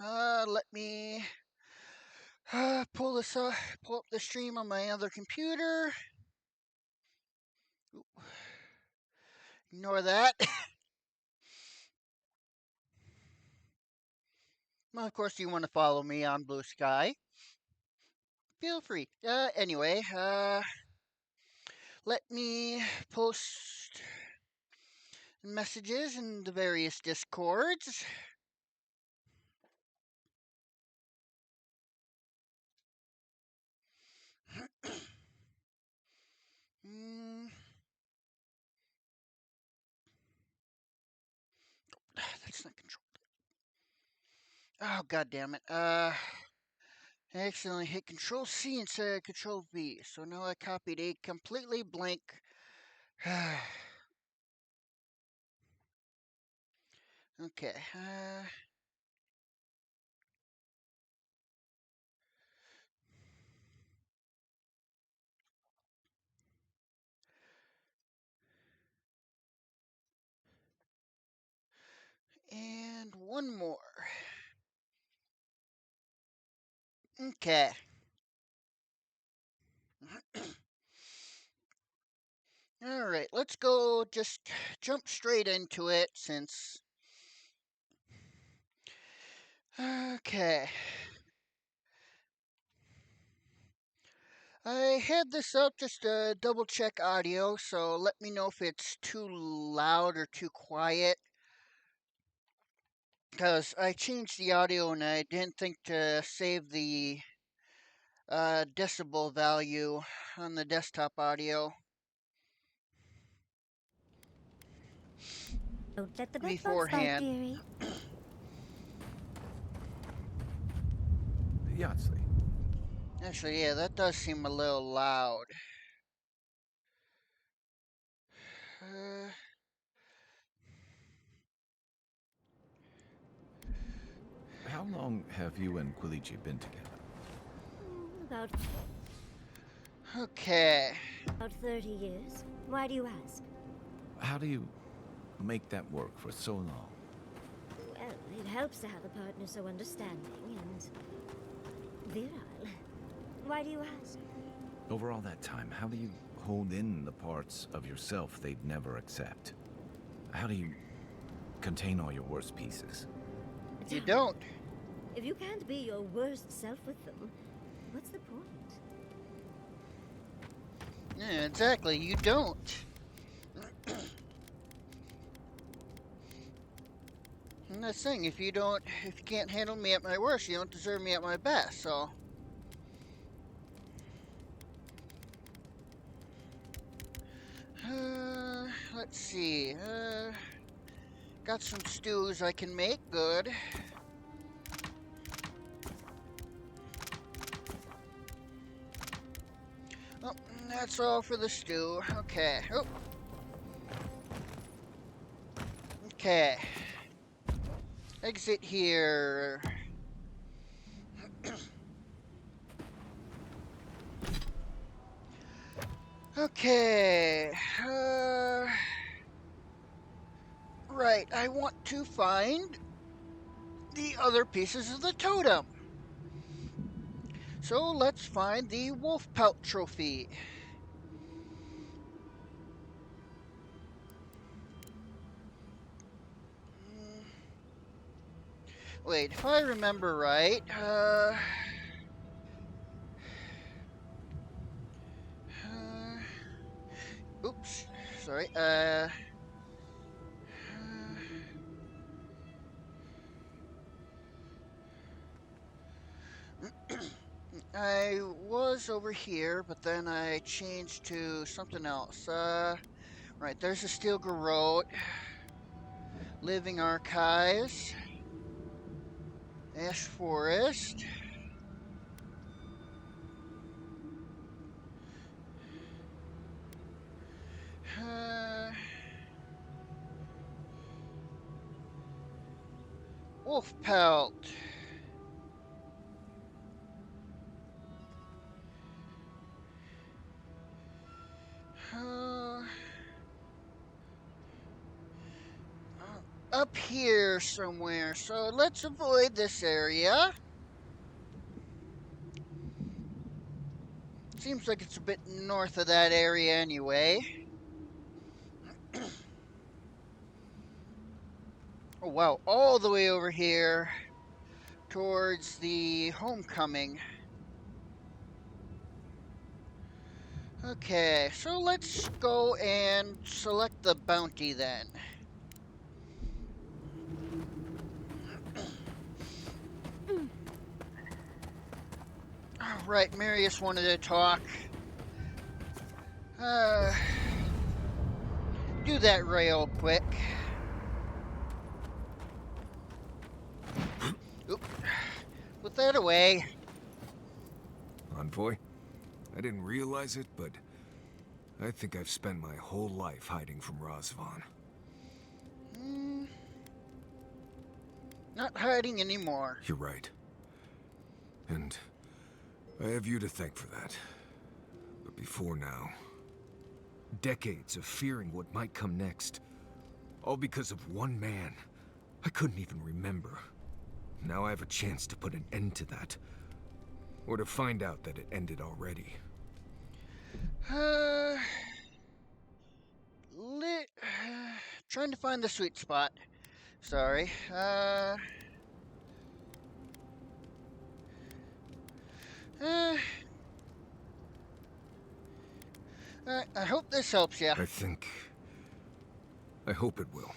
live. Let me pull up the stream on my other computer. Ignore that. Well, of course, you want to follow me on Blue Sky. Feel free. Anyway, let me post messages in the various discords. That's not controlled. Oh, god damn it. I accidentally hit Control C instead of Control V, so now I copied a completely blank. Okay. And one more. Okay. All right, let's go just jump straight into it since. Okay. I had this up just to double check audio, so let me know if it's too loud or too quiet. Because I changed the audio and I didn't think to save the decibel value on the desktop audio. Don't let the bed bugs Beforehand. bite, dearie. Yahtzee. Actually, yeah, that does seem a little loud. How long have you and Quilici been together? About Okay. 30 years. Why do you ask? How do you make that work for so long? Well, it helps to have a partner so understanding and virile. Why do you ask? Over all that time, how do you hold in the parts of yourself they'd never accept? How do you contain all your worst pieces? You don't. If you can't be your worst self with them, what's the point? Yeah, exactly. You don't. And that's the thing. If you can't handle me at my worst, you don't deserve me at my best. So. Let's see. Got some stews I can make. Good. Oh, that's all for the stew. Okay. Oh. Okay. Exit here. Okay. Right. I want to find the other pieces of the totem. So let's find the wolf pelt trophy. Wait, if I remember right, oops, sorry, I was over here, but then I changed to something else. Right, there's a steel garrote, living archives, ash forest. Wolf pelt. Up here somewhere, so let's avoid this area. Seems like it's a bit north of that area anyway. Oh wow, all the way over here towards the homecoming. Okay, so let's go and select the bounty then. Right, Marius wanted to talk. Do that real quick. Oop. Put that away. Envoy? I didn't realize it, but I think I've spent my whole life hiding from Razvan. Not hiding anymore. You're right. And I have you to thank for that. But before now, decades of fearing what might come next. All because of one man I couldn't even remember. Now I have a chance to put an end to that. Or to find out that it ended already. Trying to find the sweet spot. Sorry. I hope this helps you. I hope it will.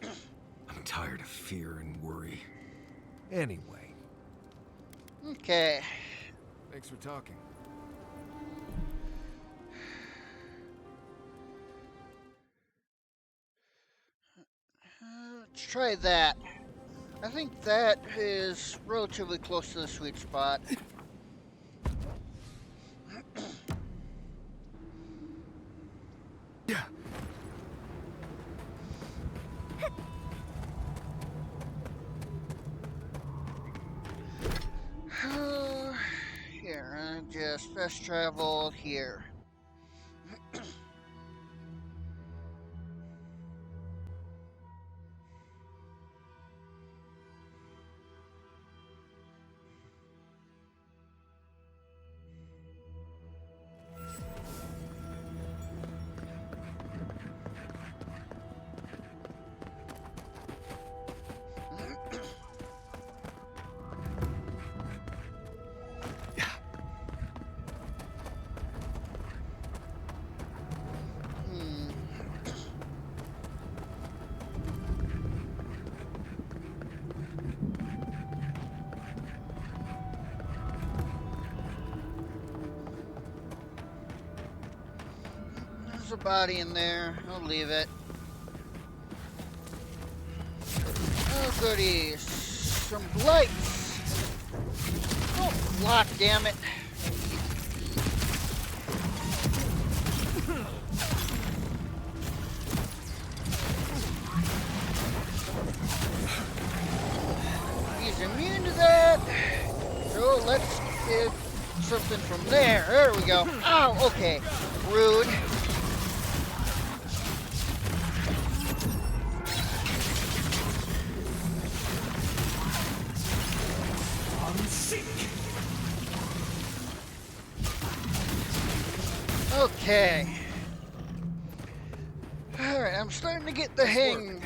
I'm tired of fear and worry. Anyway. Okay. Thanks for talking. Let's try that. I think that is relatively close to the sweet spot. Yeah. Here, just fast travel here. There's a body in there. I'll leave it. Oh, goodies. Some blights. Oh, block, damn it. He's immune to that. So let's get something from there. There we go. Ow, okay. Rude. Okay. Alright, I'm starting to get the hang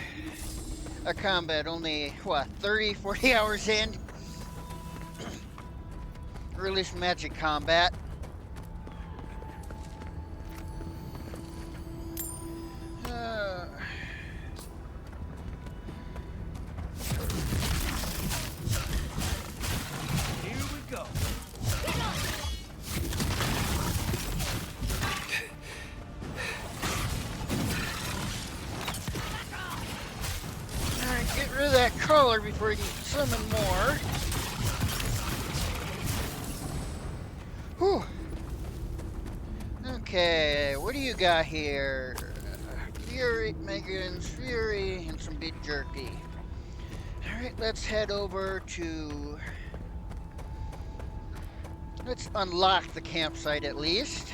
of combat. Only, what, 30, 40 hours in? Or at least magic combat. Here we go. Alright, get rid of that collar before you can summon more. Whew. Okay, what do you got here? Fury, Megan's Fury, and some beef jerky. Alright, let's head over to... Let's unlock the campsite at least.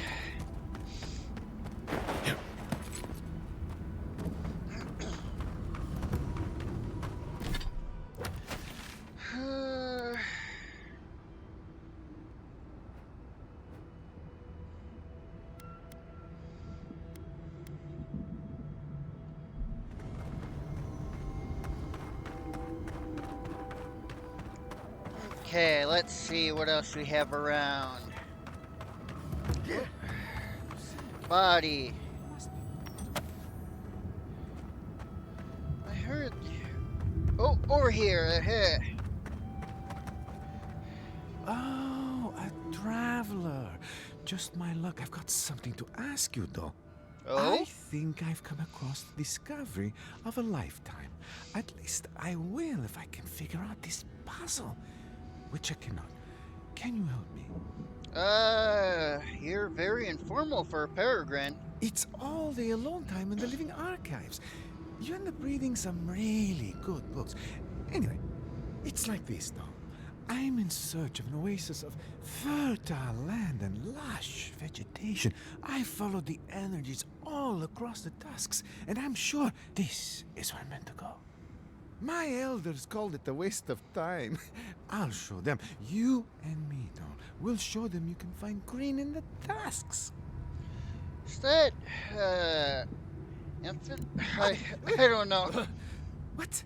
Okay, let's see what else we have around. Body. I heard. Oh, over here. Hey. Oh, a traveler. Just my luck. I've got something to ask you, though. I Oh? think I've come across the discovery of a lifetime. At least I will if I can figure out this puzzle, which I cannot. Can you help me? You're very informal for a peregrine. It's all the alone time in the living archives. You end up reading some really good books. Anyway, it's like this, though. I'm in search of an oasis of fertile land and lush vegetation. I followed the energies all across the tusks, and I'm sure this is where I'm meant to go. My elders called it a waste of time. I'll show them. You and me, doll. We'll show them you can find green in the tusks. Is that, infant? I don't know. What?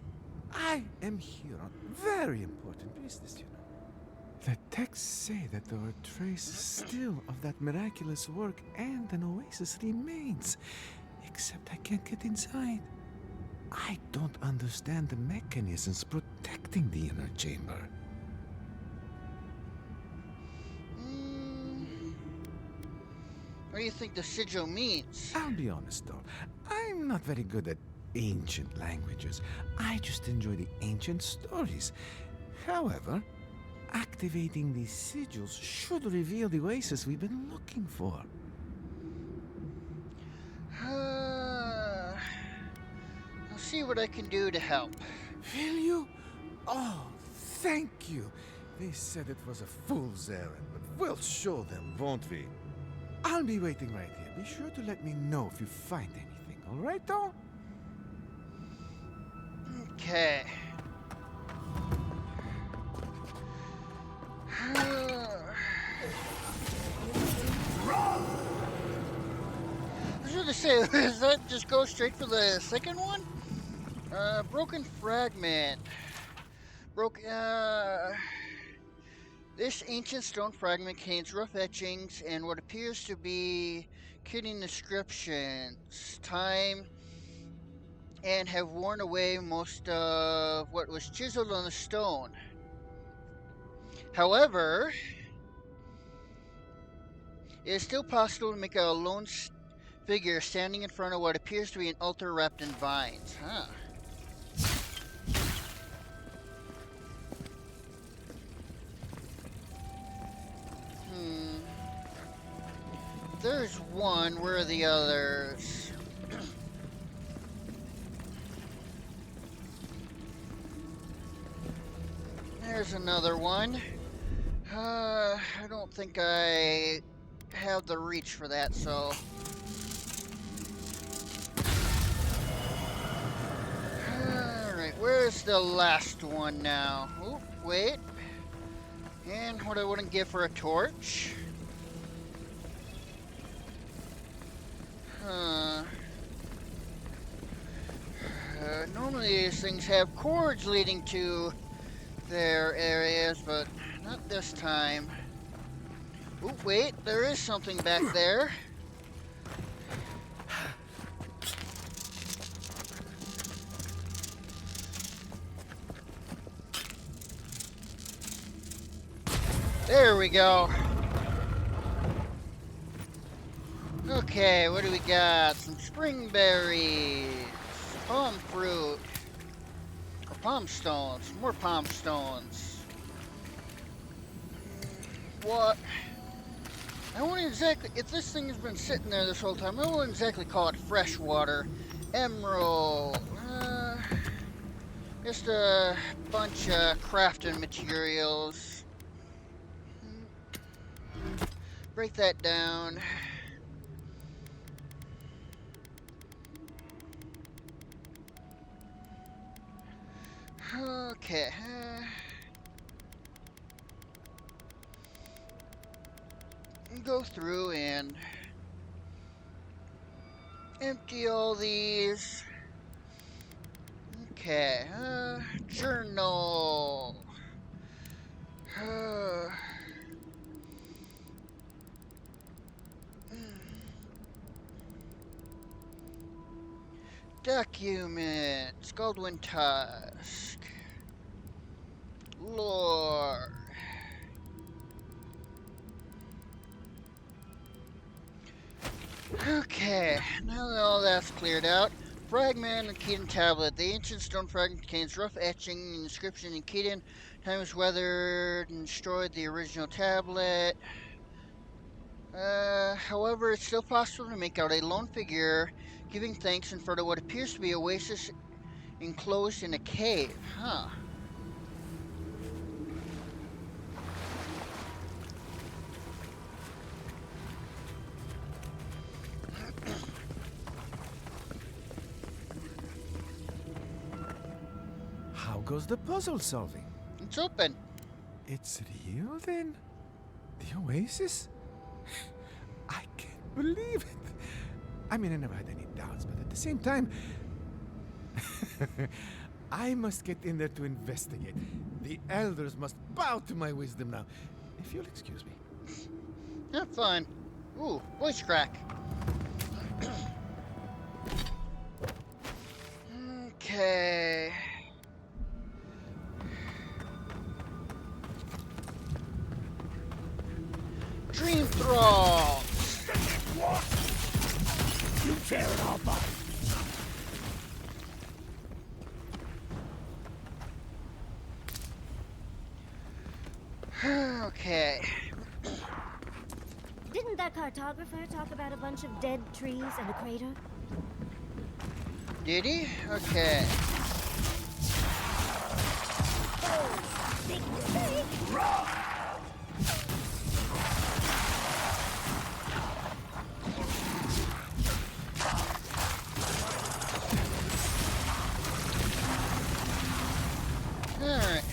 I am here on very important business, you know. The texts say that there are traces still of that miraculous work and an oasis remains. Except I can't get inside. I don't understand the mechanisms protecting the inner chamber. What do you think the sigil means? I'll be honest though, I'm not very good at ancient languages. I just enjoy the ancient stories. However, activating these sigils should reveal the oasis we've been looking for. I'll see what I can do to help. Will you? Oh, thank you. They said it was a fool's errand, but we'll show them, won't we? I'll be waiting right here. Be sure to let me know if you find anything, all right, though? Okay. I was going to say, does that just go straight for the second one? Broken fragment. This ancient stone fragment contains rough etchings and what appears to be kidding inscriptions. Time and have worn away most of what was chiseled on the stone. However, it is still possible to make a lone figure standing in front of what appears to be an altar wrapped in vines. Huh. There's one. Where are the others? There's another one. I don't think I have the reach for that, so... Alright, where's the last one now? Oh, wait. And what I wouldn't give for a torch. Normally these things have cords leading to their areas, but not this time. Oh, wait, there is something back there. There we go. Okay, what do we got? Some spring berries, palm fruit, or palm stones, more palm stones. What? I wouldn't exactly, if this thing has been sitting there this whole time, I wouldn't exactly call it fresh water. Emerald, just a bunch of crafting materials. Break that down. Okay. Go through and empty all these. Okay. Journal. Documents. Goldwyn Tusk. Lore. Okay, now that all that's cleared out, fragment and Keaton tablet. The ancient stone fragment contains rough etching and inscription in Keaton. Time was weathered and destroyed the original tablet. However, it's still possible to make out a lone figure giving thanks in front of what appears to be an oasis enclosed in a cave. Huh. How goes the puzzle solving? It's open. It's real then? The Oasis? I can't believe it. I mean, I never had any doubts, but at the same time, I must get in there to investigate. The elders must bow to my wisdom now. If you'll excuse me. Yeah, fine. Ooh, voice crack. Okay. Dream Thralls. You tear it all apart. Okay. Didn't that cartographer talk about a bunch of dead trees and a crater? Did he? Okay. Big mistake! Alright.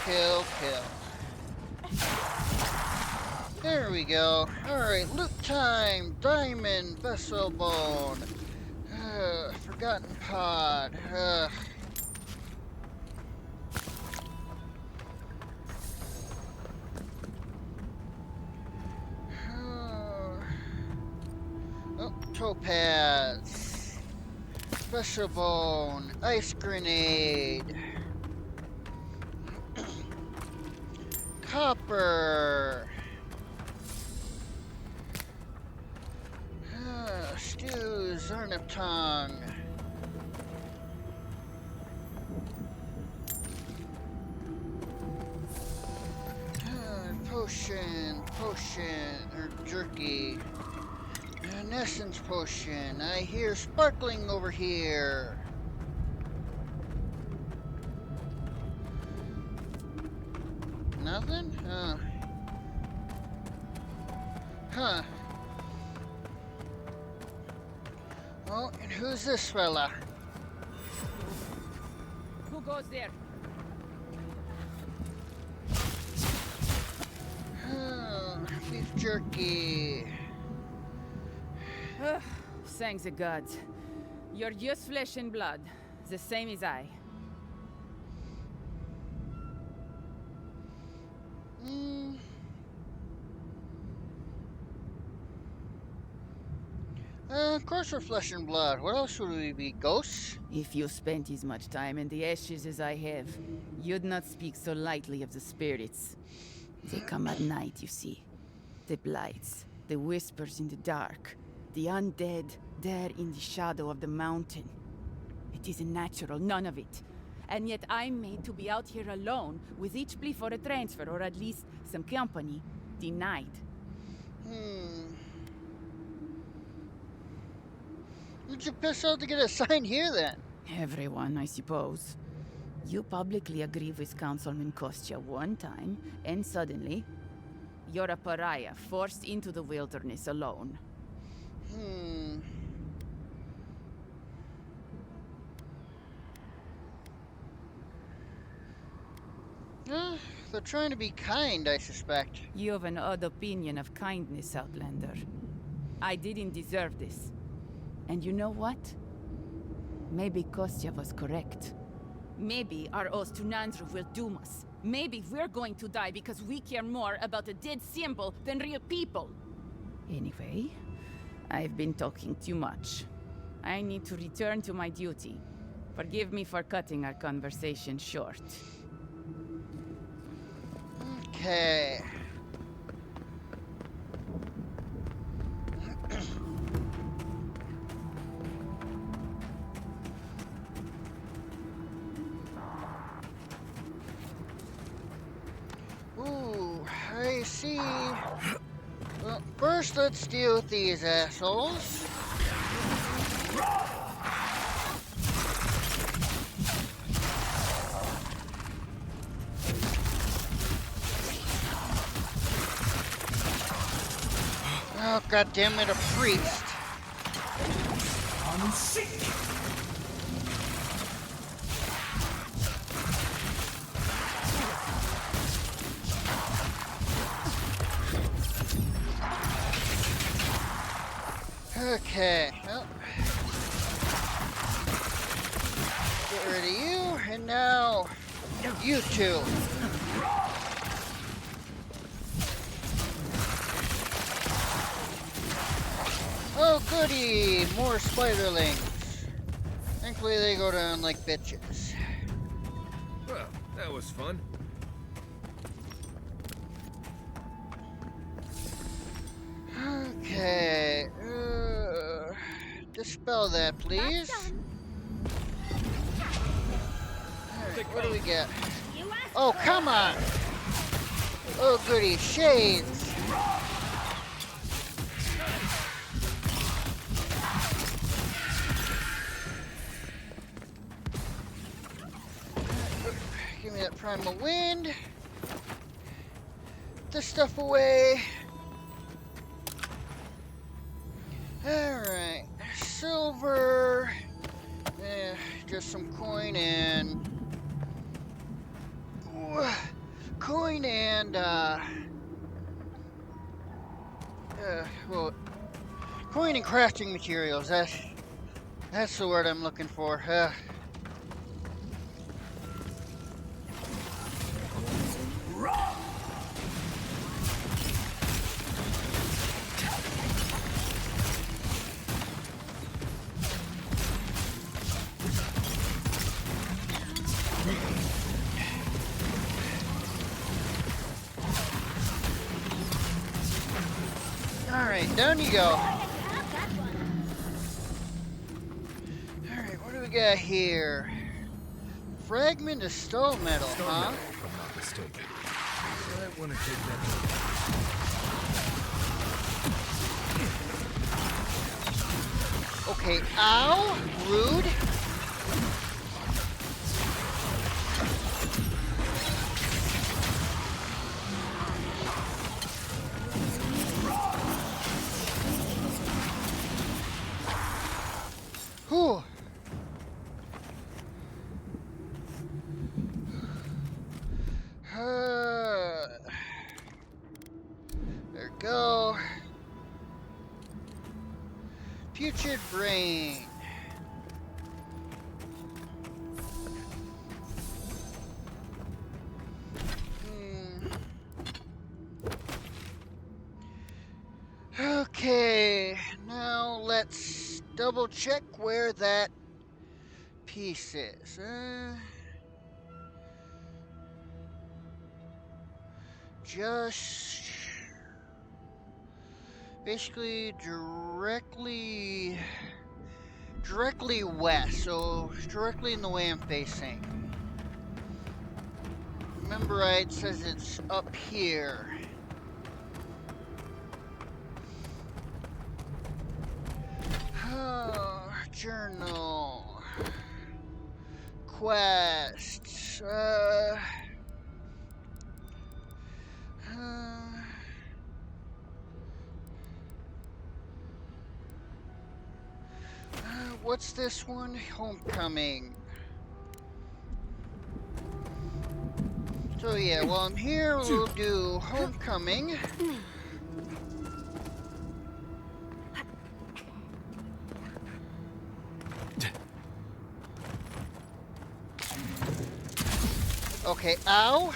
Kill. There we go. Alright, loot time. Diamond, vessel bone. Forgotten pod. Oh, topaz. Vessel bone. Ice grenade. Copper. Stew, Zarnip tongue. Potion, or jerky. An essence potion. I hear sparkling over here. Nothing? Huh. Oh, and who's this fella? Who goes there? Beef jerky. Thanks the gods. You're just flesh and blood, the same as I. Of course we're flesh and blood. What else would we be, ghosts? If you spent as much time in the ashes as I have, you'd not speak so lightly of the spirits. They come at night, you see. The blights, the whispers in the dark, the undead there in the shadow of the mountain. It isn't natural, none of it. And yet I'm made to be out here alone, with each plea for a transfer, or at least some company, denied. Who'd you piss out to get assigned here, then? Everyone, I suppose. You publicly agree with Councilman Kostya one time, and suddenly, you're a pariah forced into the wilderness alone. They're trying to be kind, I suspect. You have an odd opinion of kindness, Outlander. I didn't deserve this. And you know what? Maybe Kostya was correct. Maybe our oath to Nandru will doom us. Maybe we're going to die because we care more about a dead symbol than real people. Anyway, I've been talking too much. I need to return to my duty. Forgive me for cutting our conversation short. Okay. Ooh, I see. Well, first let's deal with these assholes. Oh, goddammit, a priest. I'm sick. Okay, well. Get rid of you, and now you two. Oh goody, more spiderlings. Thankfully they go down like bitches. Well, that was fun. Okay, dispel that, please. Alright, what do we get? Oh, come on! Oh, goody, shades! Give me that primal wind. Put this stuff away. Alright, silver. Just some coin and well, coin and crafting materials. That's the word I'm looking for. Alright, down you go. Alright, what do we got here? Fragment of stone metal, huh? If I'm not mistaken. I want to take that. Okay, ow! Rude. Whew. There we go. Putrid brain. Okay, now let's double check where that piece is. Just basically directly west, so directly in the way I'm facing. Remember, it says it's up here. Journal. Quests. What's this one? Homecoming. So yeah, while I'm here, we'll do Homecoming. Okay, ow.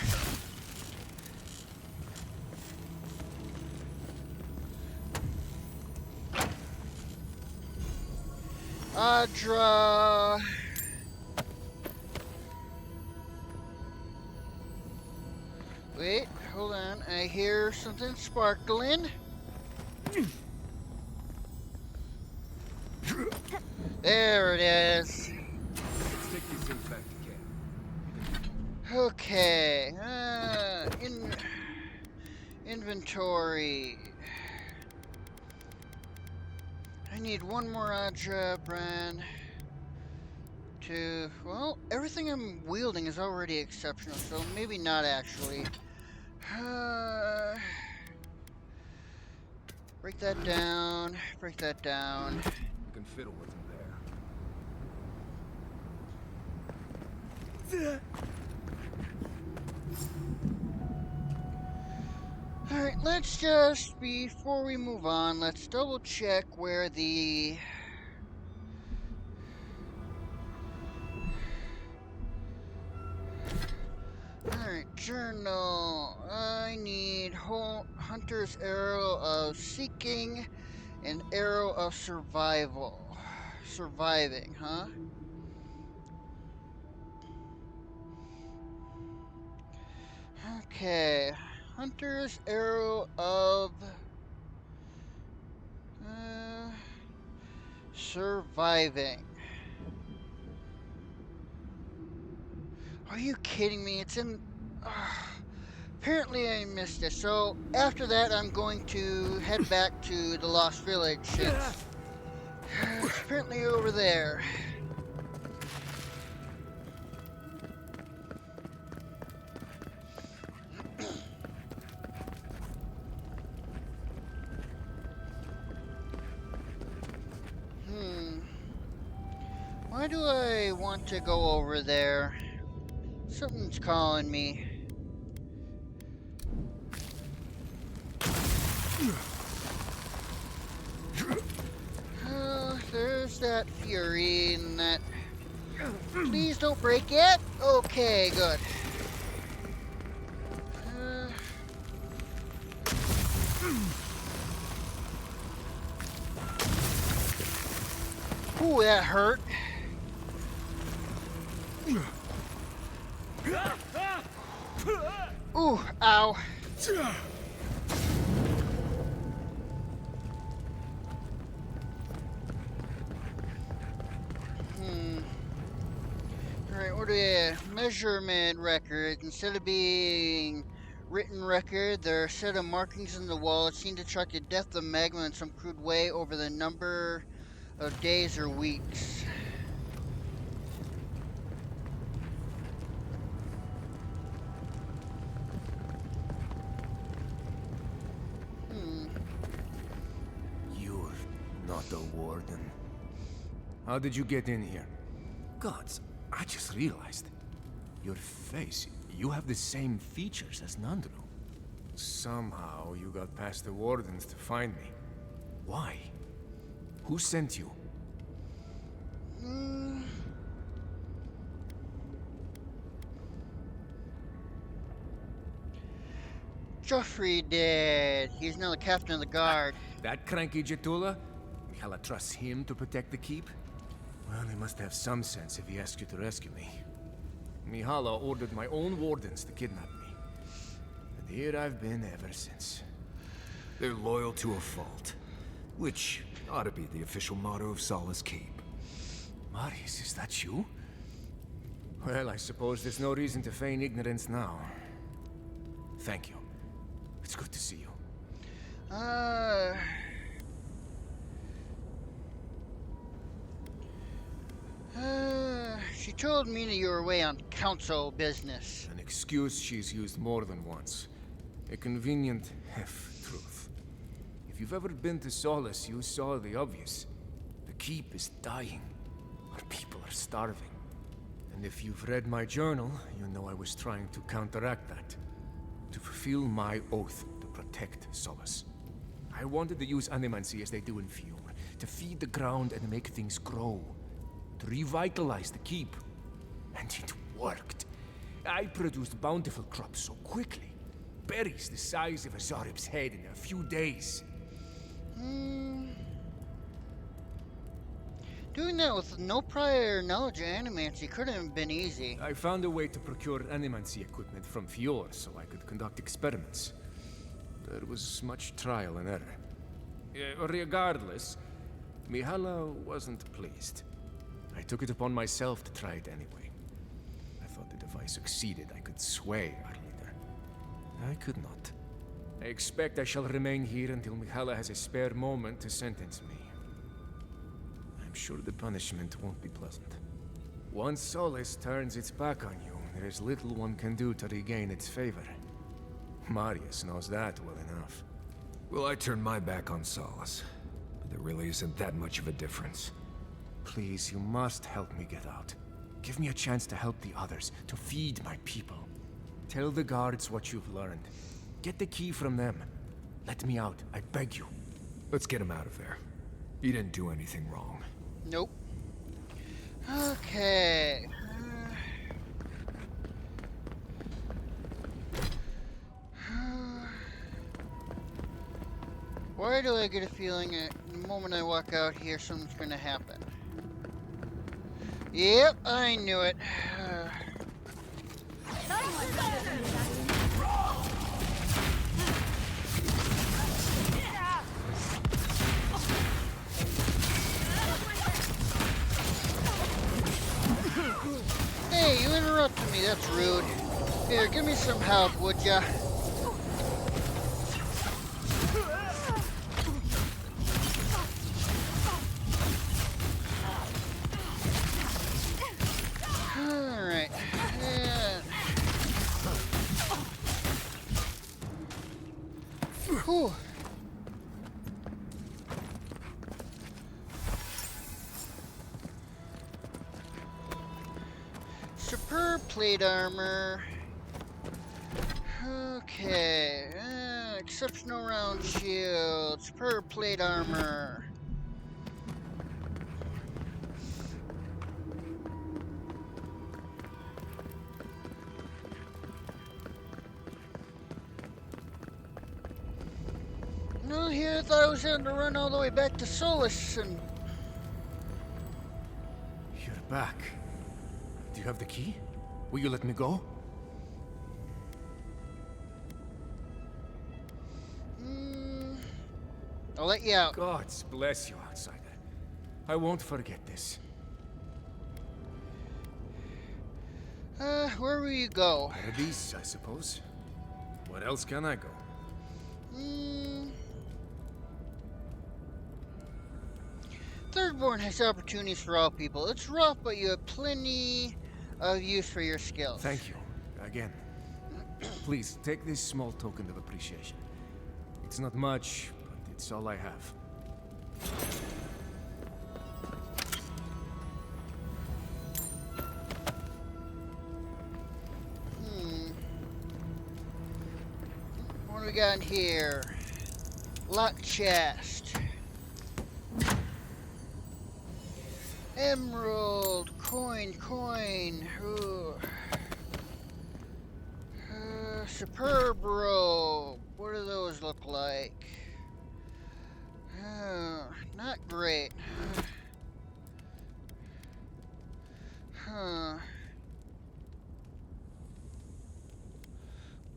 Audra. Wait, hold on. I hear something sparkling. There it is. Let's take these things back to camp. Okay. Inventory. I need one more Audra brand to. Well, everything I'm wielding is already exceptional, so maybe not actually. Break that down. Break that down. We can fiddle with them there. Alright, let's just, before we move on, let's double check where the... Alright, journal. I need Hunter's Arrow of Seeking and Arrow of Survival. Surviving, huh? Okay. Hunter's Arrow of... surviving. Are you kidding me? It's in... apparently I missed it. So after that I'm going to head back to the Lost Village. It's apparently over there. Why do I want to go over there? Something's calling me. There's that fury and that... Please don't break it! Okay, good. Ooh, that hurt. Ooh, ow. Alright, what do we have? Measurement records. Instead of being written record, there are a set of markings in the wall. It seemed to track the depth of magma in some crude way over the number of days or weeks. You're not a warden. How did you get in here? Gods, I just realized. Your face, you have the same features as Nandru. Somehow you got past the wardens to find me. Why? Who sent you? Joffrey did. He's now the captain of the guard. That cranky Jetula? Mihala trusts him to protect the keep? Well, he must have some sense if he asked you to rescue me. Mihala ordered my own wardens to kidnap me. And here I've been ever since. They're loyal to a fault. Which ought to be the official motto of Solace Keep. Marius, is that you? Well, I suppose there's no reason to feign ignorance now. Thank you. It's good to see you. She told me that you were away on council business. An excuse she's used more than once. A convenient half-truth. If you've ever been to Solace, you saw the obvious. The keep is dying. Our people are starving. And if you've read my journal, you know I was trying to counteract that. To fulfill my oath to protect Solace. I wanted to use animancy as they do in Fiume, to feed the ground and make things grow. To revitalize the keep. And it worked. I produced bountiful crops so quickly. Berries the size of a Zarib's head in a few days. Doing that with no prior knowledge of animancy couldn't have been easy. I found a way to procure animancy equipment from Fior so I could conduct experiments. There was much trial and error. Regardless, Mihala wasn't pleased. I took it upon myself to try it anyway. I thought that if I succeeded, I could sway our leader. I could not. I expect I shall remain here until Mihala has a spare moment to sentence me. I'm sure the punishment won't be pleasant. Once Solace turns its back on you, there is little one can do to regain its favor. Marius knows that well enough. Well, I turned my back on Solace, but there really isn't that much of a difference. Please, you must help me get out. Give me a chance to help the others, to feed my people. Tell the guards what you've learned. Get the key from them. Let me out, I beg you. Let's get him out of there. He didn't do anything wrong. Nope. Okay. Why do I get a feeling that the moment I walk out here, something's gonna happen? Yep, I knew it. Hey, you interrupted me, that's rude. Here, give me some help, would ya? Alright. Whew. Superb plate armor. Okay. Exceptional round shield. Superb plate armor. No, here I thought I was having to run all the way back to Solus and... You're back. Do you have the key? Will you let me go? I'll let you out. Gods bless you, outsider. I won't forget this. Where will you go? Paradise, I suppose. Where else can I go? Thirdborn has opportunities for all people. It's rough, but you have plenty of use for your skills. Thank you. Again. Please, take this small token of appreciation. It's not much, but it's all I have. What do we got in here? Lock chest. Emerald. Coin. Ooh. Superb robe. What do those look like? Not great.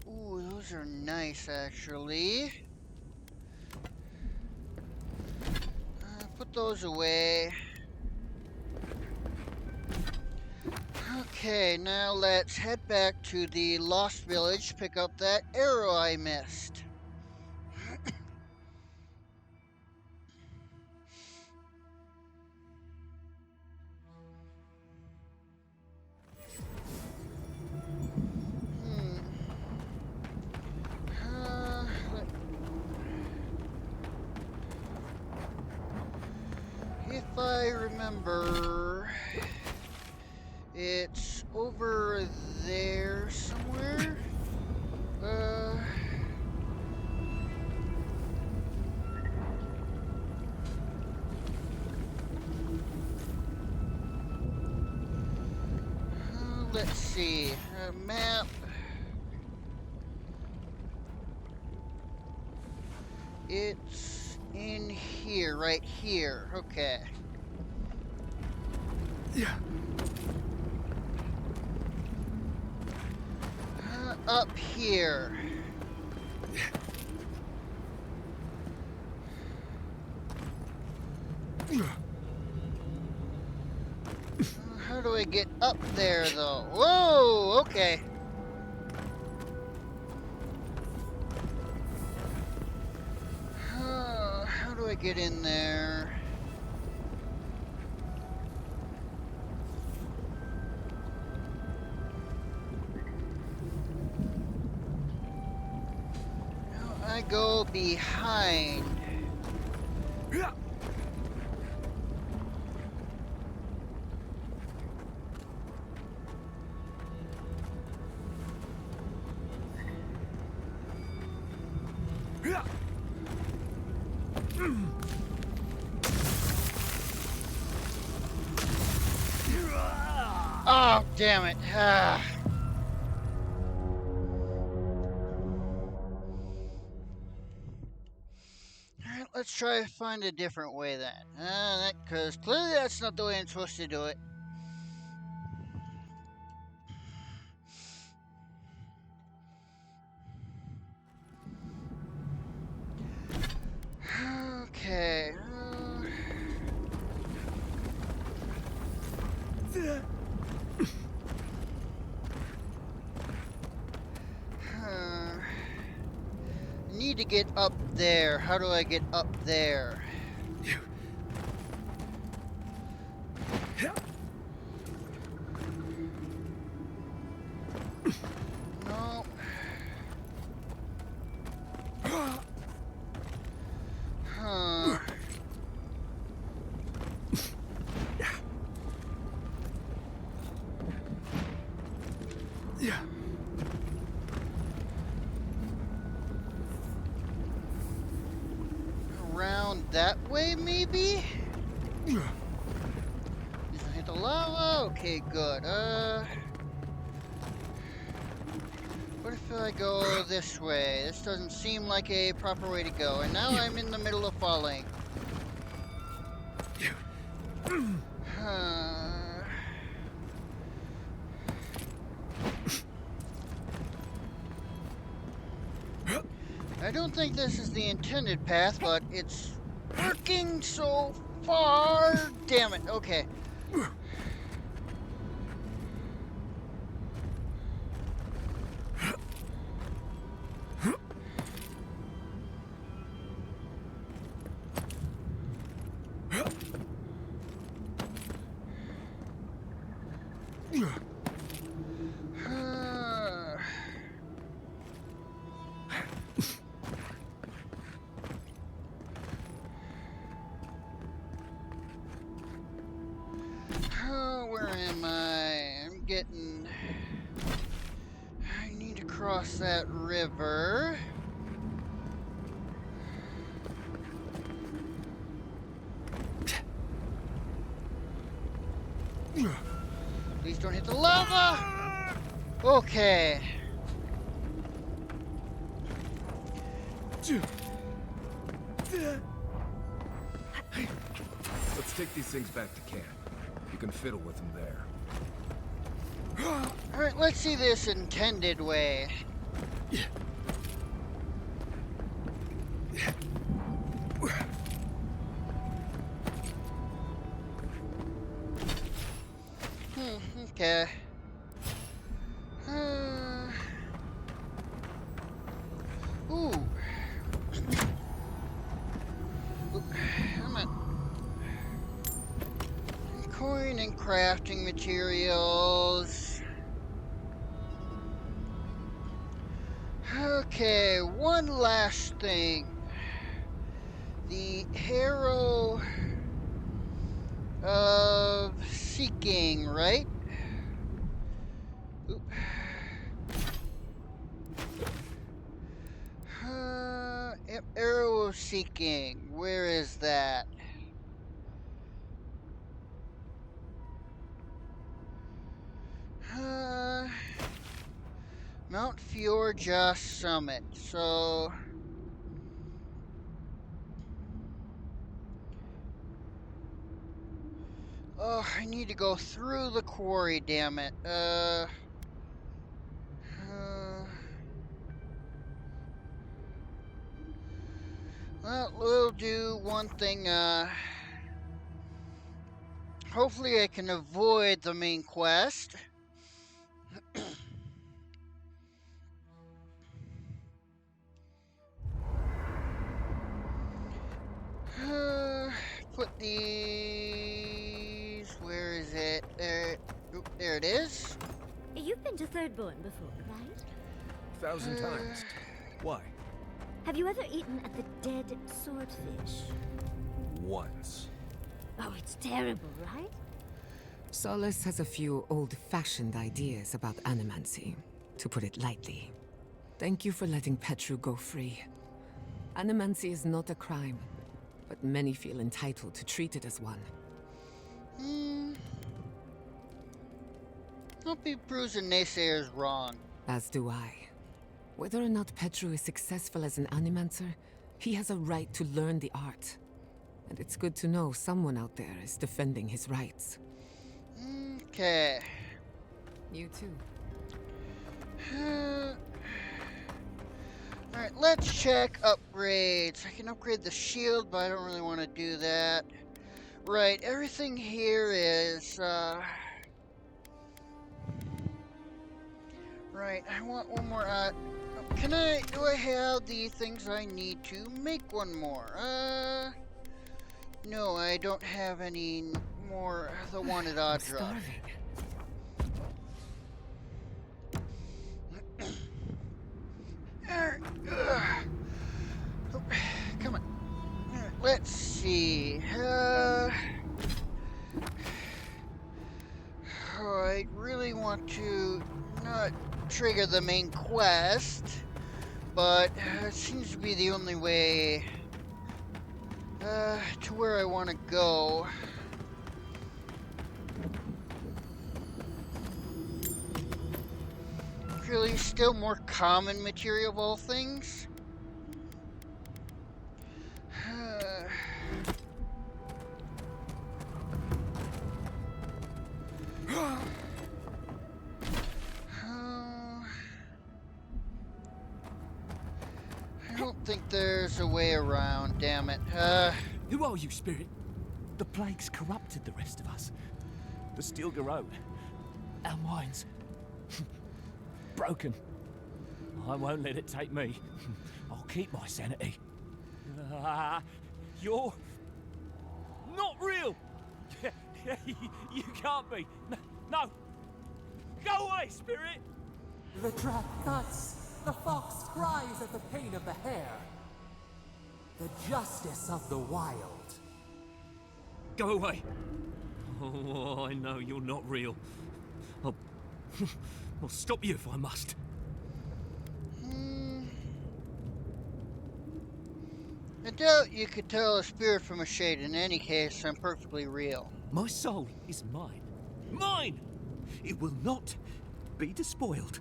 Ooh, those are nice, actually. Put those away. Okay, now let's head back to the Lost Village, pick up that arrow I missed. If I remember, it's over there somewhere. let's see. Map. It's in here, right here. Okay. Yeah. Up here. How do I get up there, though? Whoa, okay. How do I get in there? I go behind. Oh, damn it. Alright, let's try to find a different way then. Because clearly that's not the way I'm supposed to do it. Okay. I need to get up there. How do I get up there? No. Huh. Yeah. Around that way, maybe? Hit the lava? Okay, good. What if I go this way? This doesn't seem like a proper way to go. And now I'm in the middle of falling. I don't think this is the intended path, but it's working so far. Damn it. Okay. Where am I? I need to cross that river. Please don't hit the lava! Okay. Let's take these things back to camp. You can fiddle with them there. Alright, let's see this intended way. Okay. Ooh. I'm at coin and crafting materials. Okay, one last thing. The Harrow of Seeking, right? Oop. Arrow of Seeking. Where is that? Mount Fjordja Summit. So... Oh, I need to go through the quarry, damn it. Well, we'll do one thing, hopefully I can avoid the main quest. Put these... Where is it? There... Oop, there it is. You've been to Thirdborn before, right? 1,000 times. Why? Have you ever eaten at the Dead Swordfish? Once. Oh, it's terrible, right? Solace has a few old-fashioned ideas about animancy, to put it lightly. Thank you for letting Petru go free. Animancy is not a crime, but many feel entitled to treat it as one. Don't be proving naysayers wrong. As do I. Whether or not Petru is successful as an animancer, he has a right to learn the art. And it's good to know someone out there is defending his rights. Okay. You too. Alright, let's check upgrades. I can upgrade the shield, but I don't really want to do that. Right, everything here is, Right, I want one more, do I have the things I need to make one more? No, I don't have any more the wanted odd drop. Starving. Come on. Let's see. I really want to not trigger the main quest, but it seems to be the only way to where I want to go. Really, still more common material of all things. I don't think there's a way around, damn it. Who are you, Spirit? The plague's corrupted the rest of us. The steel garrote. Our minds. Broken. I won't let it take me. I'll keep my sanity. You're... not real! You can't be. No! Go away, Spirit! The trap cuts. The fox cries at the pain of the hare. The justice of the wild. Go away! Oh, I know you're not real. I'll stop you if I must. I doubt you could tell a spirit from a shade. In any case, I'm perfectly real. My soul is mine. Mine! It will not be despoiled.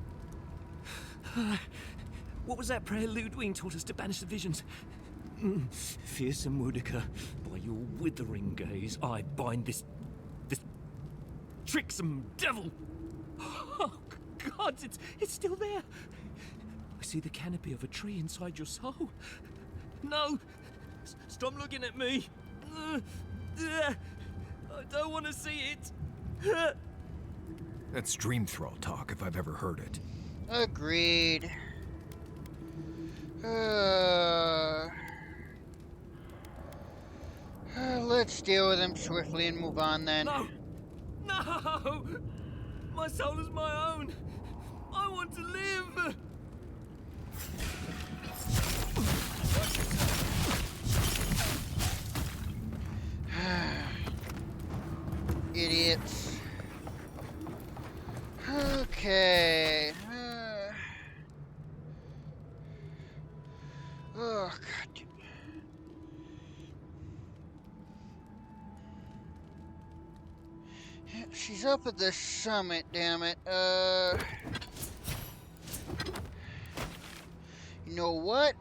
What was that prayer Ludwig taught us to banish the visions? Fearsome Wudiker, by your withering gaze, I bind this tricksome devil. Oh, God, it's still there. I see the canopy of a tree inside your soul. No! Stop looking at me! I don't want to see it! That's dream thrall talk if I've ever heard it. Agreed. Let's deal with him swiftly and move on then. No! No! My soul is my own! I want to live! Idiots. Okay. Oh, God. She's up at the summit, damn it. You know what?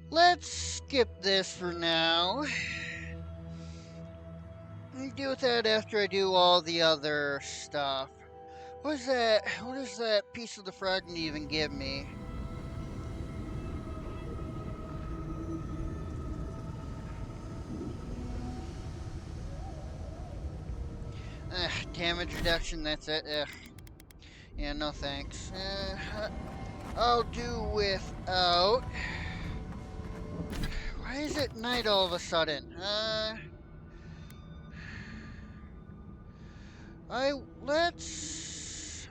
Let's skip this for now. Deal with that after I do all the other stuff. What is that? What does that piece of the fragment even give me? Damage reduction, that's it. Ugh. Yeah, no thanks. I'll do without. Why is it night all of a sudden? Let's,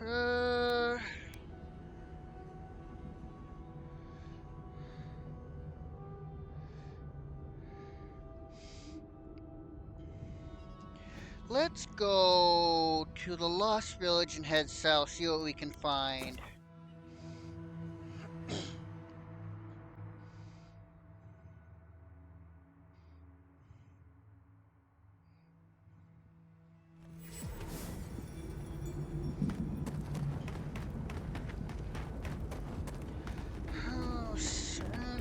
let's go to the Lost Village and head south, see what we can find.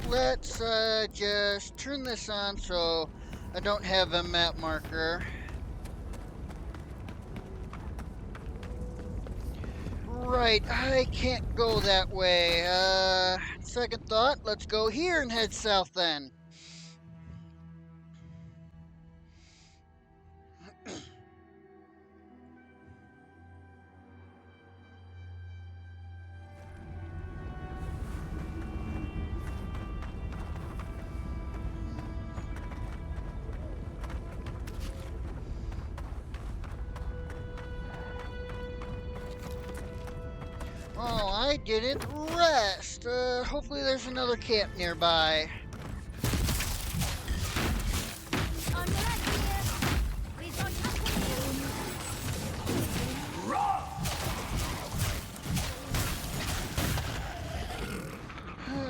Let's just turn this on so I don't have a map marker. Right, I can't go that way. Second thought, let's go here and head south then. Oh, I didn't rest. Hopefully there's another camp nearby. On the left here. We've got company.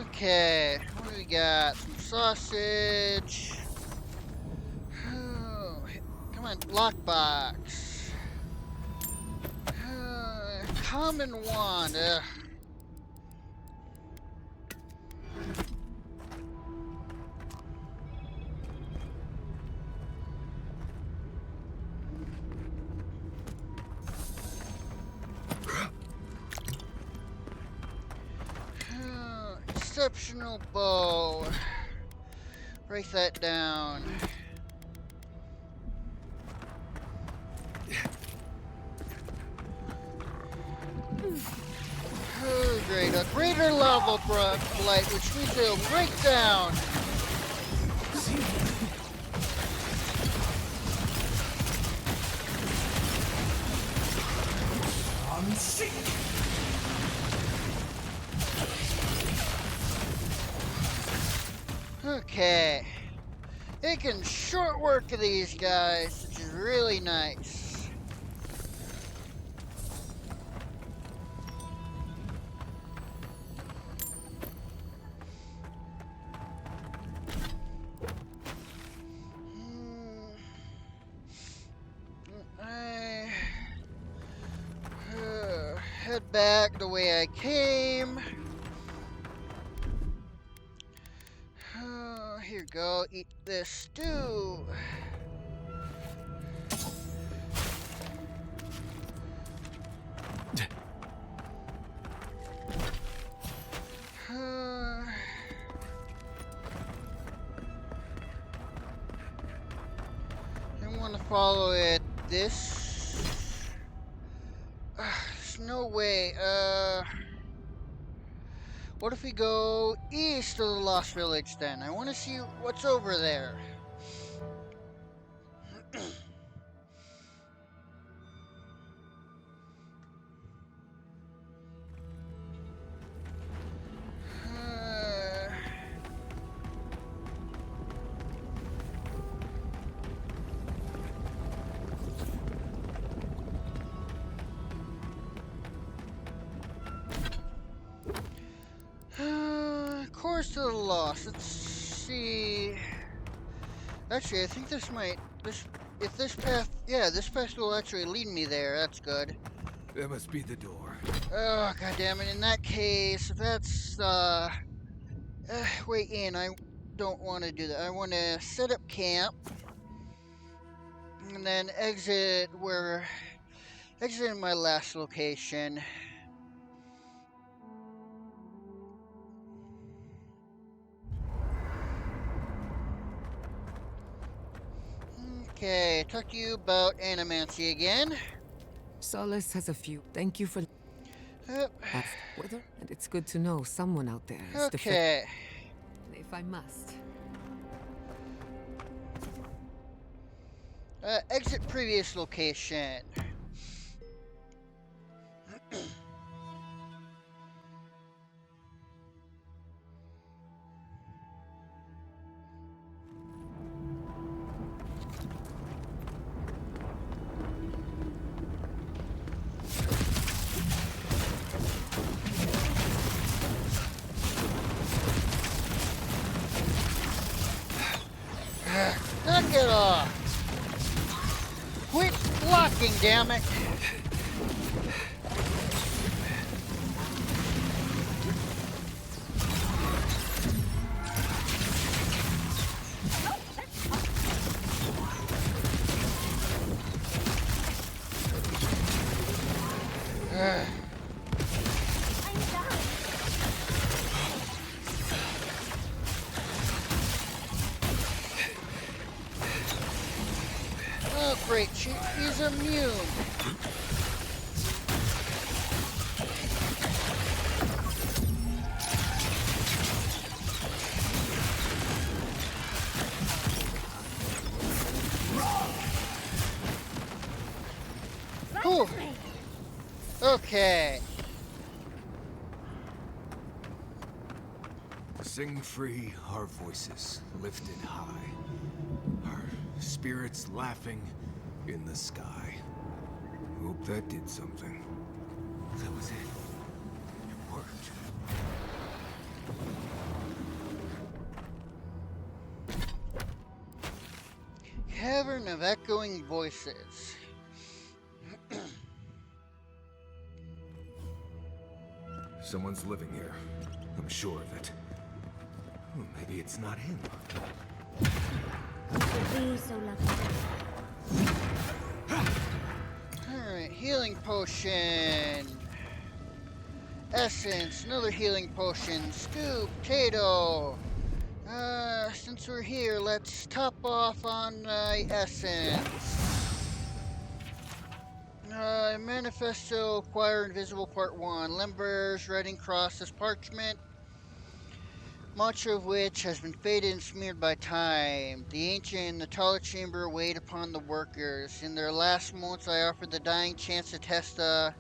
Okay, what do we got? Some sausage. Oh, come on, lockbox. Common wand. Exceptional bow. Break that down. Oh, great. A greater level blight, which means it'll break down. Okay. It can short work of these guys, which is really nice. I head back the way I came. Here you go, eat this stew. I want to follow it this. There's no way. What if we go east of the Lost Village then? I want to see what's over there. Course to the Lost. Let's see. Actually, I think this if this path, yeah, this path will actually lead me there. That's good. That must be the door. Oh, god damn it. In that case, if that's, way in, I don't want to do that. I want to set up camp and then exit in my last location. Okay, talk to you about animancy again. Solace has a few. Thank you for Yep. weather, and it's good to know someone out there is Okay. if I must. Exit previous location. Knock it off! Quit blocking, damn it! Oh, great, she's immune. Whew. Okay. Sing free, our voices lifted high. Our spirits laughing in the sky. Hope that did something. That was it. It worked. Cavern of Echoing Voices. Someone's living here. I'm sure of it. Well, maybe it's not him. Be so lucky. Alright, healing potion. Essence, another healing potion. Stew, potato. Since we're here, let's top off on essence. Manifesto, Acquire Invisible Part 1. Limbers, writing crosses, parchment, much of which has been faded and smeared by time. The ancient and the taller chamber weighed upon the workers. In their last moments, I offered the dying chance to test a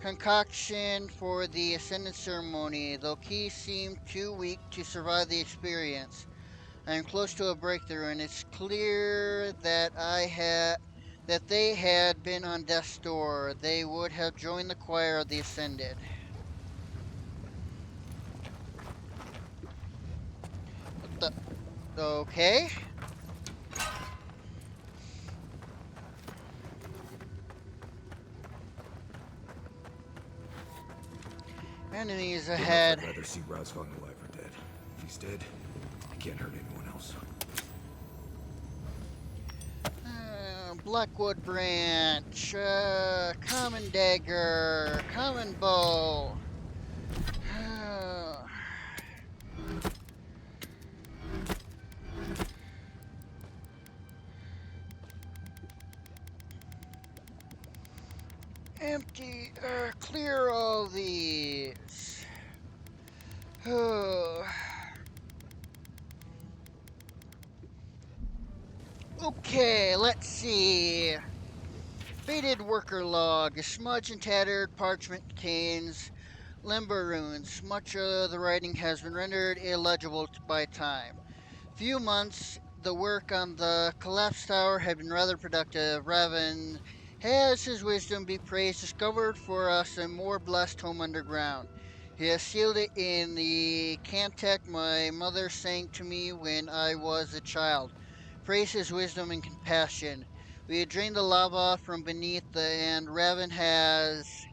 concoction for the ascendant ceremony, though Key seemed too weak to survive the experience. I am close to a breakthrough, and it's clear that they had been on death's door. They would have joined the choir of the ascended. What the? Okay. Enemies ahead. I'd rather see Razvan alive or dead. If he's dead, he can't hurt anyone else. Blackwood branch, common dagger, common bow. Empty, clear all these. Okay, let's see. Faded worker log. A smudged and tattered parchment contains limber runes. Much of the writing has been rendered illegible by time. Few months, the work on the collapsed tower had been rather productive. Raven has his wisdom be praised, discovered for us a more blessed home underground. He has sealed it in the cantic my mother sang to me when I was a child. Praise his wisdom and compassion. We had drained the lava from beneath, and Raven has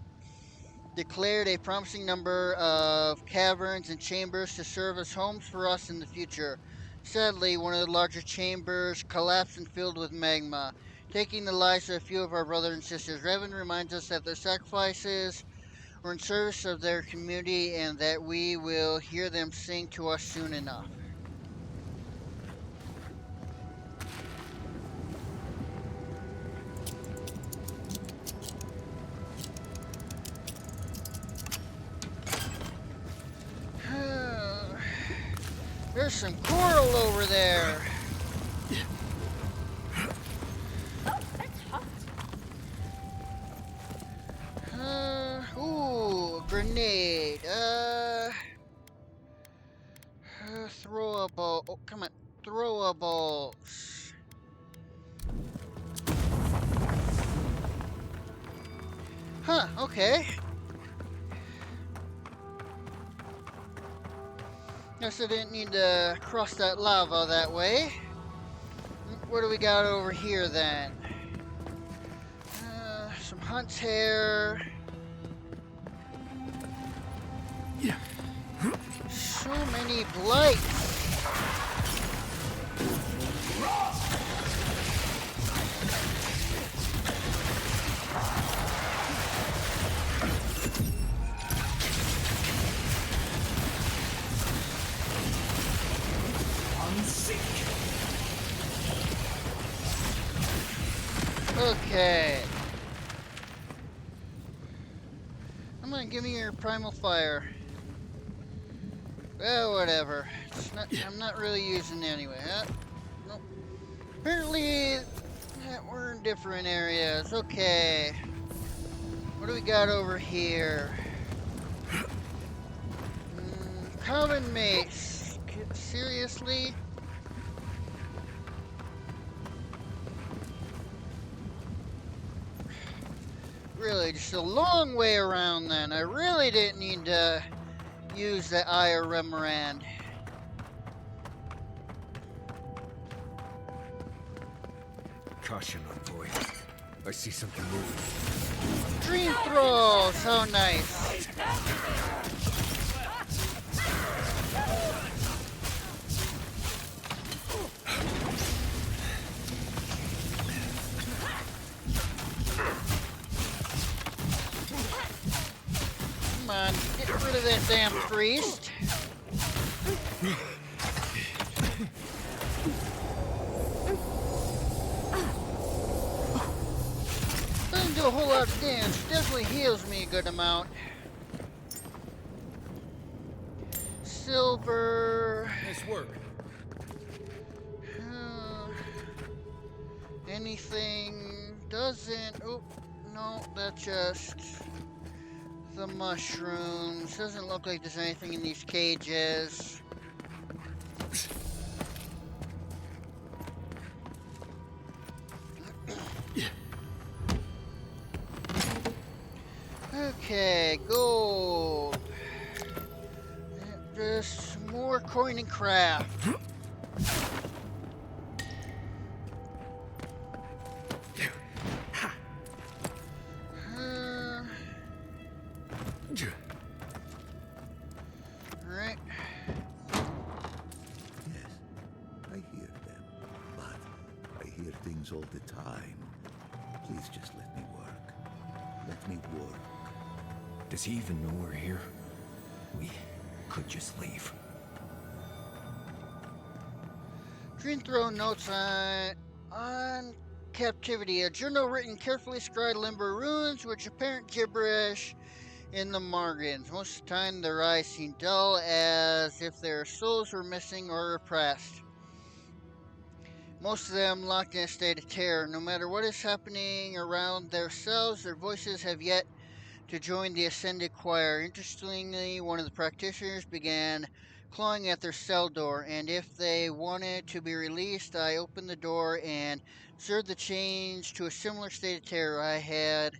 declared a promising number of caverns and chambers to serve as homes for us in the future. Sadly, one of the larger chambers collapsed and filled with magma, taking the lives of a few of our brothers and sisters. Raven reminds us that their sacrifices were in service of their community and that we will hear them sing to us soon enough. There's some coral over there. Ooh, grenade. Throwable. Oh, come on. Throwables. Huh, okay. Guess I didn't need to cross that lava that way. What do we got over here then? Some hunt's hair. So many blights. Okay. Come on, give me your primal fire. Well, whatever. I'm not really using it anyway. Nope. Apparently, we're in different areas. Okay. What do we got over here? Common mace. Seriously? Really, just a long way around then. I really didn't need to use the Eye of Remirand. Caution, envoy. I see something moving. Dream throws! How nice. Come on, get rid of that damn priest. Doesn't do a whole lot of damage. Definitely heals me a good amount. Silver. Nice work. Anything doesn't. Oh, no, that's just the mushrooms. Doesn't look like there's anything in these cages. Okay, gold. Just more coin and craft. Alright. Yes, I hear them, but I hear things all the time. Please just let me work. Let me work. Does he even know we're here? We could just leave. Dream throw notes on captivity. A journal written carefully scribed limber runes, which apparent gibberish in the margins. Most of the time, their eyes seem dull, as if their souls were missing or repressed. Most of them locked in a state of terror. No matter what is happening around themselves, their voices have yet to join the ascended choir. Interestingly, one of the practitioners began clawing at their cell door, and if they wanted to be released, I opened the door and observed the change to a similar state of terror I had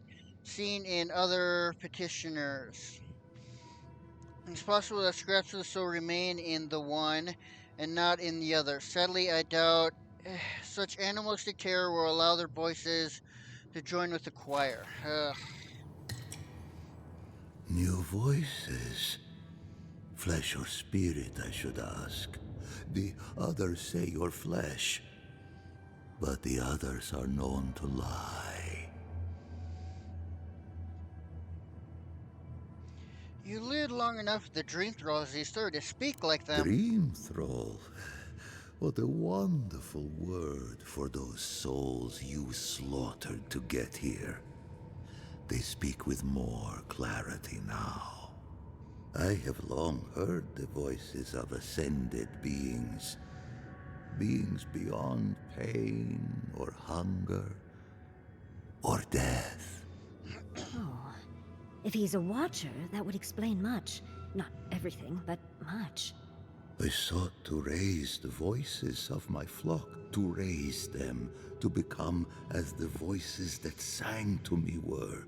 seen in other petitioners. It's possible that scraps of the soul remain in the one and not in the other. Sadly, I doubt Such animalistic terror will allow their voices to join with the choir. New voices. Flesh or spirit, I should ask. The others say you're flesh, but the others are known to lie. You lived long enough at the Dream Thralls, you started to speak like them. Dream thrall. What a wonderful word for those souls you slaughtered to get here. They speak with more clarity now. I have long heard the voices of ascended beings. Beings beyond pain or hunger or death. Oh. If he's a watcher, that would explain much. Not everything, but much. I sought to raise the voices of my flock, to raise them to become as the voices that sang to me were.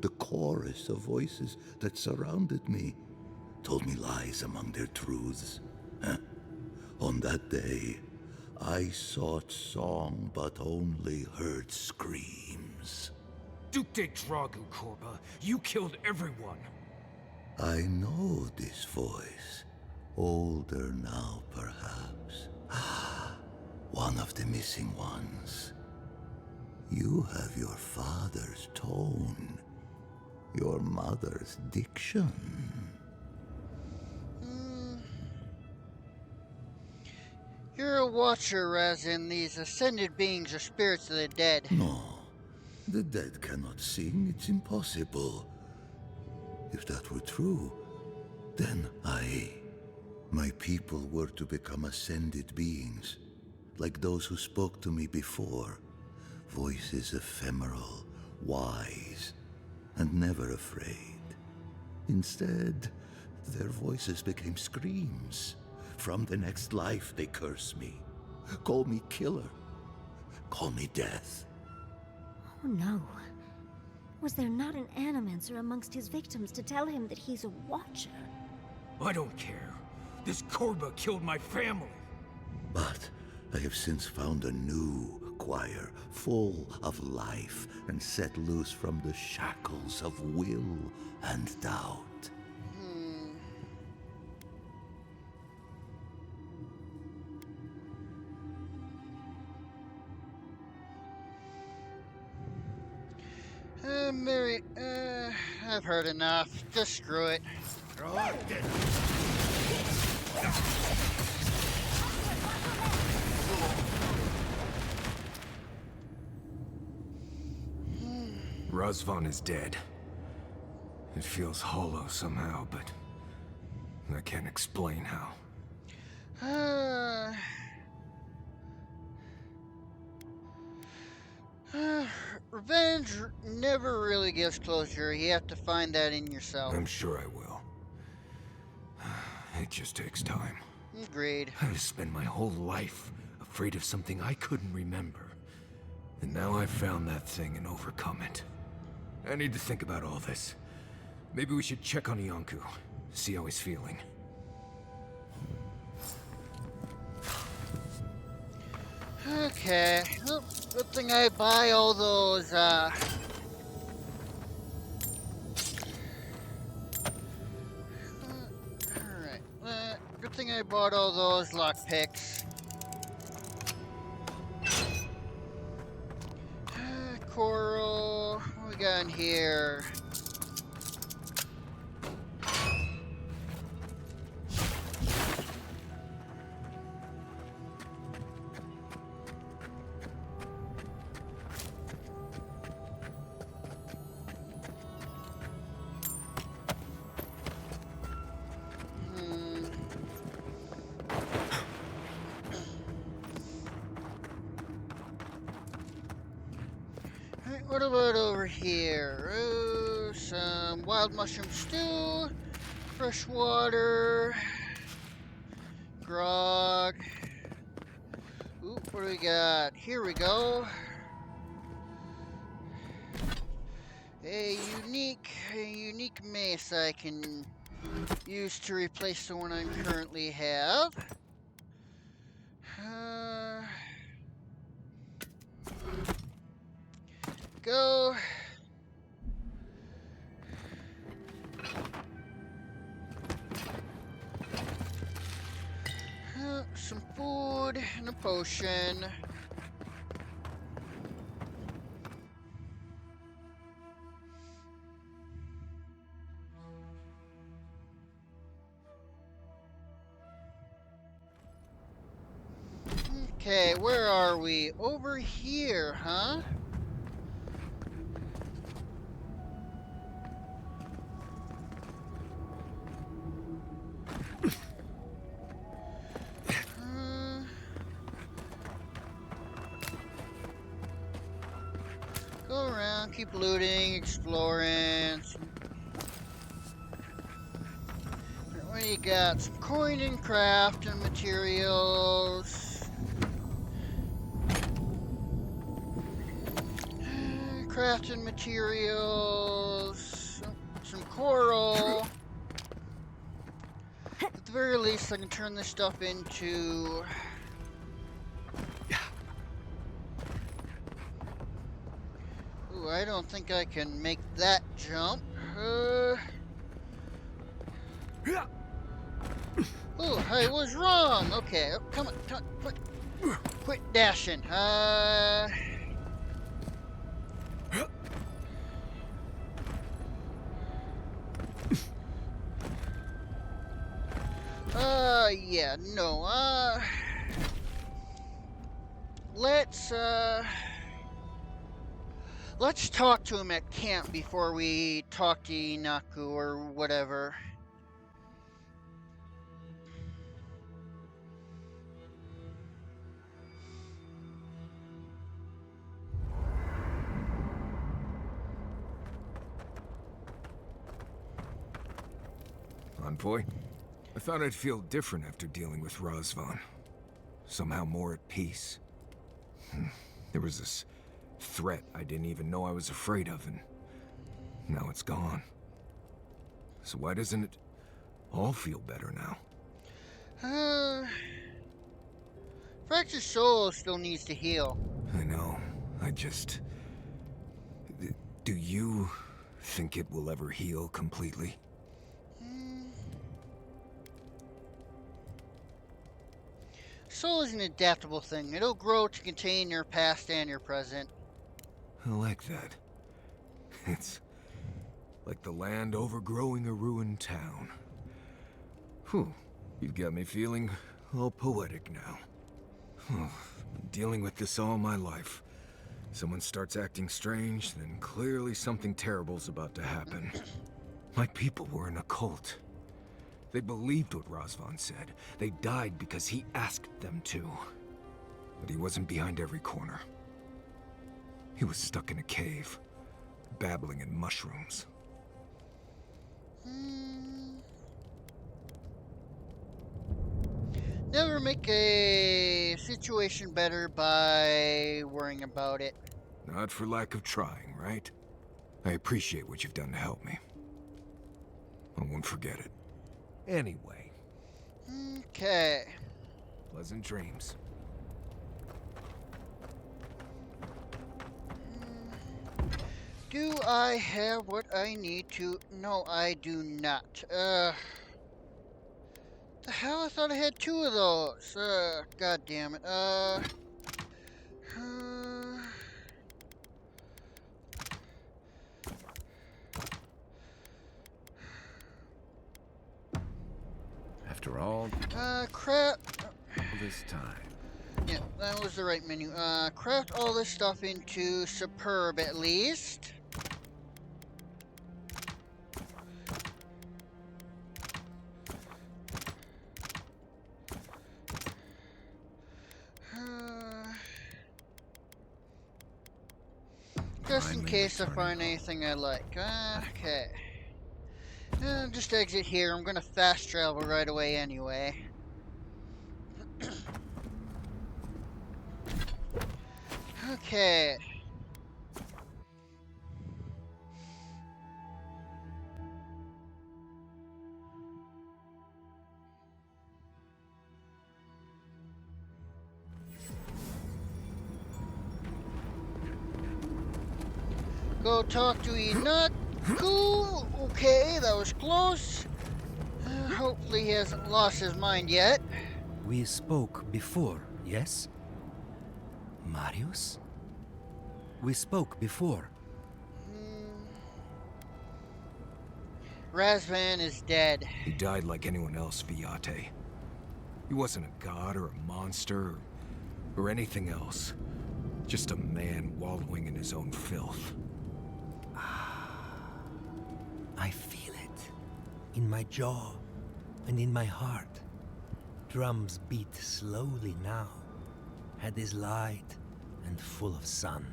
The chorus of voices that surrounded me told me lies among their truths. On that day, I sought song but only heard screams. Duke de Dragu, Korba. You killed everyone. I know this voice. Older now, perhaps. One of the missing ones. You have your father's tone. Your mother's diction. You're a watcher, as in these ascended beings are spirits of the dead. No. The dead cannot sing. It's impossible. If that were true, then my people were to become ascended beings, like those who spoke to me before. Voices ephemeral, wise, and never afraid. Instead, their voices became screams. From the next life, they curse me. Call me killer. Call me death. Oh no. Was there not an animancer amongst his victims to tell him that he's a watcher? I don't care. This Korba killed my family. But I have since found a new choir, full of life and set loose from the shackles of will and doubt. Mary, I've heard enough. Just screw it. Razvan is dead. It feels hollow somehow, but I can't explain how. Revenge never really gives closure. You have to find that in yourself. I'm sure I will. It just takes time. Agreed. I've spent my whole life afraid of something I couldn't remember. And now I've found that thing and overcome it. I need to think about all this. Maybe we should check on Iancu, see how he's feeling. Okay. Well, good thing I buy all those, alright. Good thing I bought all those lockpicks. Coral. What we got in here? What about over here? Oh, some wild mushroom stew, fresh water, grog. Ooh, what do we got? Here we go. A unique mace I can use to replace the one I currently have. Go. Some food and a potion. Okay, where are we? Over here, huh? Go around, keep looting, exploring. What do you got? Some coin and craft and materials. Crafting materials. Some coral. At the very least, I can turn this stuff into... Ooh, I don't think I can make that jump. Oh, I was wrong. Okay, come on, quit dashing. Yeah, no, let's talk to him at camp before we talk to Inaku or whatever. Envoy? I thought I'd feel different after dealing with Razvan. Somehow more at peace. There was this threat I didn't even know I was afraid of, and now it's gone. So why doesn't it all feel better now? Fractured soul still needs to heal. I know. I just... Do you think it will ever heal completely? Soul is an adaptable thing. It'll grow to contain your past and your present. I like that. It's like the land overgrowing a ruined town. Whew, you've got me feeling all poetic now. Been dealing with this all my life. Someone starts acting strange, then clearly something terrible's about to happen. My people were in a cult. They believed what Razvan said. They died because he asked them to. But he wasn't behind every corner. He was stuck in a cave, babbling in mushrooms. Never make a situation better by worrying about it. Not for lack of trying, right? I appreciate what you've done to help me. I won't forget it. Anyway. Okay. Pleasant dreams. Do I have what I need to... No, I do not. The hell? I thought I had 2 of those. God damn it. After all Crap. this time. Yeah, that was the right menu. Craft all this stuff into superb at least. Just in case I find anything I like. Okay. Just exit here. I'm gonna fast travel right away anyway. Okay. Go talk to Inaku. Okay, that was close. Hopefully he hasn't lost his mind yet. We spoke before, yes? Marius? We spoke before. Razvan is dead. He died like anyone else, Viate. He wasn't a god or a monster or anything else. Just a man wallowing in his own filth. I feel it. In my jaw and in my heart. Drums beat slowly now. Head is light and full of sun.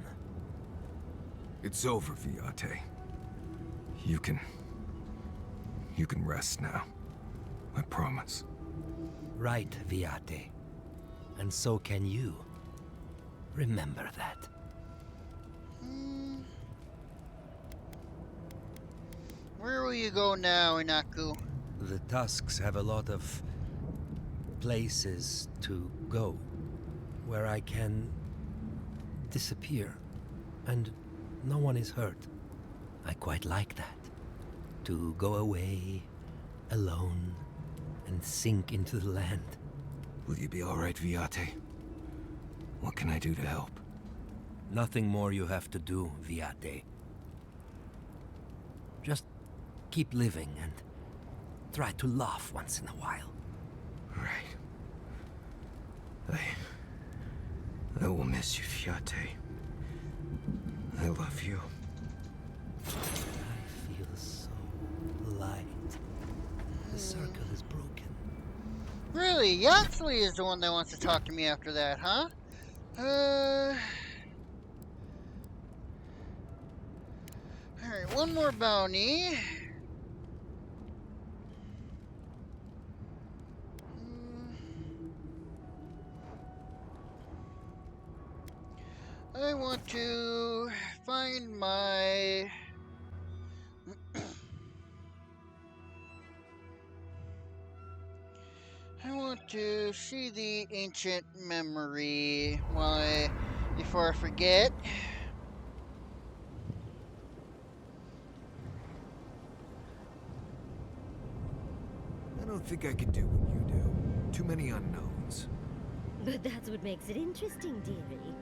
It's over, Viate. You can rest now. I promise. Right, Viate. And so can you. Remember that. Where will you go now, Inaku? The Tusks have a lot of places to go where I can disappear and no one is hurt. I quite like that. To go away alone and sink into the land. Will you be all right, Viate? What can I do to help? Nothing more you have to do, Viate. Just keep living and try to laugh once in a while. Right. I will miss you, Viate. I love you. I feel so light. The circle is broken. Really? Yaxley is the one that wants to talk to me after that, huh? Alright, one more bounty. I want to find my... I want to see the ancient memory before I forget. I don't think I can do what you do. Too many unknowns. But that's what makes it interesting, dearie.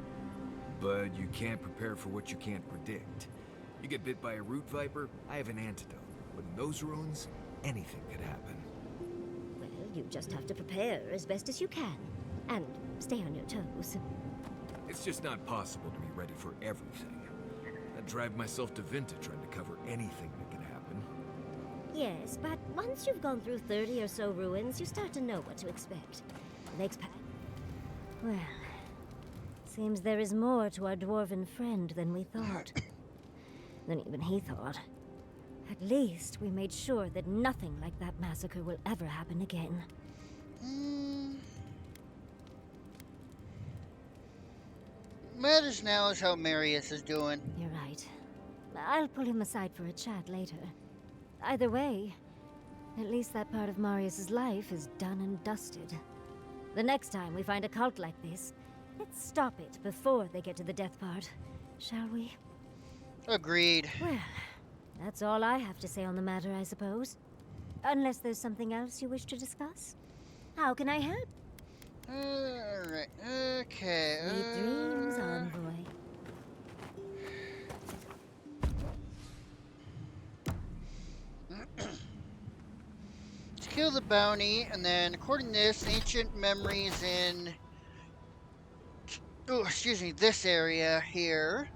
But you can't prepare for what you can't predict. You get bit by a root viper, I have an antidote. But in those ruins, anything could happen. Well, you just have to prepare as best as you can. And stay on your toes. It's just not possible to be ready for everything. I'd drive myself to Vinta trying to cover anything that could happen. Yes, but once you've gone through 30 or so ruins, you start to know what to expect. Well, seems there is more to our dwarven friend than we thought. Than even he thought. At least we made sure that nothing like that massacre will ever happen again. Matters now is how Marius is doing. You're right. I'll pull him aside for a chat later. Either way, at least that part of Marius's life is done and dusted. The next time we find a cult like this, let's stop it before they get to the death part, shall we? Agreed. Well, that's all I have to say on the matter, I suppose. Unless there's something else you wish to discuss. How can I help? Alright, okay. Sweet dreams, envoy. Let's kill the bounty, and then according to this, ancient memories in... Oh, excuse me, this area here.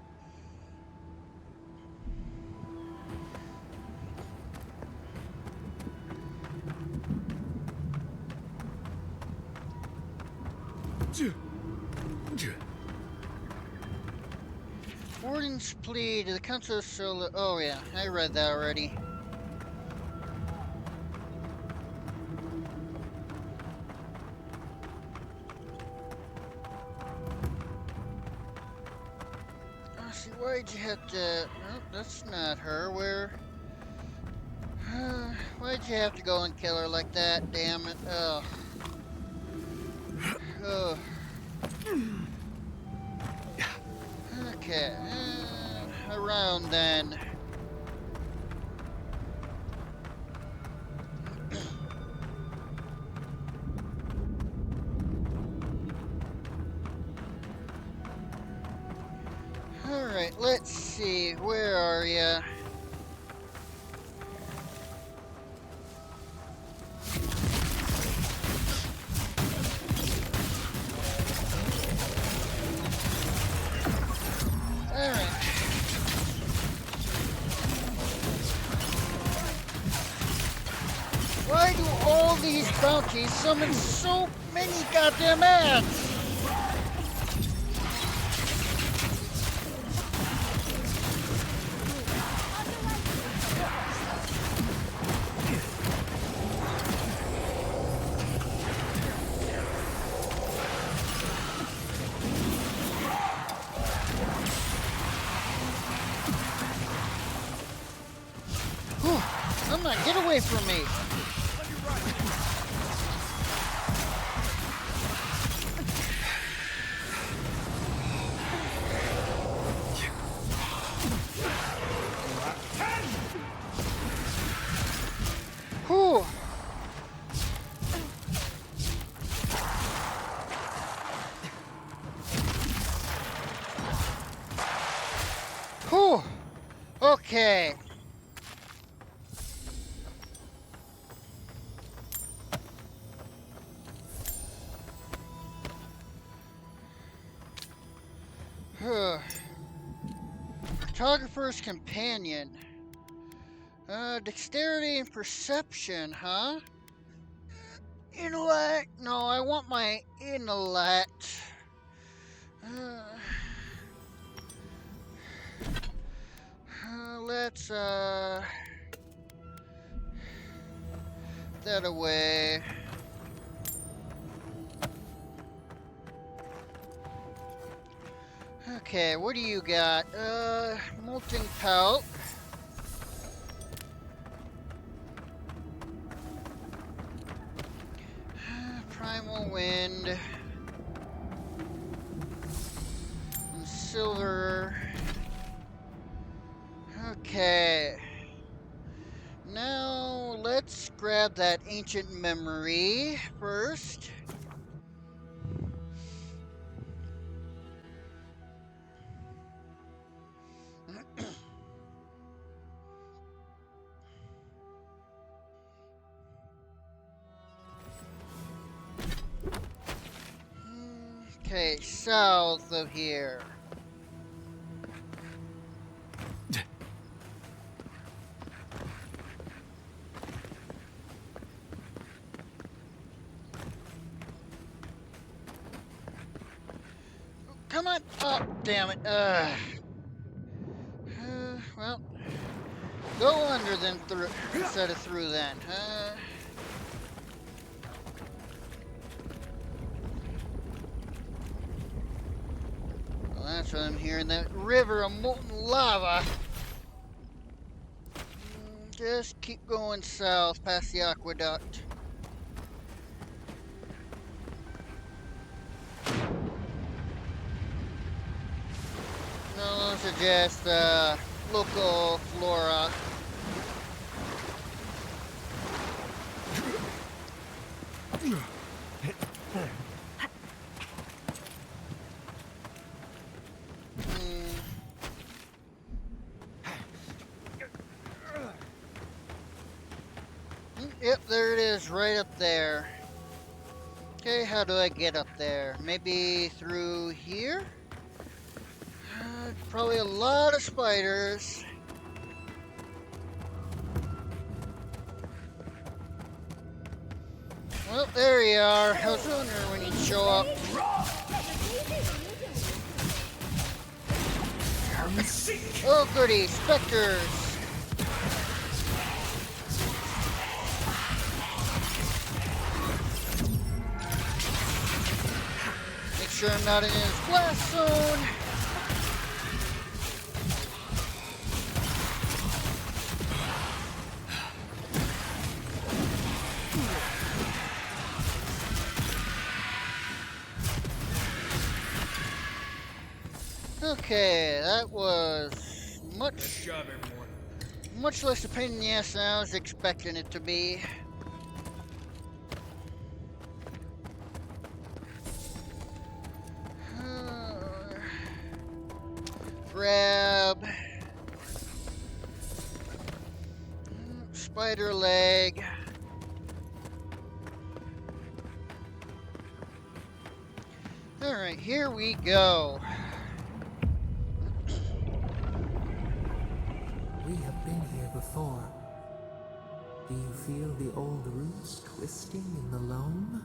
Warden's plea to the Council of Solo... Oh yeah, I read that already. Oh, see, why'd you have to... Nope, that's not her. Where... Why'd you have to go and kill her like that? Damn it. Ugh. Ugh. Okay. around then. Alright, let's see. Where are ya? Alright. Why do all these bounties summon so many goddamn ads? Come on, get away from me! Whew! Whew! Okay. Photographer's companion. Dexterity and perception, huh? Intellect? No, I want my intellect. Let's, that away. Okay, what do you got? Molten Pelt. Primal Wind. And Silver. Okay. Now, let's grab that ancient memory first. Okay, south of here. Come on! Oh, damn it. Well, go under then through instead of through then. Well, that's what I'm hearing. That river of molten lava. Just keep going south past the aqueduct. No, those are just local flora. Yep, there it is, right up there. Okay, how do I get up there? Maybe through here? Probably a lot of spiders. Well, there you are. I was wondering when you'd show up. Oh goody, specters. Make sure I'm not in his blast zone. Okay, that was much, job, everyone. much less a pain in the ass than I was expecting it to be. Grab. Spider leg. Alright, here we go. We have been here before. Do you feel the old roots twisting in the loam?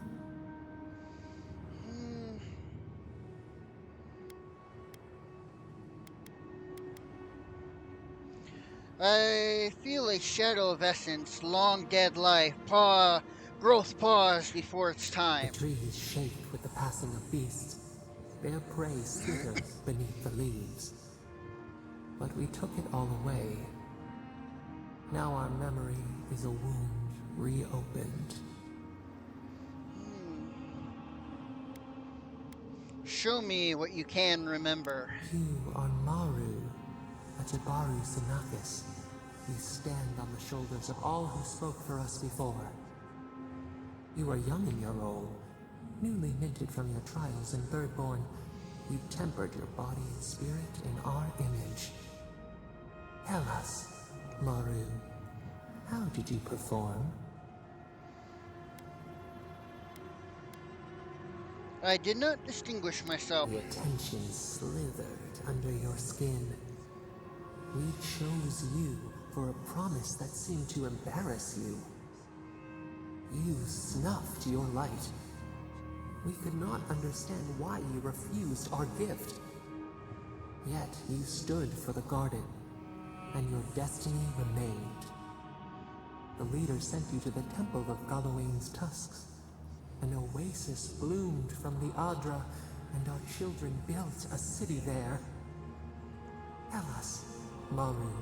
I feel a shadow of essence, long dead life, growth pause before its The time. trees shake with the passing of beasts. Their prey slithers beneath the leaves. But we took it all away. Now our memory is a wound reopened. Show me what you can remember. You are Maru, a Jabaru Sinakis. You stand on the shoulders of all who spoke for us before. You are young in your role, newly minted from your trials in Birdborn. You tempered your body and spirit in our image. Tell us, Maru, how did you perform? I did not distinguish myself. The attention slithered under your skin. We chose you for a promise that seemed to embarrass you. You snuffed your light. We could not understand why you refused our gift. Yet you stood for the garden, and your destiny remained. The leader sent you to the temple of Galawain's tusks. An oasis bloomed from the Adra, and our children built a city there. Tell us, Maru,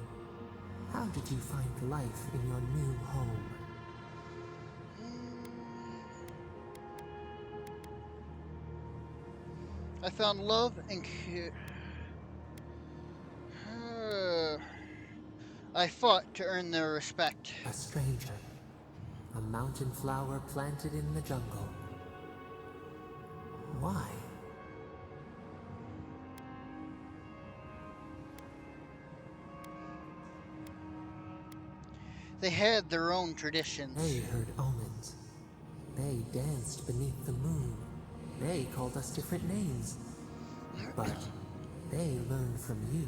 how did you find life in your new home? I found love and I fought to earn their respect. A stranger, a mountain flower planted in the jungle. Why? They had their own traditions. They heard omens. They danced beneath the moon. They called us different names. But they learned from you,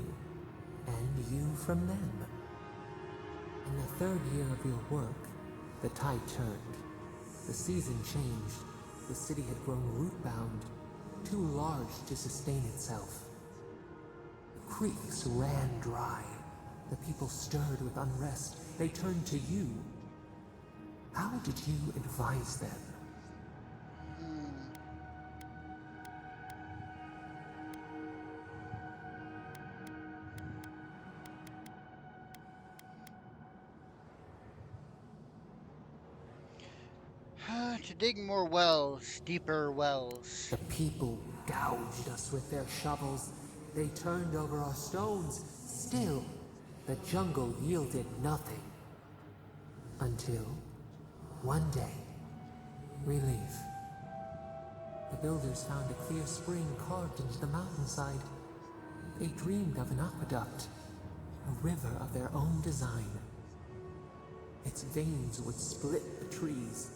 and you from them. In the third year of your work, the tide turned. The season changed. The city had grown root-bound, too large to sustain itself. The creeks ran dry. The people stirred with unrest. They turned to you. How did you advise them? To dig more wells, deeper wells. The people gouged us with their shovels. They turned over our stones. Still, the jungle yielded nothing. Until, one day, relief. The builders found a clear spring carved into the mountainside. They dreamed of an aqueduct, a river of their own design. Its veins would split the trees,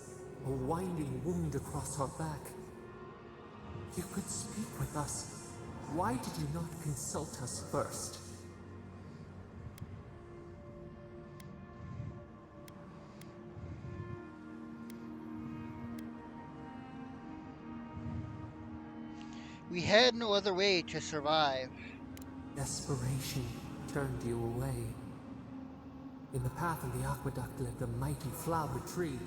a winding wound across our back. You could speak with us. Why did you not consult us first? We had no other way to survive. Desperation turned you away. In the path of the aqueduct lived a mighty flower tree,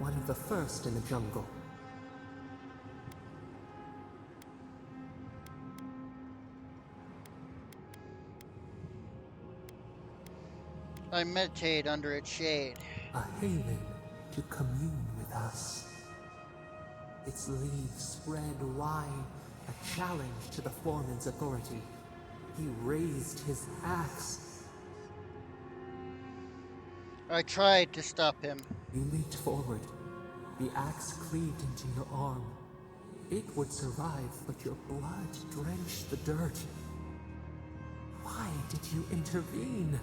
one of the first in the jungle. I meditate under its shade. A haven to commune with us. Its leaves spread wide, a challenge to the foreman's authority. He raised his axe. I tried to stop him. You leaped forward. The axe cleaved into your arm. It would survive, but your blood drenched the dirt. Why did you intervene?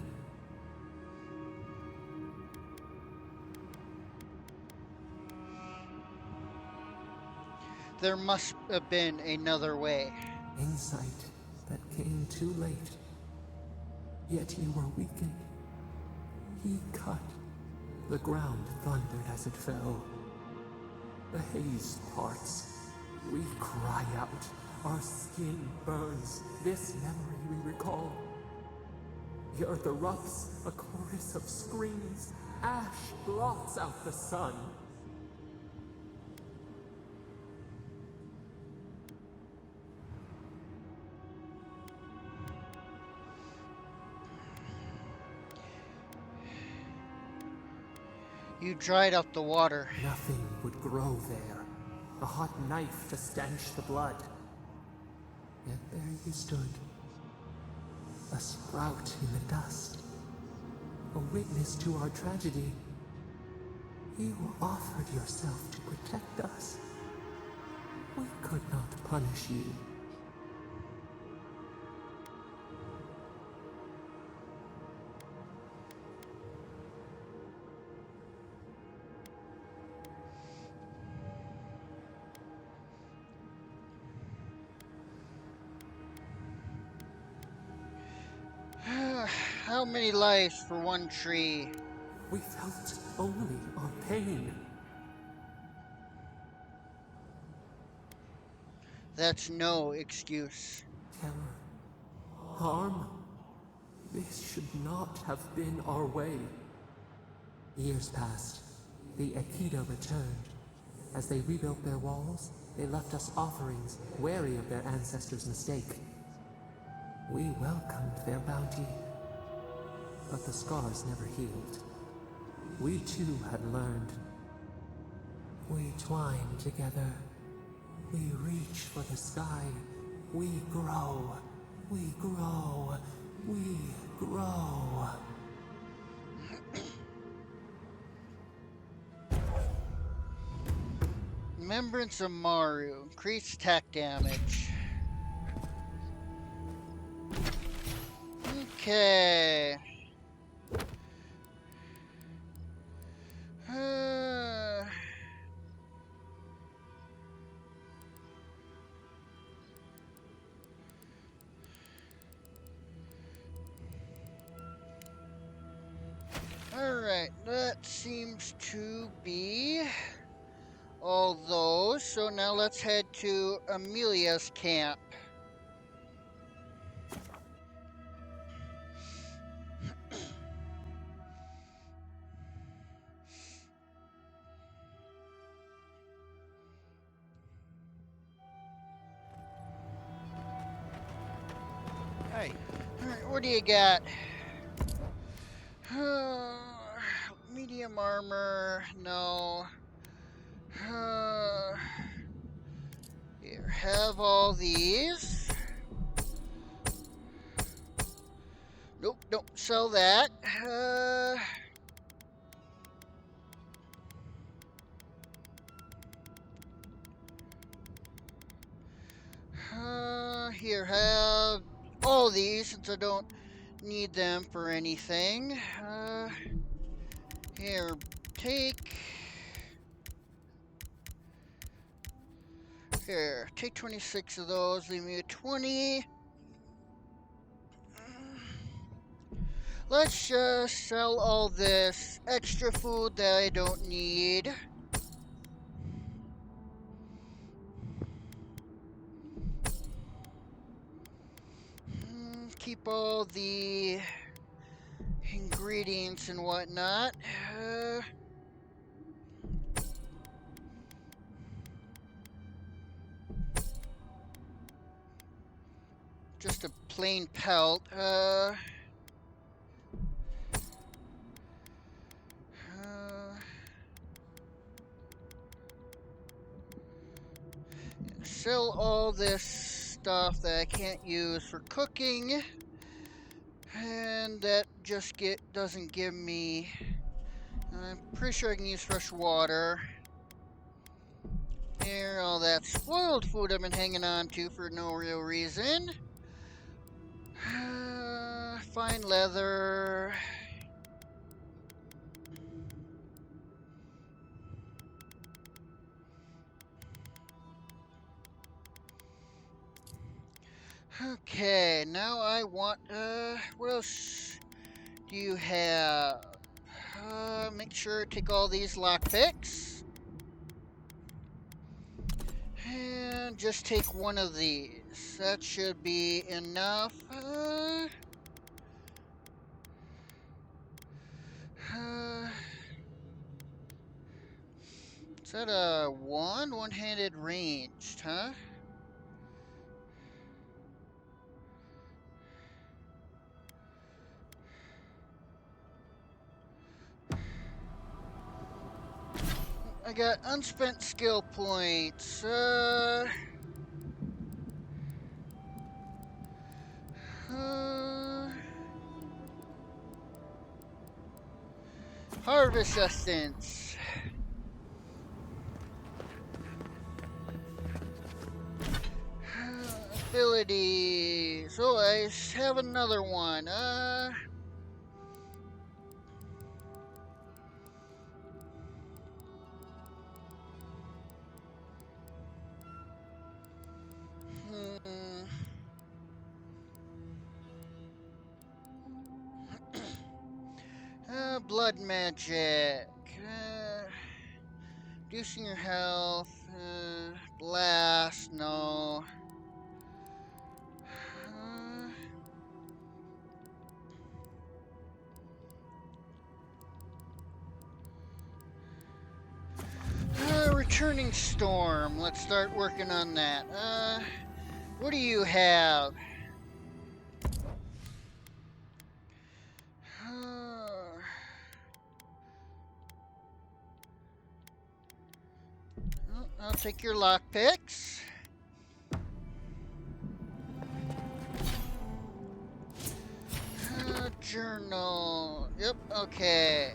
There must have been another way. Insight that came too late. Yet you were weakened. He cut. The ground thundered as it fell. The haze parts. We cry out. Our skin burns. This memory we recall. The earth erupts, a chorus of screams. Ash blots out the sun. You dried up the water. Nothing would grow there. A hot knife to stench the blood. Yet there you stood. A sprout in the dust. A witness to our tragedy. You offered yourself to protect us. We could not punish you. How many lives for one tree? We felt only our pain. That's no excuse. Terror. Harm. This should not have been our way. Years passed. The Aikido returned. As they rebuilt their walls, they left us offerings, wary of their ancestors' mistake. We welcomed their bounty, but the scars never healed. We too had learned. We twine together. We reach for the sky. We grow. We grow. We grow. Remembrance of Maru. Increased attack damage. Okay. Alright, that seems to be all those. So now let's head to Amelia's camp. Hey, Alright, what do you got? Medium armor, no. Here, have all these. Nope, don't sell that. Here, have all these since I don't need them for anything. Here, take. Here, take 26 of those, leave me with 20. Let's just sell all this extra food that I don't need. Keep all the ingredients and whatnot. Just a plain pelt. Sell all this stuff that I can't use for cooking. And that just doesn't give me... I'm pretty sure I can use fresh water. Here, all that spoiled food I've been hanging on to for no real reason. Fine leather. Okay, now I want, what else do you have? Make sure to take all these lockpicks. And just take one of these. That should be enough. Is that a one-handed ranged, huh? I got unspent skill points. Harvest essence. Abilities. Oh, I have another one. Blood magic. Reducing your health. Blast, no. Returning storm. Let's start working on that. What do you have? I'll take your lockpicks. Journal. Yep, okay.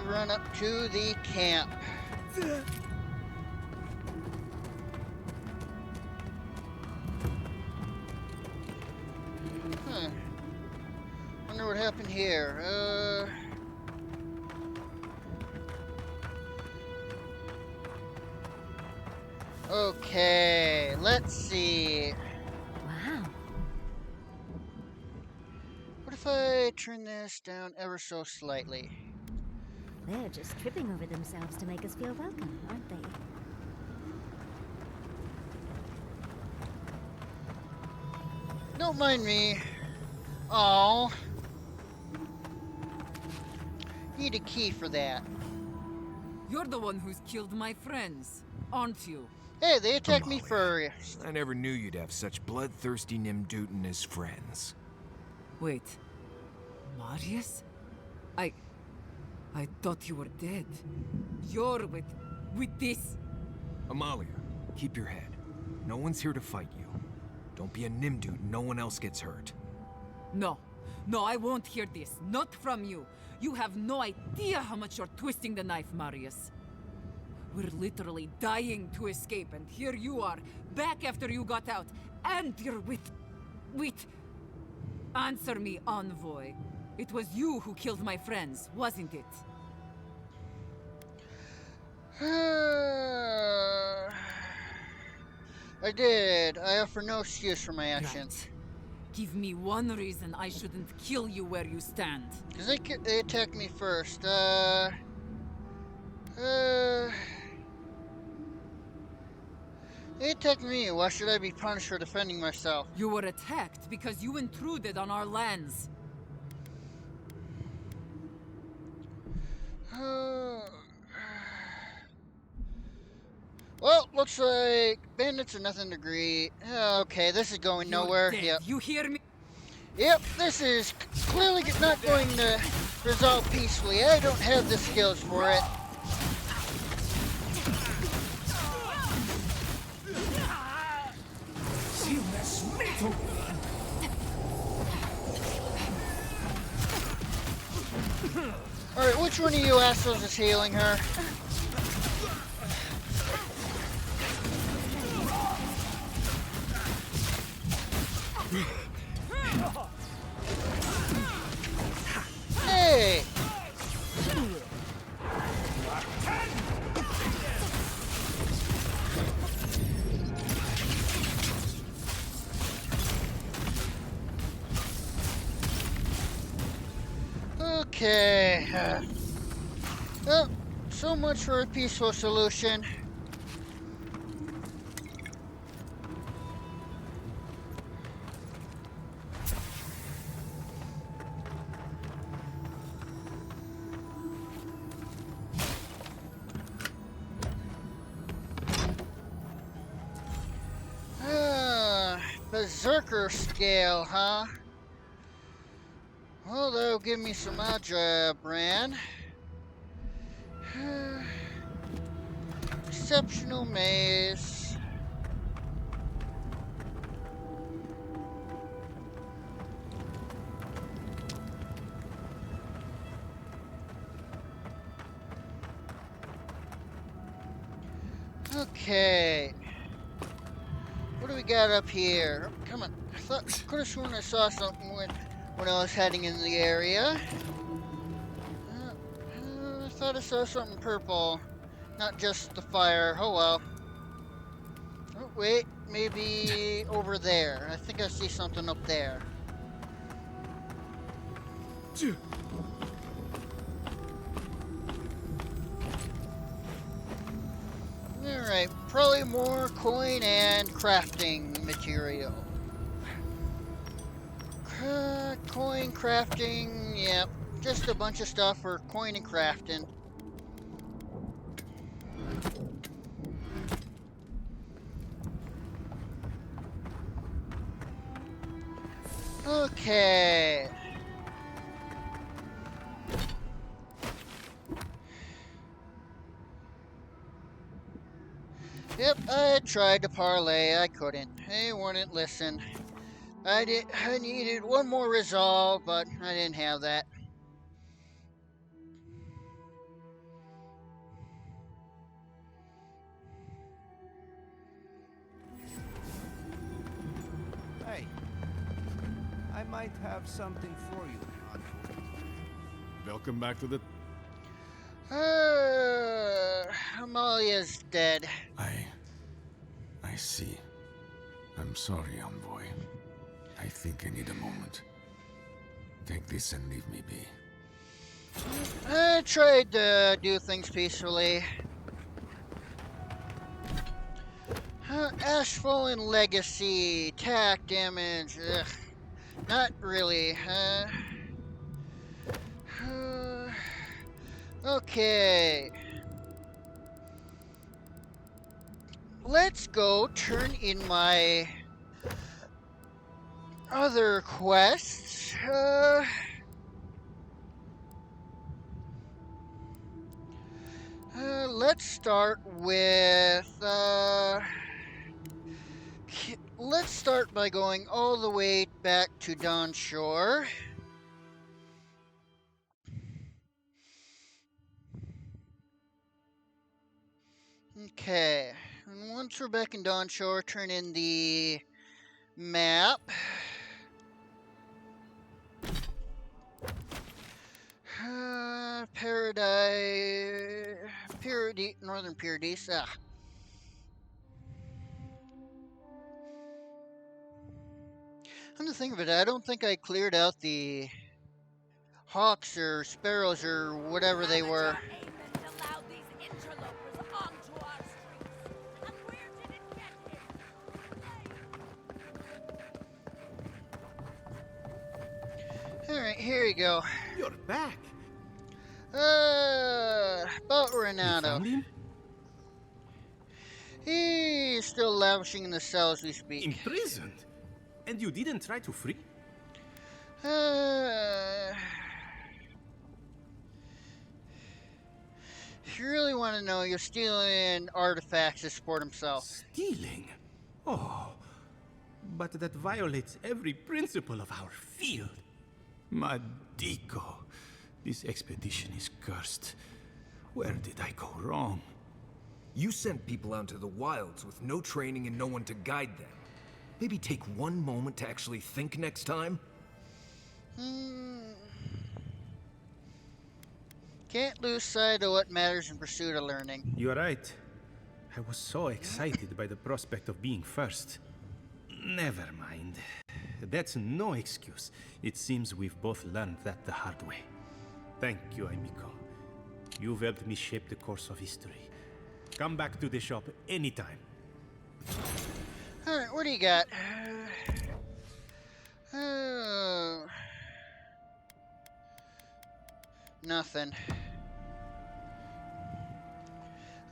Run up to the camp. Wonder what happened here. Okay, let's see. Wow. What if I turn this down ever so slightly? They're just tripping over themselves to make us feel welcome, aren't they? Don't mind me. Oh. Need a key for that. You're the one who's killed my friends, aren't you? Hey, they attacked me Amalia. first. I never knew you'd have such bloodthirsty Nimdutin as friends. Wait. Marius? I thought you were dead. You're with this? Amalia, keep your head. No one's here to fight you. Don't be a Nimdut, no one else gets hurt. No, I won't hear this. Not from you. You have no idea how much you're twisting the knife, Marius. We're literally dying to escape, and here you are, back after you got out, and you're with... Answer me, Envoy. It was you who killed my friends, wasn't it? I did. I offer no excuse for my actions. Right. Give me one reason I shouldn't kill you where you stand. Because they attacked me first. They They attacked me. Why should I be punished for defending myself? You were attacked because you intruded on our lands. Well, looks like bandits are nothing to greet. Okay, this is going You're nowhere. dead. Yep. You hear me? Yep, this is clearly not going to resolve peacefully. I don't have the skills for it. Alright, which one of you assholes is healing her? Hey! Okay. Well, so much for a peaceful solution. Berserker scale, huh? Well, that'll give me some algebra, Bran. Exceptional maze. Okay. What do we got up here? Come on. Could have sworn I saw something when I was heading in the area. I thought I saw something purple. Not just the fire. Oh well. Oh, wait. Maybe over there. I think I see something up there. Alright. Probably more coin and crafting material. Coin crafting. Yep. Just a bunch of stuff for coin and crafting. Okay. Yep, I tried to parlay. I couldn't. They wouldn't listen. I needed one more resolve, but I didn't have that. Hey, I might have something for you. Welcome back to the... Amalia's dead. I see. I'm sorry, Envoy. I think I need a moment. Take this and leave me be. I tried to do things peacefully. Ashfall Legacy, attack damage, ugh. Not really. Okay. Let's go turn in my other quests. Let's start with, let's start by going all the way back to Dawn Shore. Okay, and once we're back in Dawn Shore, turn in the map. Northern Paradise. Come to think of it, I don't think I cleared out the hawks or sparrows or whatever they were. here you go. You're back. About You Renato. found him? He's still lavishing in the cell as we speak. Imprisoned? And you didn't try to free? If you really want to know, you're stealing artifacts to support himself. Stealing? Oh, but that violates every principle of our field. Madico, this expedition is cursed. Where did I go wrong? You sent people out into the wilds with no training and no one to guide them. Maybe take one moment to actually think next time? Can't lose sight of what matters in pursuit of learning. You're right. I was so excited by the prospect of being first. Never mind. That's no excuse. It seems we've both learned that the hard way. Thank you, Amico. You've helped me shape the course of history. Come back to the shop anytime. Alright, what do you got? Nothing.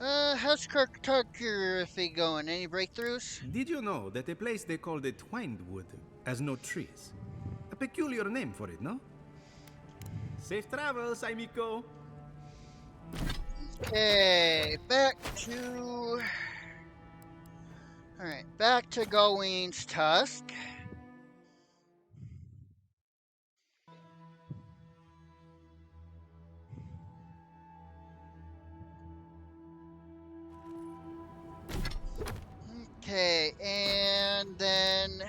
How's cartography going? Any breakthroughs? Did you know that a place they call the Twinewood has no trees? A peculiar name for it, no? Safe travels, amico! Okay, back to... Alright, back to Gawain's Tusk. Okay, and then...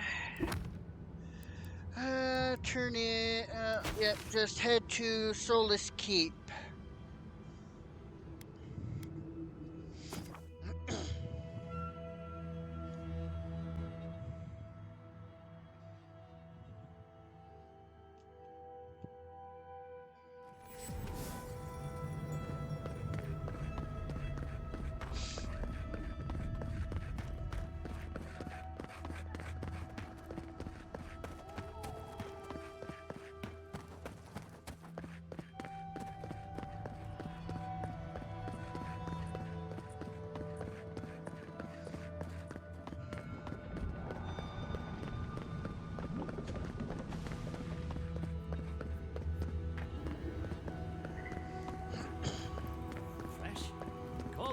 turn in... yeah, just head to Solus Keep.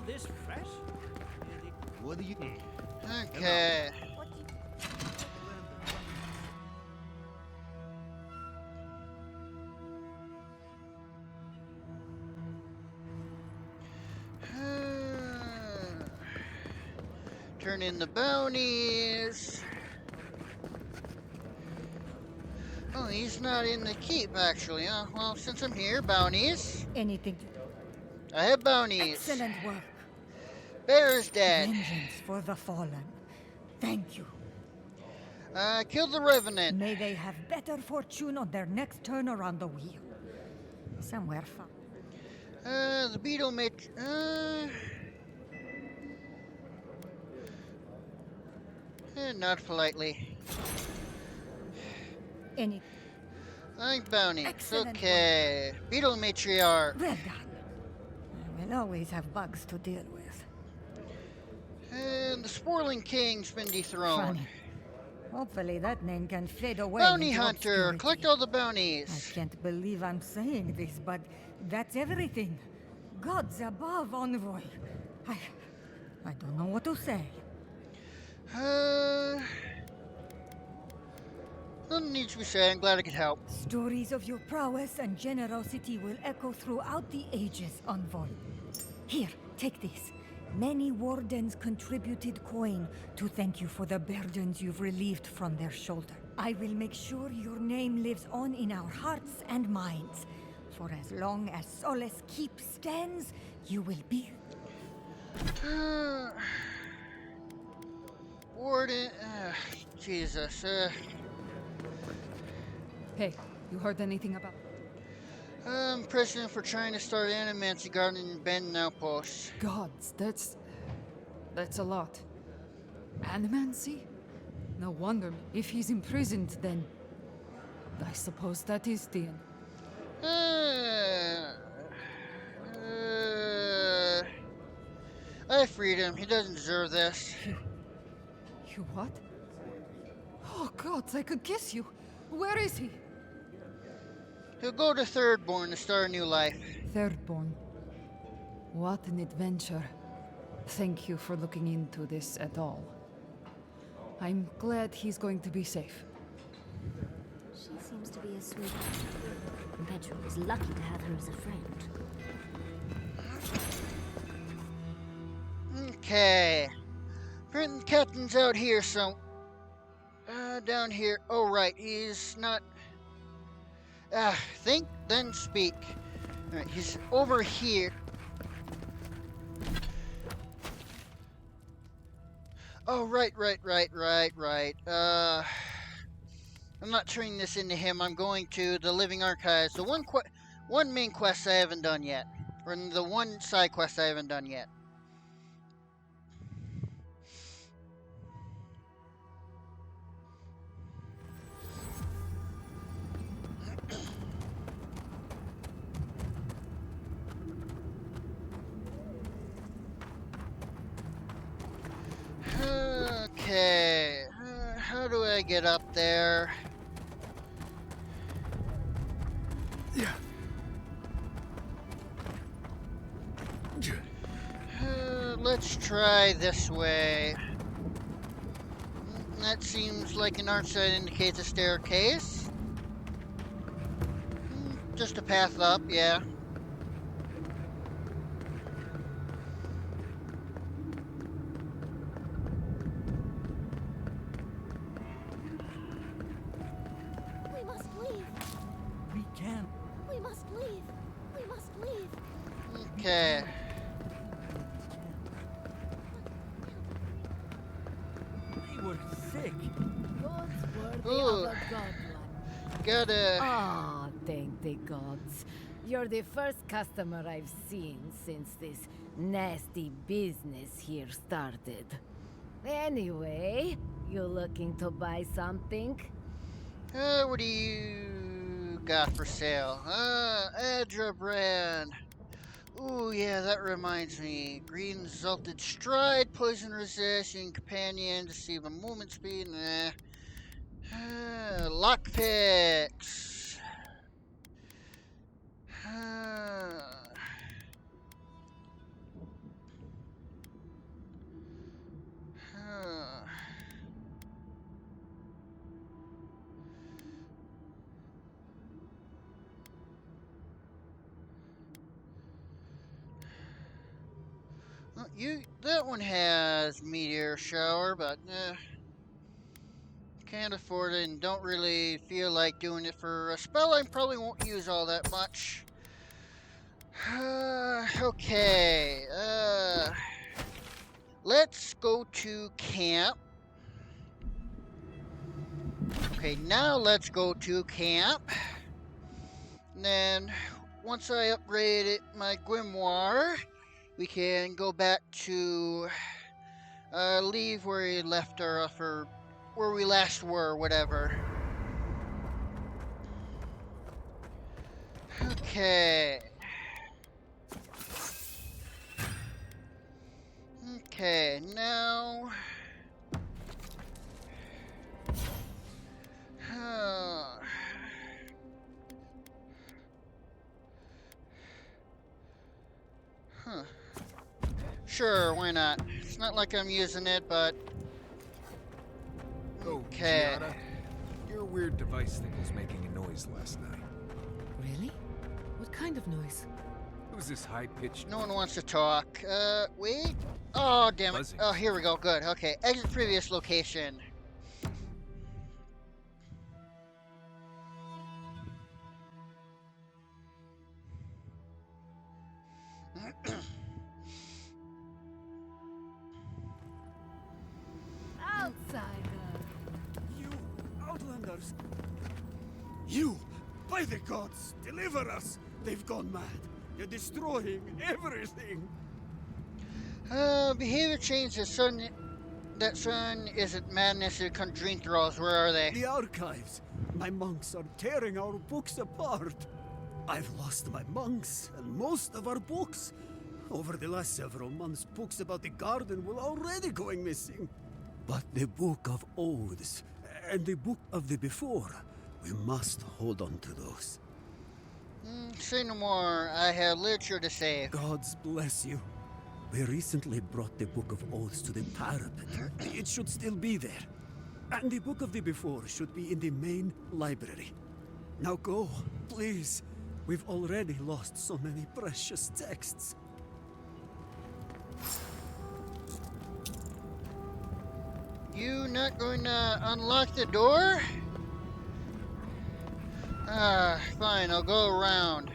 This fresh? What do you... Okay. Turn in the bounties. Oh, he's not in the keep, actually, huh? Well, since I'm here, bounties. Anything. I have bounties. Excellent work. Bear's dead. Vengeance for the fallen. Thank you. Kill the Revenant. May they have better fortune on their next turn around the wheel. Somewhere far. The beetle mate. Not politely. Any. I think bounties. Excellent Okay. Beetle matriarch. Well done. We'll always have bugs to deal with. And the Sporling King's been dethroned. Funny. Hopefully that name can fade away. Bounty into hunter, obscurity. collect all the bounties. I can't believe I'm saying this, but that's everything. Gods above, envoy. I don't know what to say. Nothing needs to be said. I'm glad I could help. Stories of your prowess and generosity will echo throughout the ages, envoy. Here, take this. Many wardens contributed coin to thank you for the burdens you've relieved from their shoulder. I will make sure your name lives on in our hearts and minds. For as long as Solus Keep stands, you will be... Warden... Jesus, Hey, you heard anything about... President for trying to start Animancy Garden in Bend Outpost. Gods, that's a lot. Animancy? No wonder. If he's imprisoned, then... I suppose that is the end. I freed him. He doesn't deserve this. You what? Oh gods, I could kiss you. Where is he? He'll go to Thirdborn to start a new life. Thirdborn. What an adventure. Thank you for looking into this at all. I'm glad he's going to be safe. She seems to be a sweetheart. Petra was lucky to have her as a friend. Okay. Apparently the captain's out here, so... down here. Oh, right. He's not... think, then speak. Alright, he's over here. Oh, right. I'm not turning this into him. I'm going to the Living Archives. The one main quest I haven't done yet. Or the one side quest I haven't done yet. Okay, how do I get up there? Yeah. Let's try this way. That seems like an arch that indicates a staircase. Just a path up, yeah. We must leave. We can. We must leave. We must leave. Okay. We were sick. Gods worthy Ooh. of a godlike. Gotta... Ah, thank the gods. You're the first customer I've seen since this nasty business here started. Anyway, you looking to buy something? what do you got for sale? Adra brand. Ooh, yeah, that reminds me. Green exalted stride, poison resisting, companion, deceive a movement speed, nah. Lockpicks. That one has meteor shower, but can't afford it and don't really feel like doing it for a spell I probably won't use all that much. Okay, let's go to camp. Okay, now let's go to camp. And then, once I upgrade my grimoire, we can go back to leave where we left her off, or where we last were, whatever. Okay. Okay, now... Huh. Sure, why not? It's not like I'm using it, but... Okay. Gianna, your weird device thing was making a noise last night. Really? What kind of noise? It was this high-pitched... No one wants to talk. Wait. Oh, damn it. Buzzing. Oh, here we go. Good. Okay. Exit previous location. Outsider. You outlanders. You, by the gods, deliver us. They've gone mad. You're destroying everything. Behavior change. The sun... That sun isn't madness. It can dream thralls. Where are they? The archives. My monks are tearing our books apart. I've lost my monks and most of our books. Over the last several months, books about the garden were already going missing. But the Book of Oaths and the Book of the Before, we must hold on to those. Say no more. I have literature to save. Gods bless you. We recently brought the Book of Oaths to the parapet. It should still be there. And the Book of the Before should be in the main library. Now go, please. We've already lost so many precious texts. You not going to unlock the door? Fine, I'll go around.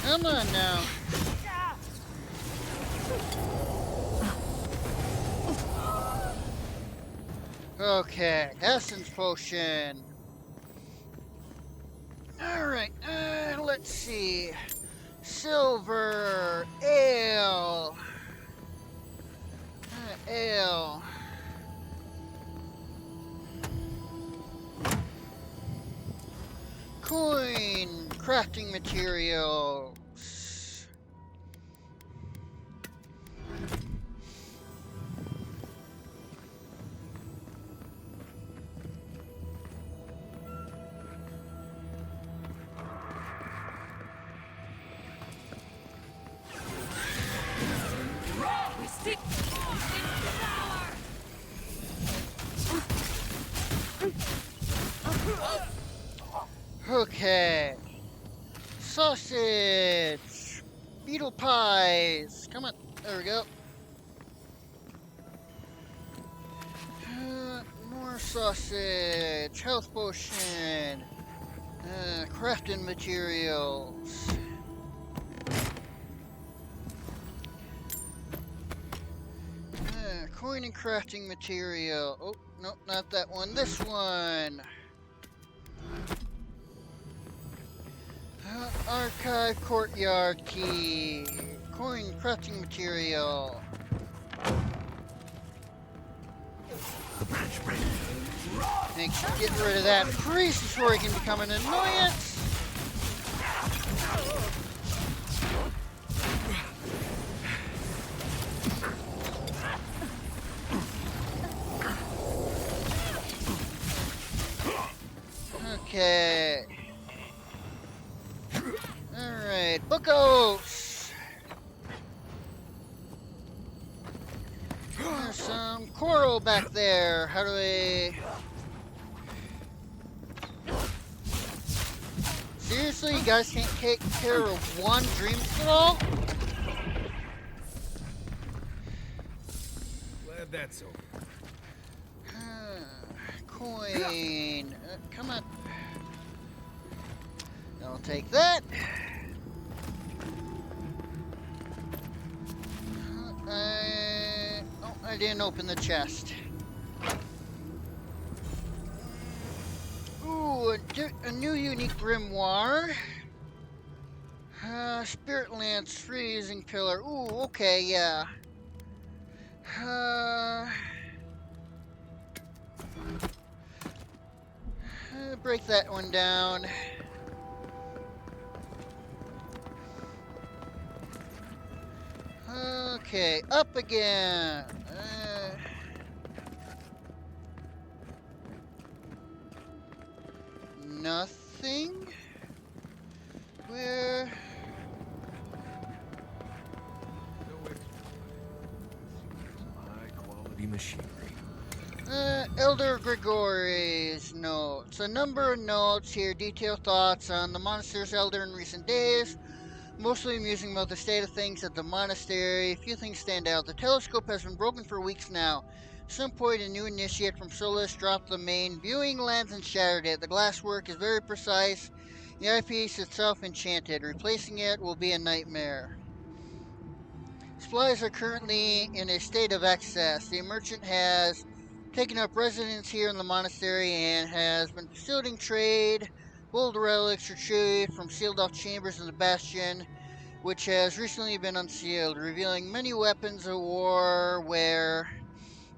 Come on now. Okay, essence potion. Alright, let's see. Silver, ale. Ale. Coin, crafting materials. Okay. Sausage. Beetle pies. Come on. There we go. More sausage. Health potion. Crafting materials. Coin and crafting material. Oh, no, not that one. This one. Archive courtyard key. Coin crafting material. Thanks for getting rid of that priest before he can become an annoyance. Okay. Alright, bookos! There's some coral back there. How do we... Seriously, you guys can't take care of one dream at all? Glad that's over. Coin. Come on. I'll take that. Oh, I didn't open the chest. Ooh, a new unique grimoire. Spirit Lance, freezing pillar. Ooh, okay, yeah. Break that one down. Okay, up again. Nothing. Where? High quality machinery. Elder Gregory's notes. A number of notes here, detailed thoughts on the monastery's elder in recent days. Mostly amusing about the state of things at the monastery. Few things stand out. The telescope has been broken for weeks now. At some point, a new initiate from Solus dropped the main viewing lens and shattered it. The glasswork is very precise. The eyepiece itself enchanted. Replacing it will be a nightmare. Supplies are currently in a state of excess. The merchant has taken up residence here in the monastery and has been facilitating trade, gold relics retrieved from sealed off chambers in the bastion, which has recently been unsealed, revealing many weapons of war were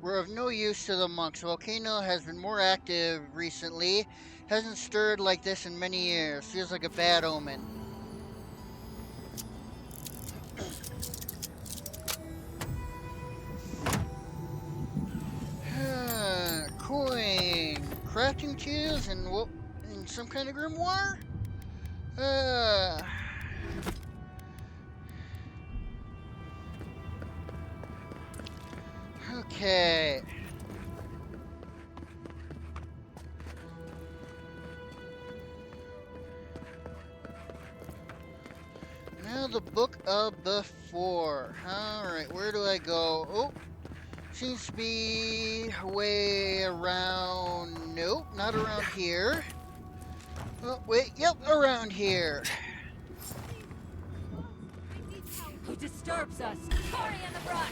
of no use to the monks. The volcano has been more active recently, hasn't stirred like this in many years. Feels like a bad omen. Coin, crafting tools, and what? In some kind of grimoire? Uh. Okay. Now the book of before. Alright, where do I go? Oh, seems to be way around. Nope, not around here. Oh, wait, yep, around here. Who disturbs us? Cory in the brush!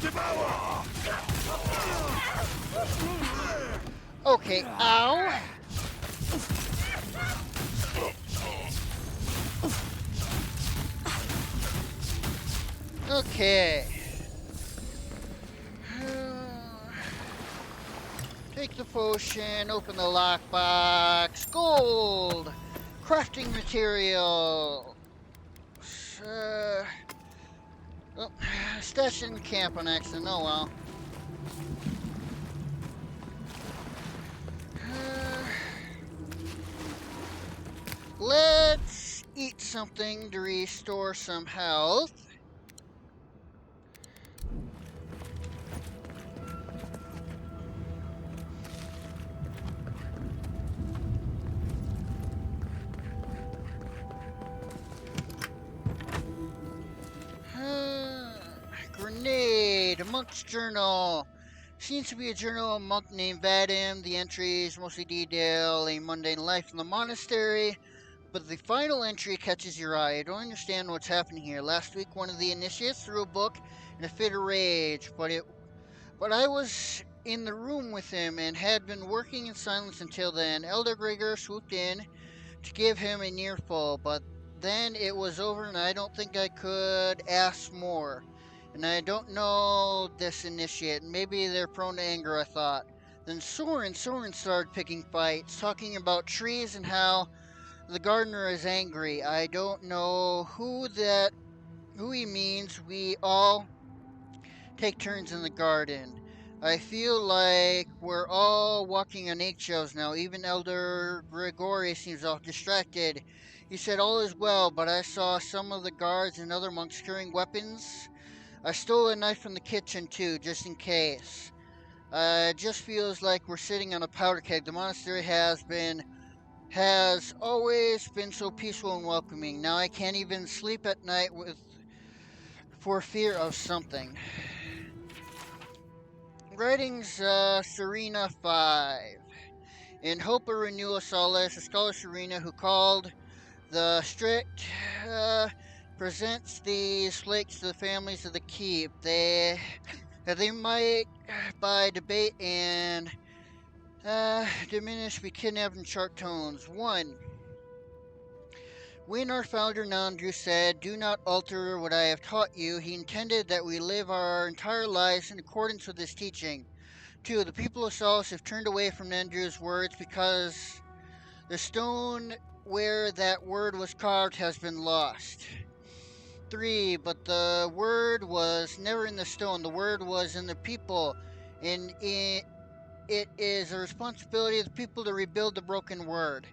Devour! Okay, ow. Okay. Take the potion, open the lockbox. Gold! Crafting material. Oh, stashed in camp on accident. Oh well. Let's eat something to restore some health. Grenade, a monk's journal. Seems to be a journal of a monk named Vadim. The entries mostly detail a mundane life in the monastery, but the final entry catches your eye. I don't understand what's happening here. Last week, one of the initiates threw a book in a fit of rage, but I was in the room with him and had been working in silence until then. Elder Gregor swooped in to give him a nearful, but then it was over and I don't think I could ask more. And I don't know this initiate. Maybe they're prone to anger, I thought. Then Soren started picking fights, talking about trees and how the gardener is angry. I don't know who he means. We all take turns in the garden. I feel like we're all walking on eggshells now. Even Elder Grigori seems all distracted. He said all is well, but I saw some of the guards and other monks carrying weapons. I stole a knife from the kitchen too, just in case. It just feels like we're sitting on a powder keg. The monastery has always been so peaceful and welcoming. Now I can't even sleep at night for fear of something. Writings, Serena 5. In hope of renewal solace, a scholar Serena who called the strict presents these flakes to the families of the keep. That they might, by debate and diminish, be kidnapped in short tones. 1. When our founder Nandru said, "Do not alter what I have taught you," he intended that we live our entire lives in accordance with his teaching. 2. The people of Solace have turned away from Nandru's words because the stone where that word was carved has been lost. 3. But the word was never in the stone. The word was in the people, and it is a responsibility of the people to rebuild the broken word.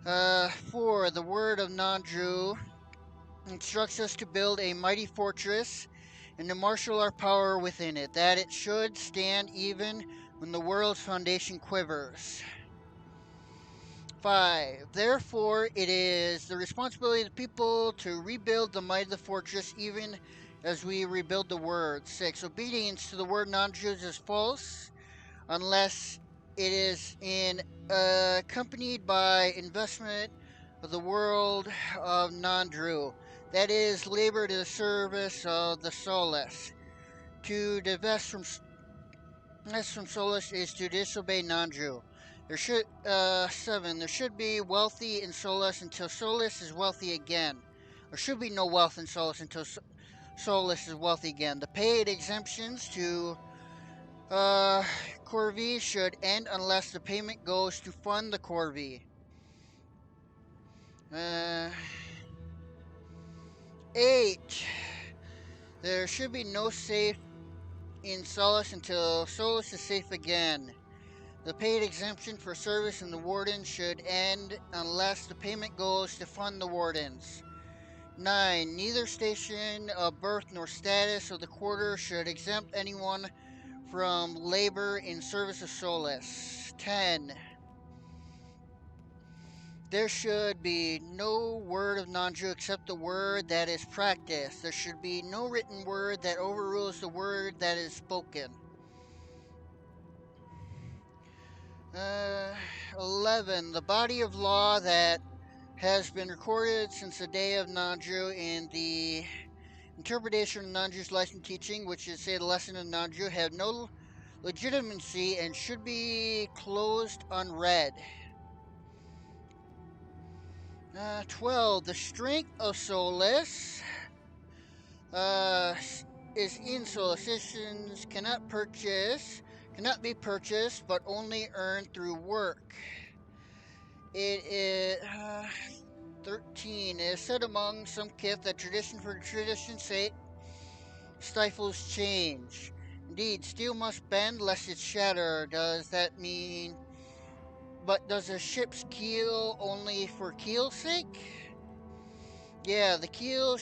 4. The word of Nandru instructs us to build a mighty fortress and to marshal our power within it, that it should stand even when the world's foundation quivers. 5. Therefore, it is the responsibility of the people to rebuild the might of the fortress even as we rebuild the word. 6. Obedience to the word non-Jews is false unless it is accompanied by investment of the world of non-Drew. That is, labor to the service of the solace. To divest from Next from Solus is to disobey Nanju. 7. There should be wealthy in Solus until Solus is wealthy again. There should be no wealth in Solus until Solus is wealthy again. The paid exemptions to Corvée should end unless the payment goes to fund the Corvée. 8. There should be no safe in Solus until Solus is safe again. The paid exemption for service in the Warden should end unless the payment goes to fund the Wardens. 9. Neither station of birth nor status of the quarter should exempt anyone from labor in service of Solus. 10. There should be no word of Nanju except the word that is practiced. There should be no written word that overrules the word that is spoken. 11. The body of law that has been recorded since the day of Nanju in the interpretation of Nanju's license teaching, which is, say, the lesson of Nanju, have no legitimacy and should be closed unread. 12. The strength of Solus is in Solus. Citizens cannot be purchased, but only earned through work. It is 13. It is said among some kith that tradition for tradition's sake stifles change. Indeed, steel must bend lest it shatter. Does that mean? But does a ship's keel only for keel's sake? Yeah, the keel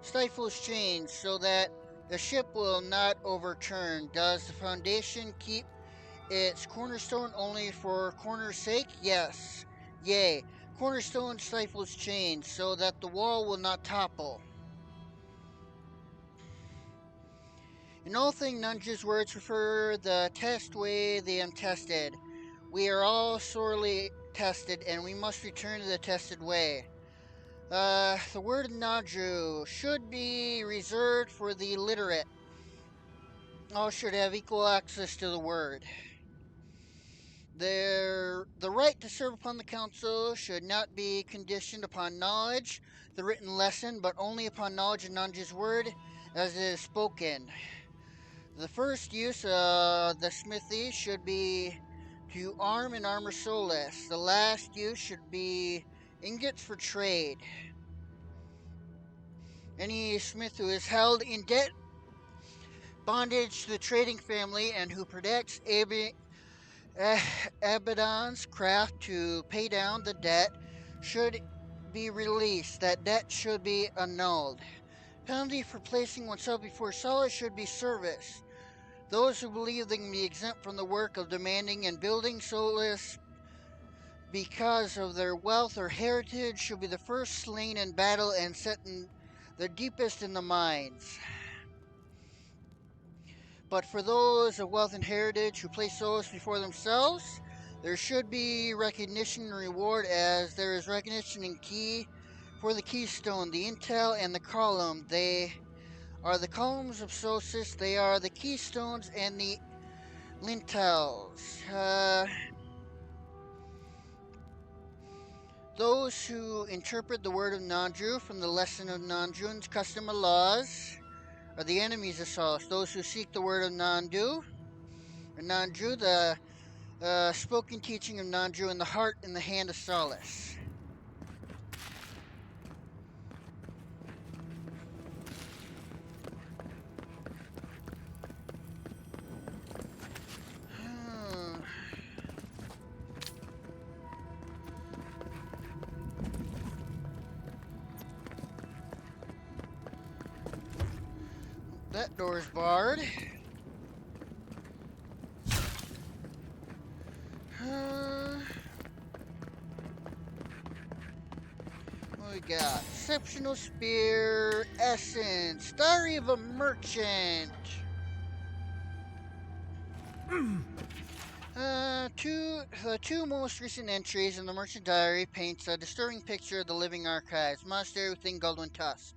stifles change so that the ship will not overturn. Does the foundation keep its cornerstone only for corner's sake? Yes. Yea, cornerstone stifles change so that the wall will not topple. In all things, Nunge's words refer the test way the untested. We are all sorely tested, and we must return to the tested way. The word Naju should be reserved for the illiterate. All should have equal access to the word. The right to serve upon the council should not be conditioned upon knowledge, the written lesson, but only upon knowledge of Nanju's word as it is spoken. The first use of the smithy should be to arm and armor Solus. The last use should be ingots for trade. Any smith who is held in debt, bondage to the trading family, and who protects Abaddon's craft to pay down the debt should be released. That debt should be annulled. Penalty for placing oneself before Solus should be service. Those who believe they can be exempt from the work of demanding and building Solus because of their wealth or heritage should be the first slain in battle and set in the deepest in the mines. But for those of wealth and heritage who place Solus before themselves, there should be recognition and reward as there is recognition in key for the keystone, the intel, and the column. They are the columns of Solstice, they are the keystones and the lintels. Those who interpret the word of Nanju from the lesson of Nanjun's custom and laws are the enemies of Solus. Those who seek the word of Nanju, the spoken teaching of Nanju in the heart and the hand of Solus. That door's barred. What we got? Exceptional Spear, Essence, Diary of a Merchant. The two most recent entries in the Merchant Diary paints a disturbing picture of the living archives, monastery within Goldwyn Tusk.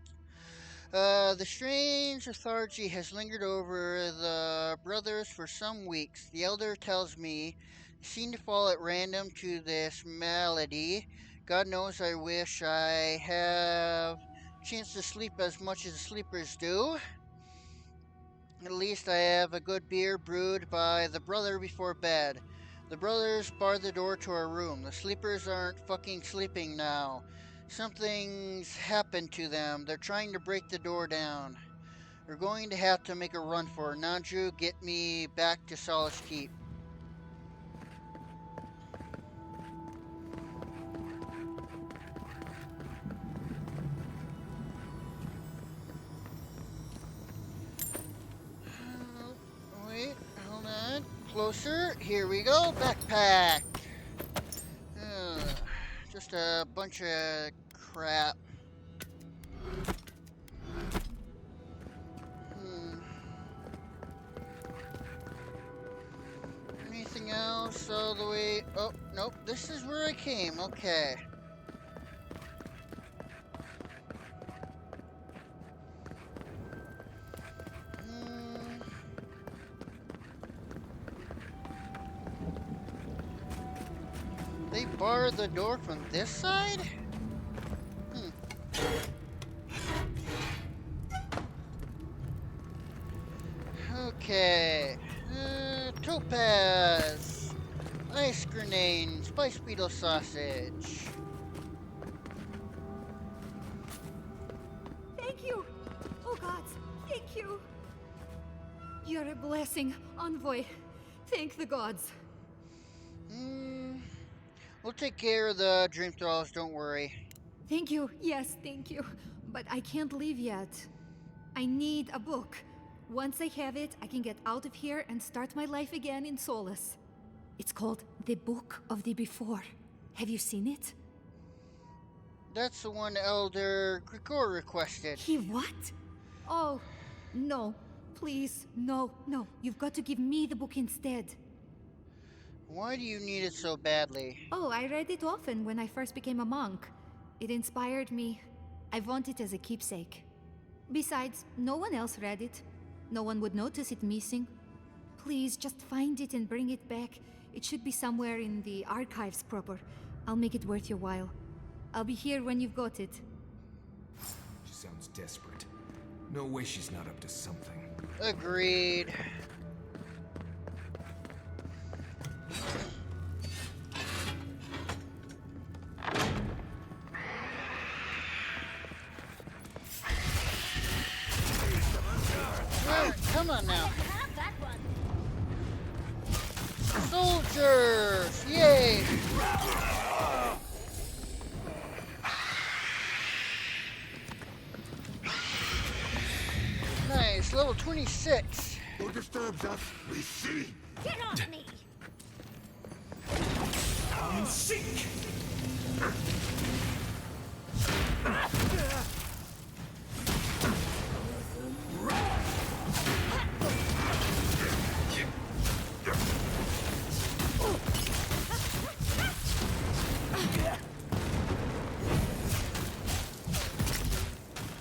The strange lethargy has lingered over the brothers for some weeks. The elder tells me they seem to fall at random to this malady. God knows I wish I have a chance to sleep as much as the sleepers do. At least I have a good beer brewed by the brother before bed. The brothers bar the door to our room. The sleepers aren't fucking sleeping now. Something's happened to them. They're trying to break the door down. We're going to have to make a run for it. Nanju, get me back to Solace Keep. Wait, hold on. Closer. Here we go. Backpack. Just a bunch of crap. Anything else all the way? Oh, nope. This is where I came. Okay. They barred the door from this side? Okay. Topaz. Ice grenade. Spice beetle sausage. Thank you! Oh gods, thank you! You're a blessing, envoy. Thank the gods. We'll take care of the dream thralls, don't worry. Thank you, yes, thank you. But I can't leave yet. I need a book. Once I have it, I can get out of here and start my life again in Solace. It's called The Book of the Before. Have you seen it? That's the one Elder Grigor requested. He what? Oh, no. Please, no. You've got to give me the book instead. Why do you need it so badly? Oh, I read it often when I first became a monk. It inspired me. I want it as a keepsake. Besides, no one else read it. No one would notice it missing. Please, just find it and bring it back. It should be somewhere in the archives proper. I'll make it worth your while. I'll be here when you've got it. She sounds desperate. No way she's not up to something. Agreed. Come on now. Soldiers! Yay! Nice, level 26. Who disturbs us, we see. Get off me! Come seek!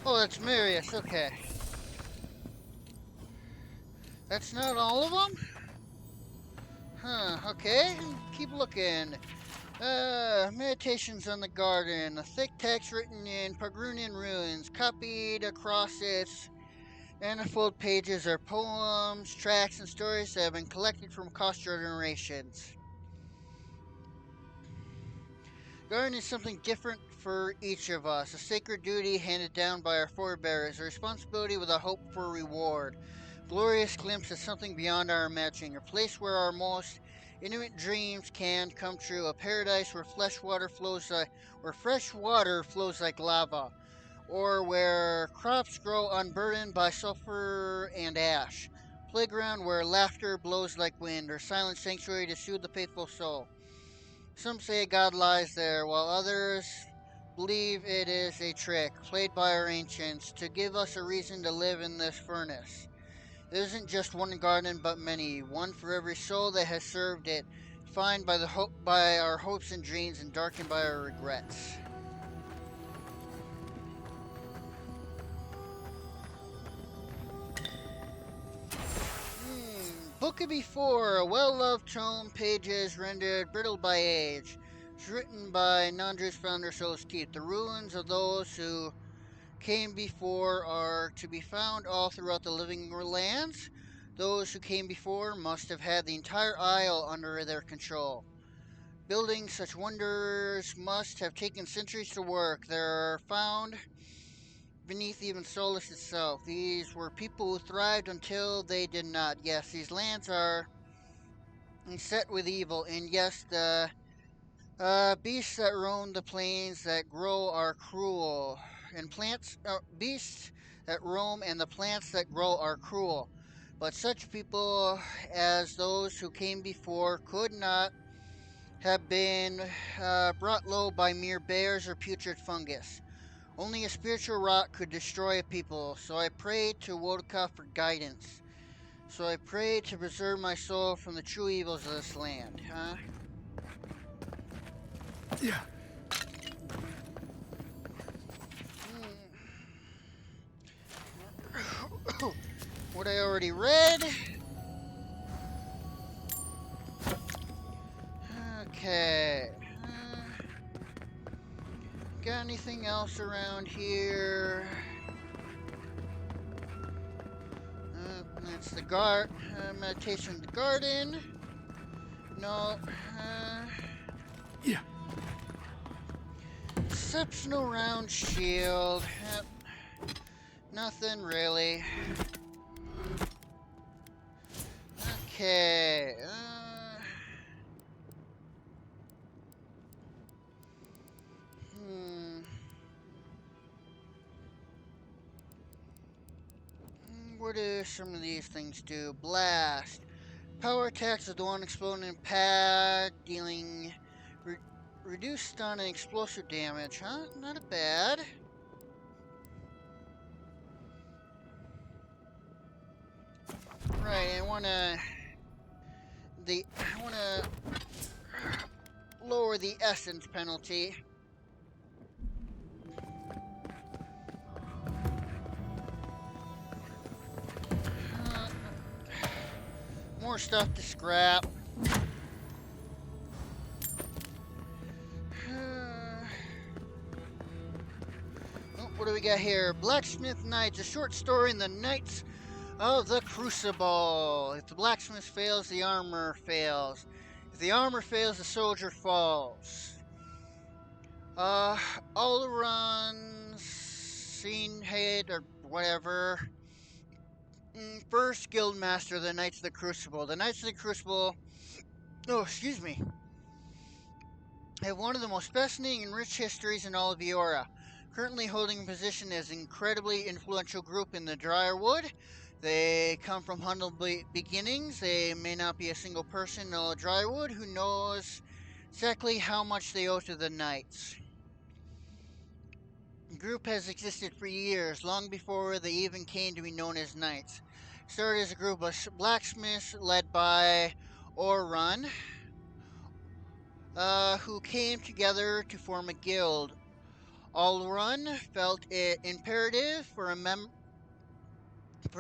Oh, that's Marius, okay. That's not all of them? Huh, okay. Keep looking. Meditations on the Garden. A thick text written in Pagrunian runes. Copied across its manifold pages are poems, tracts, and stories that have been collected from past generations. Garden is something different for each of us. A sacred duty handed down by our forebears. A responsibility with a hope for reward. Glorious glimpse of something beyond our imagining. A place where our most intimate dreams can come true. A paradise where fresh water flows like lava. Or where crops grow unburdened by sulfur and ash. Playground where laughter blows like wind. Or silent sanctuary to soothe the faithful soul. Some say God lies there, while others believe it is a trick played by our ancients to give us a reason to live in this furnace. It isn't just one garden, but many, one for every soul that has served it, defined by our hopes and dreams and darkened by our regrets. Book of Before, a well-loved tome, pages rendered brittle by age. It's written by Nandra's founder Soul's Keep. The ruins of those who came before are to be found all throughout the living lands. Those who came before must have had the entire isle under their control. Building such wonders must have taken centuries to work. They're found beneath even Solus itself. These were people who thrived until they did not. Yes, these lands are set with evil, and yes, the beasts that roam the plains that grow are cruel, and beasts that roam and the plants that grow are cruel. But such people as those who came before could not have been brought low by mere bears or putrid fungus. Only a spiritual rot could destroy a people, so I prayed to Wodka for guidance. So I prayed to preserve my soul from the true evils of this land, huh? Yeah. What I already read. Okay. Got anything else around here? That's the meditation in the garden. No. Yeah. Exceptional round shield. Nothing really. Okay. What do some of these things do? Blast. Power attacks with one exploding impact, dealing reduced stun and explosive damage, huh? Not bad. Right, I wanna lower the essence penalty. More stuff to scrap. What do we got here? Blacksmith Knights, a short story in the Knights of the Crucible. If the blacksmith fails, the armor fails. If the armor fails, the soldier falls. All runs, scene head, or whatever. First guild master of the Knights of the Crucible. The Knights of the Crucible, have one of the most fascinating and rich histories in all of Eora. Currently holding a position as an incredibly influential group in the Dryerwood. They come from humble beginnings. They may not be a single person in all Dryerwood who knows exactly how much they owe to the Knights. The group has existed for years, long before they even came to be known as Knights. Started as a group of blacksmiths led by Orun, who came together to form a guild. Allrun felt it imperative for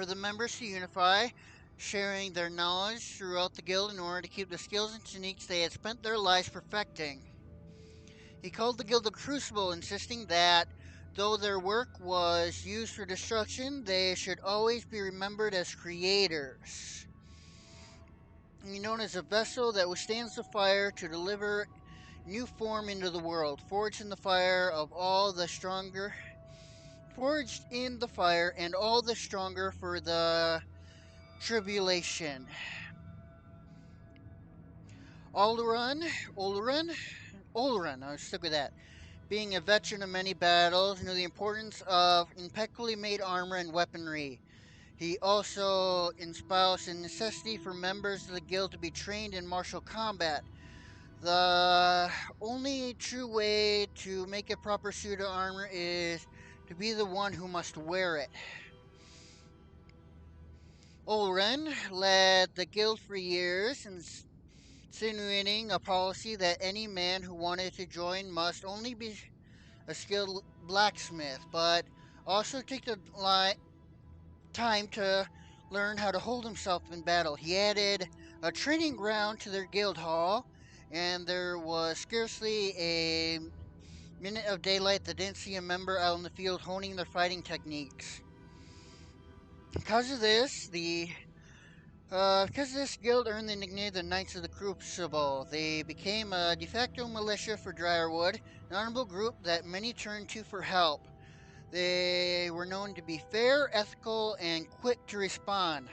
the members to unify, sharing their knowledge throughout the guild in order to keep the skills and techniques they had spent their lives perfecting. He called the guild the Crucible, insisting that though their work was used for destruction, they should always be remembered as creators. Known as a vessel that withstands the fire to deliver new form into the world, forged in the fire and all the stronger for the tribulation. Olrun, I was stuck with that. Being a veteran of many battles, knew the importance of impeccably made armor and weaponry. He also espoused the necessity for members of the guild to be trained in martial combat. The only true way to make a proper suit of armor is to be the one who must wear it. Olren led the guild for years, insinuating a policy that any man who wanted to join must only be a skilled blacksmith, but also take the time to learn how to hold himself in battle. He added a training ground to their guild hall, and there was scarcely a minute of daylight that didn't see a member out in the field honing their fighting techniques. Because of this, this guild earned the nickname the Knights of the Crucible. They became a de facto militia for Briarwood, an honorable group that many turned to for help. They were known to be fair, ethical, and quick to respond.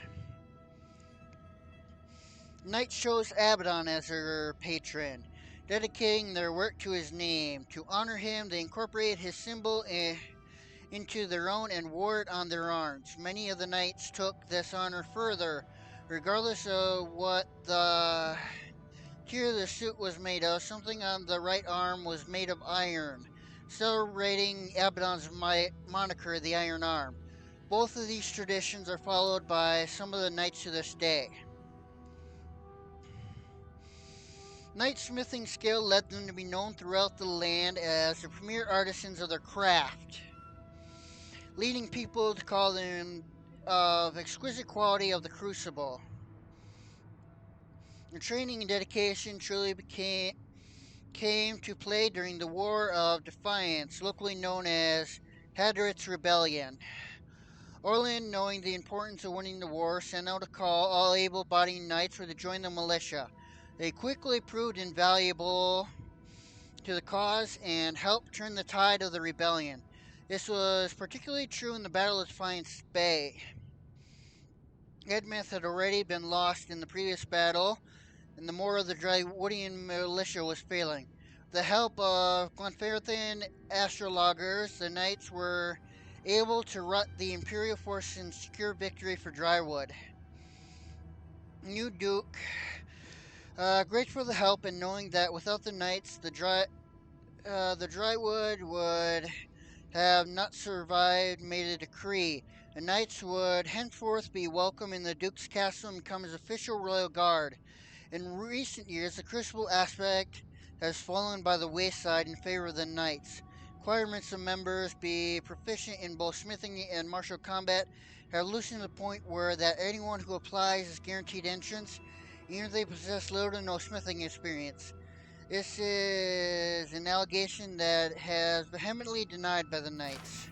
Knights chose Abaddon as their patron, dedicating their work to his name. To honor him, they incorporated his symbol into their own and wore it on their arms. Many of the knights took this honor further, regardless of what the tier of the suit was made of. Something on the right arm was made of iron, celebrating Abaddon's moniker, the Iron Arm. Both of these traditions are followed by some of the knights to this day. Knightsmithing skill led them to be known throughout the land as the premier artisans of their craft, leading people to call them of exquisite quality of the crucible. Their training and dedication truly came to play during the War of Defiance, locally known as Hadrit's Rebellion. Orlin, knowing the importance of winning the war, sent out a call. All able-bodied knights were to join the militia. They quickly proved invaluable to the cause and helped turn the tide of the rebellion. This was particularly true in the Battle of Defiance Bay. Edmith had already been lost in the previous battle, and the more of the Drywoodian militia was failing. With the help of Glenferthin astrologers, the knights were able to rout the Imperial force and secure victory for Drywood. New Duke, grateful for the help and knowing that without the knights, the Drywood would have not survived, made a decree. The knights would henceforth be welcome in the Duke's castle and become his official royal guard. In recent years, the crucible aspect has fallen by the wayside in favor of the knights. Requirements of members be proficient in both smithing and martial combat have loosened to the point where that anyone who applies is guaranteed entrance, even if they possess little to no smithing experience. This is an allegation that has vehemently denied by the knights.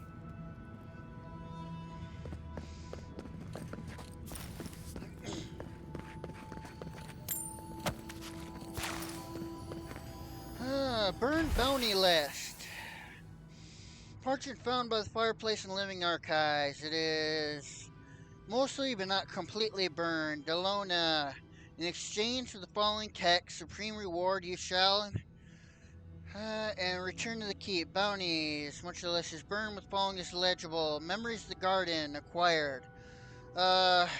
Burned bounty list. Parchment found by the fireplace in living archives. It is mostly but not completely burned. Delona, in exchange for the following text, supreme reward you shall and return to the keep. Bounties. Much of the list is burned with following is legible. Memories of the garden acquired.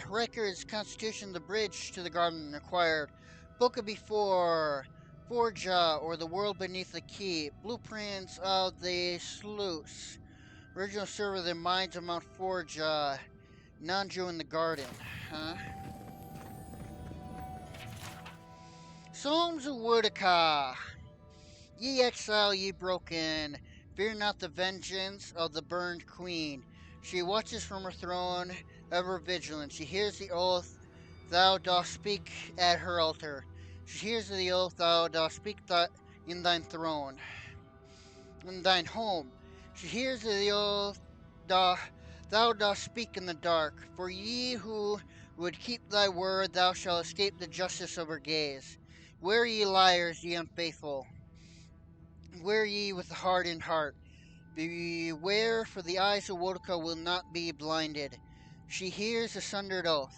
Records, Constitution, the bridge to the garden acquired. Book of Before, Forja, or the world beneath the keep. Blueprints of the sluice. Original server of the mines of Mount Forja. Nanju in the garden. Huh? Psalms of Woodaka. Ye exile, ye broken, fear not the vengeance of the burned queen. She watches from her throne, ever vigilant. She hears the oath thou dost speak at her altar. She hears the oath thou dost speak in thine throne, in thine home. She hears the oath thou dost speak in the dark. For ye who would keep thy word, thou shalt escape the justice of her gaze. Where ye liars, ye unfaithful? Where ye with the hardened heart? Beware, for the eyes of Wodka will not be blinded. She hears the sundered oath.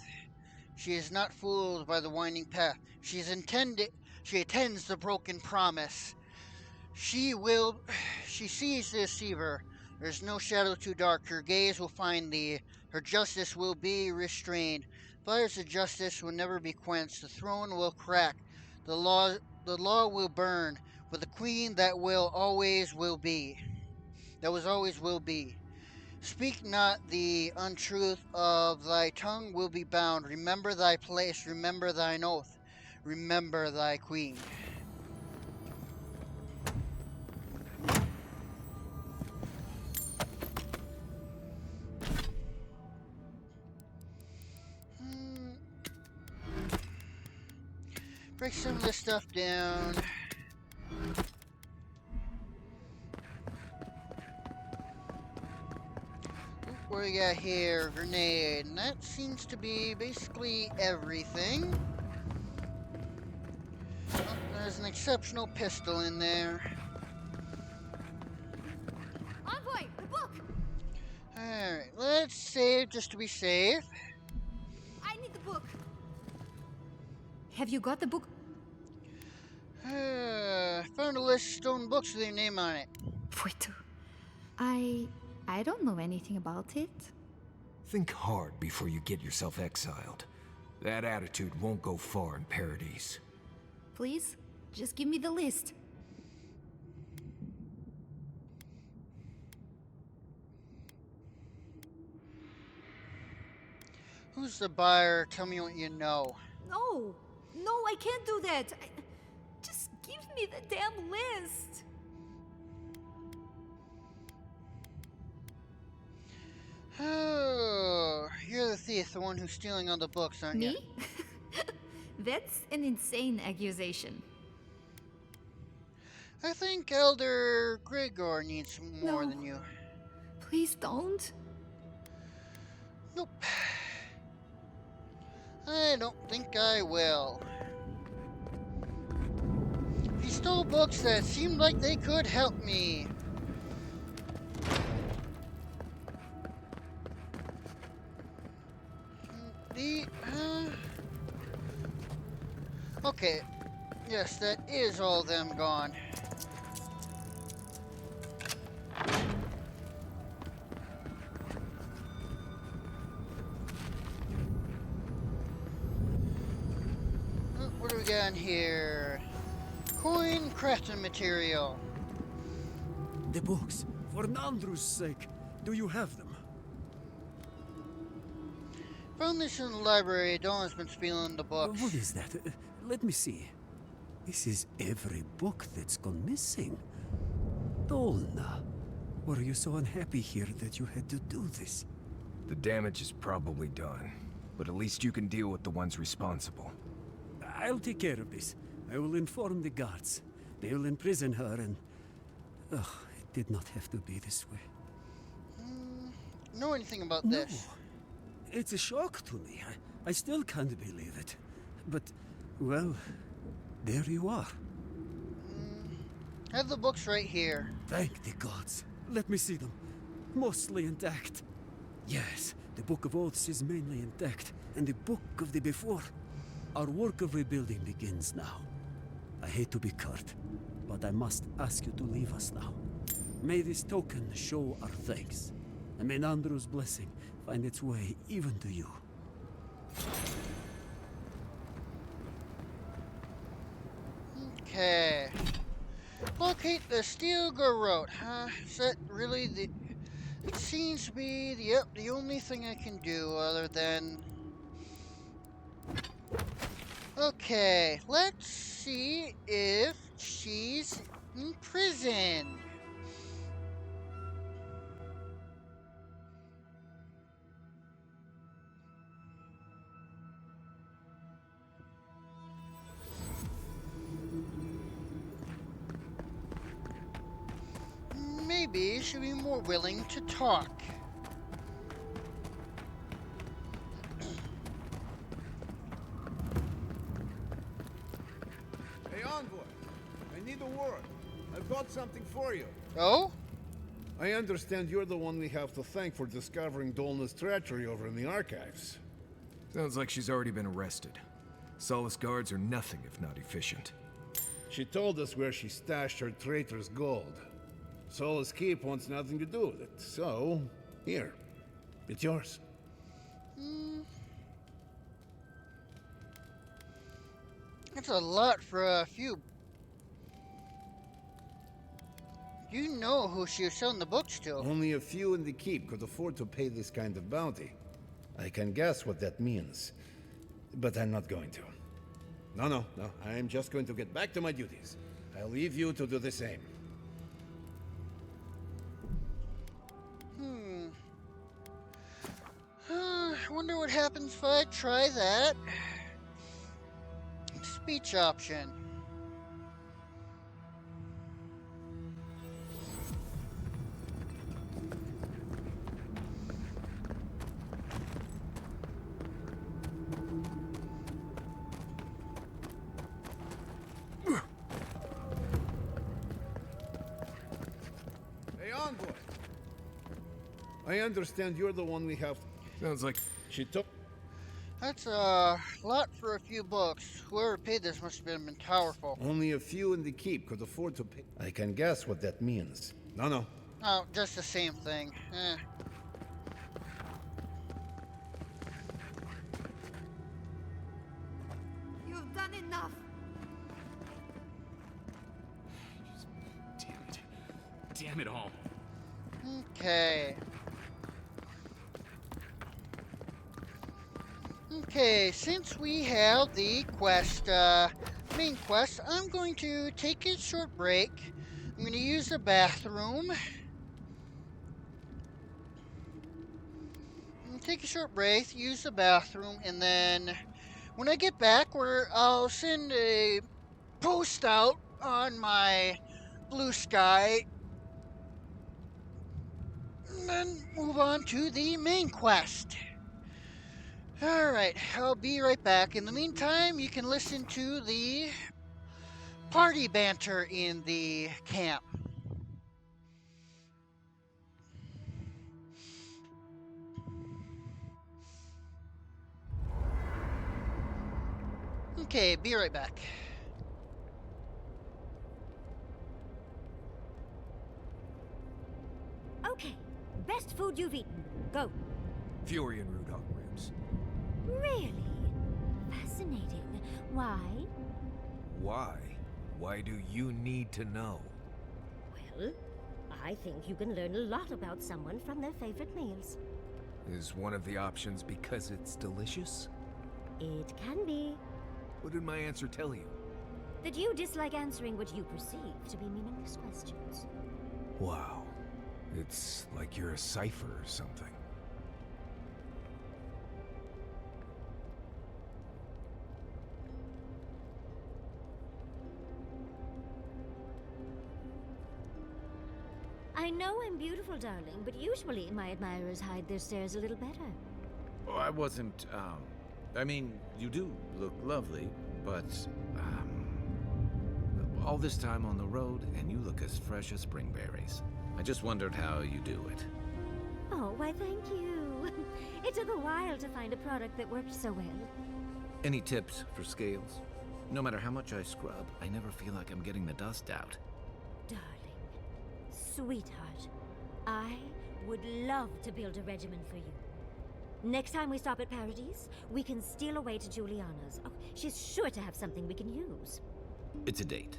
She is not fooled by the winding path. She attends the broken promise. She sees the deceiver. There's no shadow too dark. Her gaze will find thee. Her justice will be restrained. Fires of justice will never be quenched. The throne will crack. The law will burn. But the queen that will be. That was always will be. Speak not the untruth of thy tongue will be bound. Remember thy place, remember thine oath, remember thy queen. break some of this stuff down. What do we got here? Grenade. And that seems to be basically everything. Oh, there's an exceptional pistol in there. Envoy, the book! Alright, let's save just to be safe. I need the book. Have you got the book? Found a list of stolen books with your name on it. I don't know anything about it. Think hard before you get yourself exiled. That attitude won't go far in Paradise. Please, just give me the list. Who's the buyer? Tell me what you know. No, I can't do that. Just give me the damn list. Oh, you're the thief, the one who's stealing all the books, aren't you? Me? That's an insane accusation. I think Elder Gregor needs more than you. Please don't. Nope. I don't think I will. He stole books that seemed like they could help me. Okay. Yes, that is all of them gone. What do we got in here? Coin crafting material. The books. For Nandru's sake, do you have them? Found this in the library. Dawn's been stealing the books. What is that? Let me see. This is every book that's gone missing. Dolna, were you so unhappy here that you had to do this? The damage is probably done, but at least you can deal with the ones responsible. I'll take care of this. I will inform the guards. They will imprison her and... Ugh, it did not have to be this way. Know anything about this? It's a shock to me. I still can't believe it. But, well, there you are. I have the books right here. Thank the gods. Let me see them. Mostly intact. Yes, the Book of Oaths is mainly intact, and the Book of the Before. Our work of rebuilding begins now. I hate to be curt, but I must ask you to leave us now. May this token show our thanks, and may Nandru's blessing find its way even to you. Okay. Locate the steel garrote. Huh? Is that really the... It seems to be the only thing I can do other than... Okay, let's see if she's in prison. Maybe she'll be more willing to talk. Hey, Envoy, I need a word. I've got something for you. Oh? I understand you're the one we have to thank for discovering Dolna's treachery over in the archives. Sounds like she's already been arrested. Solace guards are nothing if not efficient. She told us where she stashed her traitor's gold. Solace Keep wants nothing to do with it, so... here. It's yours. That's a lot for a few. You know who she was selling the books to. Only a few in the Keep could afford to pay this kind of bounty. I can guess what that means, but I'm not going to. No, I'm just going to get back to my duties. I'll leave you to do the same. I wonder what happens if I try that. speech option. Hey, envoy! I understand you're the one we have. Sounds like She took. That's a lot for a few books. Whoever paid this must have been powerful. Only a few in the keep could afford to pay. I can guess what that means. No. Oh, just the same thing. Eh. You've done enough. Damn it. Damn it all. Okay. Okay, since we have the quest, main quest, I'm going to take a short break. I'm going to use the bathroom. Take a short break, use the bathroom, and then when I get back, I'll send a post out on my Blue Sky, and then move on to the main quest. Alright, I'll be right back. In the meantime, you can listen to the party banter in the camp. Okay, be right back. Okay, best food you've eaten. Go. Fury and Root Hog ribs. Really? Fascinating. Why? Why? Why do you need to know? Well, I think you can learn a lot about someone from their favorite meals. Is one of the options because it's delicious? It can be. What did my answer tell you? That you dislike answering what you perceive to be meaningless questions. Wow. It's like you're a cipher or something. I know I'm beautiful, darling, but usually my admirers hide their stares a little better. Oh, I wasn't, I mean, you do look lovely, but, all this time on the road, and you look as fresh as spring berries. I just wondered how you do it. Oh, why thank you. It took a while to find a product that worked so well. Any tips for scales? No matter how much I scrub, I never feel like I'm getting the dust out. Darling, sweetheart, I would love to build a regimen for you. Next time we stop at Paradise, we can steal away to Juliana's. Oh, she's sure to have something we can use. It's a date.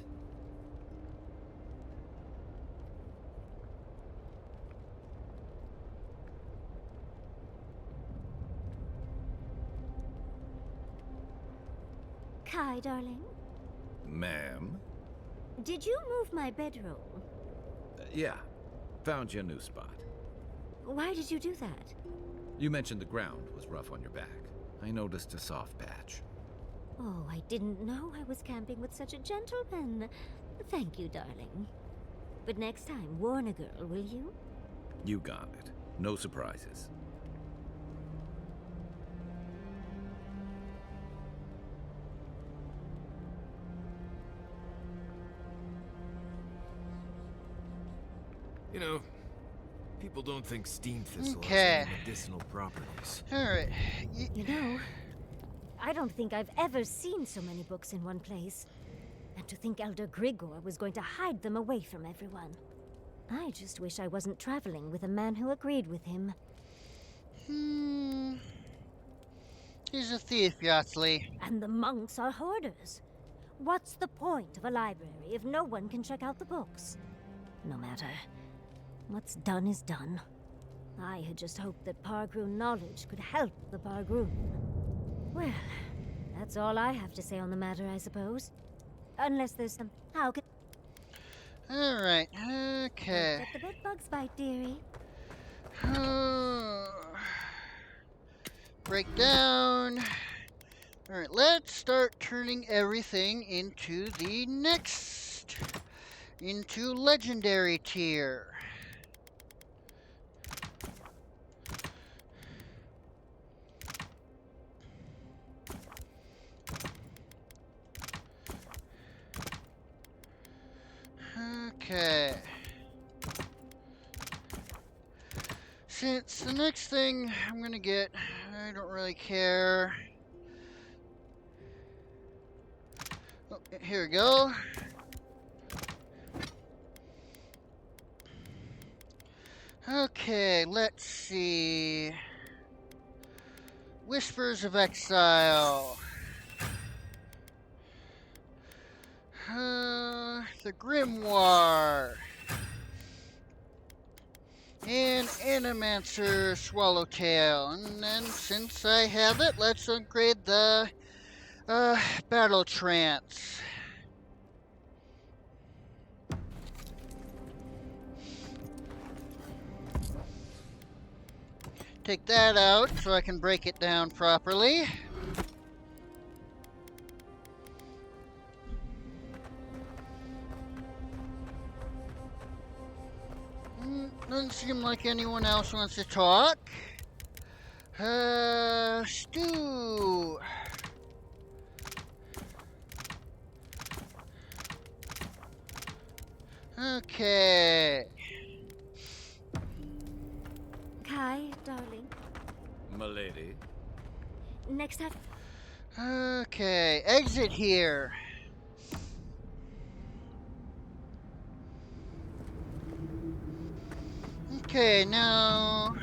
Kai, darling, Ma'am? did you move my bedroll? Yeah. Found you a new spot. Why did you do that? You mentioned the ground was rough on your back. I noticed a soft patch. Oh, I didn't know I was camping with such a gentleman. Thank you, darling. But next time, warn a girl, will you? You got it. No surprises. You know, people don't think steam thistle Okay. has any medicinal properties. Alright. You know, I don't think I've ever seen so many books in one place. And to think Elder Grigor was going to hide them away from everyone. I just wish I wasn't traveling with a man who agreed with him. He's a thief, Yachtly. And the monks are hoarders. What's the point of a library if no one can check out the books? No matter. What's done is done. I had just hoped that Pargroon knowledge could help the Pargroon. Well, that's all I have to say on the matter, I suppose. Unless there's some... How can... Alright, okay. Let the bed bugs bite, dearie. Break down. Alright, let's start turning everything into the next, into legendary tier. Okay. Since the next thing I'm gonna get, I don't really care. Oh, here we go. Okay, let's see. Whispers of Exile. The Grimoire. And Animancer Swallowtail. And then, since I have it, let's upgrade the Battle Trance. Take that out so I can break it down properly. Doesn't seem like anyone else wants to talk. Stu. Okay. Kai, darling. Milady. Next time. Okay, exit here. Okay, now...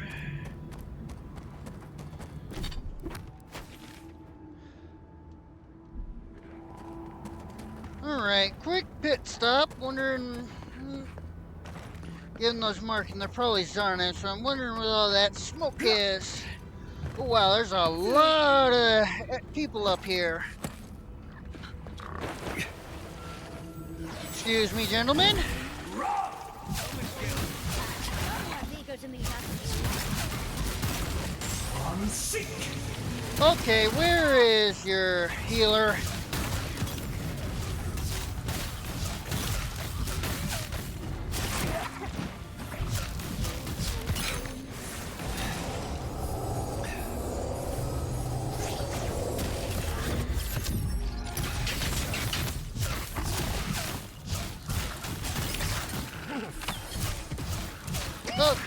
Alright, quick pit stop. Wondering... Getting those marking, they're probably Zarna, so I'm wondering what all that smoke is. Oh wow, there's a lot of people up here. Excuse me, gentlemen. Okay, where is your healer?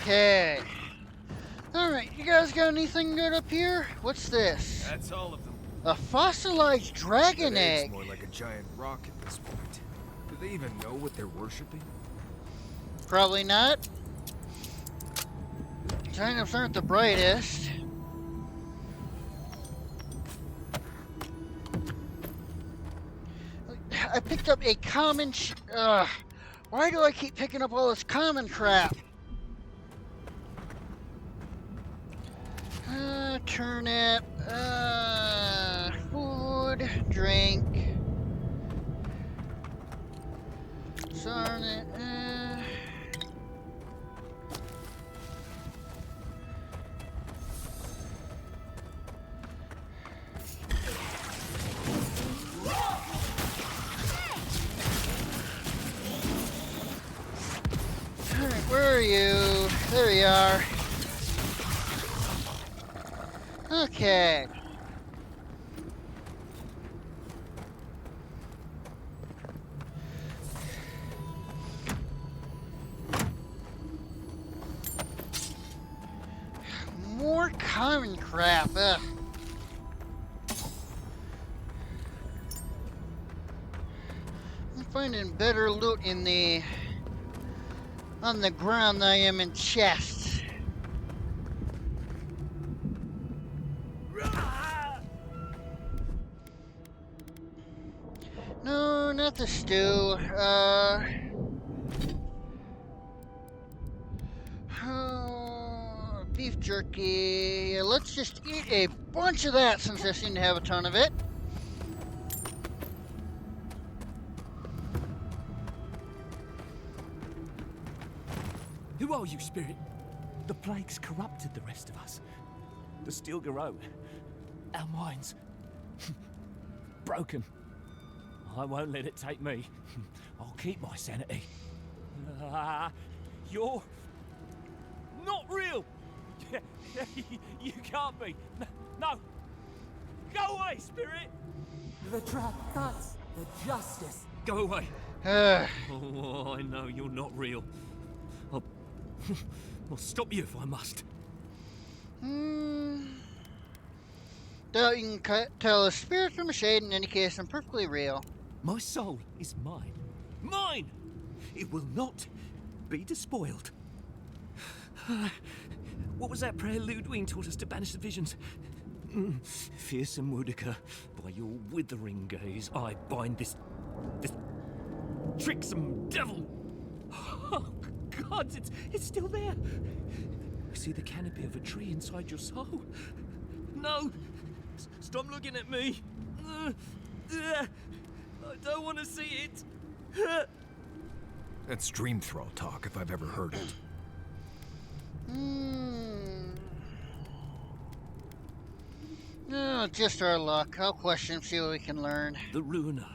Okay. Alright, you guys got anything good up here? What's this? That's all of them. A fossilized dragon That egg's egg. more like a giant rock at this point. Do they even know what they're worshipping? Probably not. Sign-ups aren't the brightest. I picked up a common why do I keep picking up all this common crap? Turnip, food, drink. Sarnet, Alright, where are you? There you are. Okay. More common crap. Ugh. I'm finding better loot in the on the ground than I am in chests. No, not the stew. Beef jerky. Yeah, let's just eat a bunch of that since I seem to have a ton of it. Who are you, Spirit? The plague's corrupted the rest of us. The Steel Garou. Our minds. Broken. I won't let it take me. I'll keep my sanity. You're not real. You can't be. No. Go away, spirit. The trap cuts the justice. Go away. Oh, I know you're not real. I'll stop you if I must. Though you can tell a spirit from a shade. In any case, I'm perfectly real. My soul is mine. Mine! It will not be despoiled. What was that prayer Ludwig taught us to banish the visions? Fearsome Woodica, by your withering gaze, I bind this tricksome devil. Oh, God, it's still there. I see the canopy of a tree inside your soul. No! Stop looking at me. I don't want to see it. That's dream thrall talk if I've ever heard it. Oh, just our luck. I'll question, see what we can learn. The ruiner,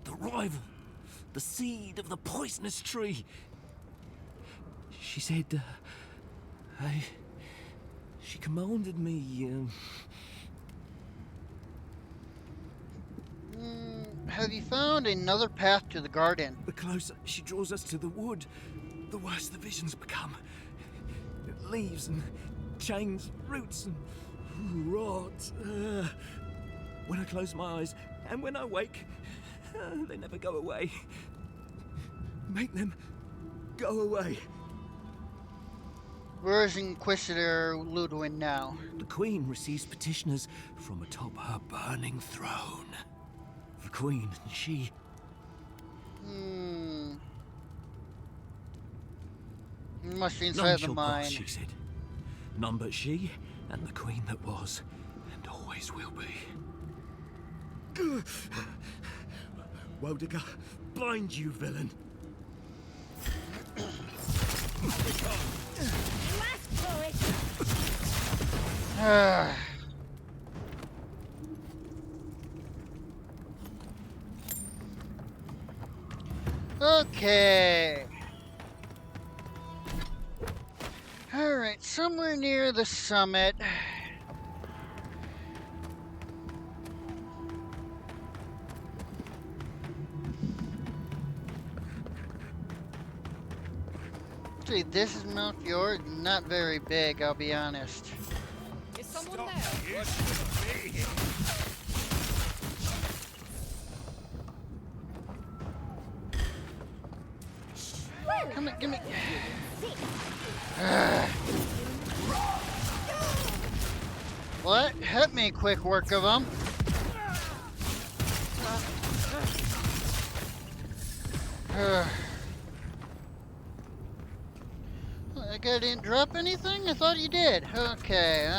the rival, the seed of the poisonous tree. She said, she commanded me, Have you found another path to the garden? The closer she draws us to the wood, the worse the visions become. Leaves and chains, roots and rot. When I close my eyes and when I wake, they never go away. Make them go away. Where is Inquisitor Ludwig now? The Queen receives petitioners from atop her burning throne. The Queen, she... Must be None inside the shall mine. pass, she said. None but she and the Queen that was, and always will be. Woedica, bind you, villain! Okay. Alright, somewhere near the summit. See, this is Mount Fjord, not very big, I'll be honest. Is someone there? Come here, give me. What? Help me, quick work of them. That guy didn't drop anything? I thought he did. Okay,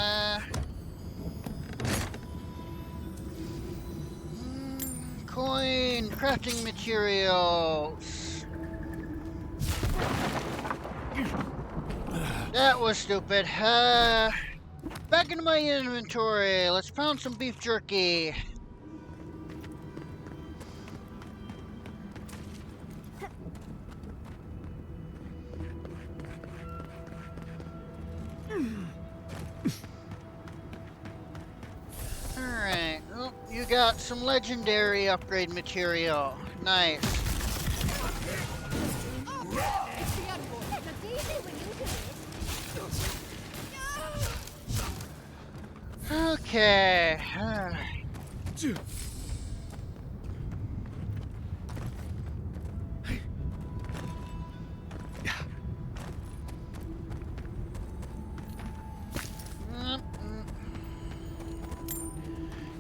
coin, crafting materials. That was stupid. Back into my inventory. Let's pound some beef jerky. Alright, well, you got some legendary upgrade material. Nice. Okay.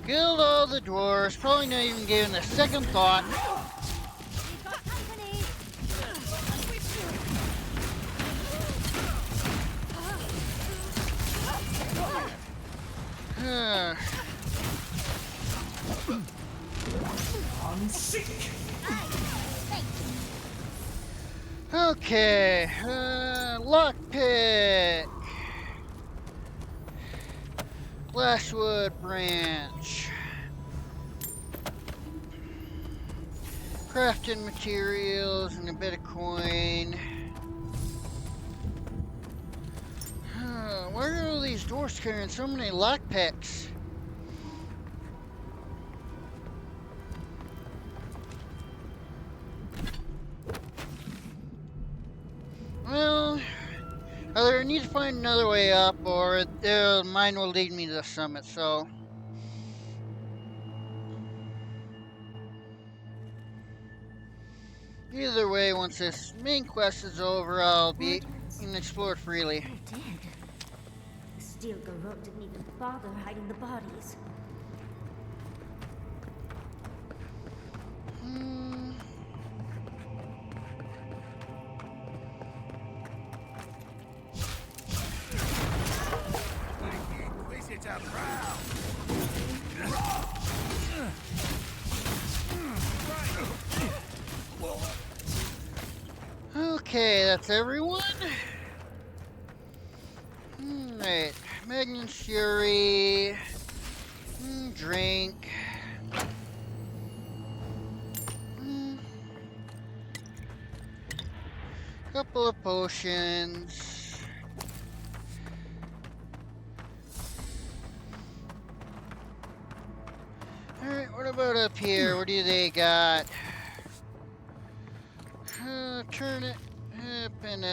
Killed all the dwarves, probably not even giving a second thought. I'm sick. Okay, lockpick. Glasswood branch. Crafting materials and a bit of coin. Why are all these dwarfs carrying so many lockpicks? Well, either I need to find another way up, or mine will lead me to the summit, so... Either way, once this main quest is over, I'll be and explore freely. Dead. The steel garrote didn't even bother hiding the bodies. Okay, that's everyone. Right, Magnum Fury. Drink. Couple of potions. Alright, what about up here? What do they got? Turn it up and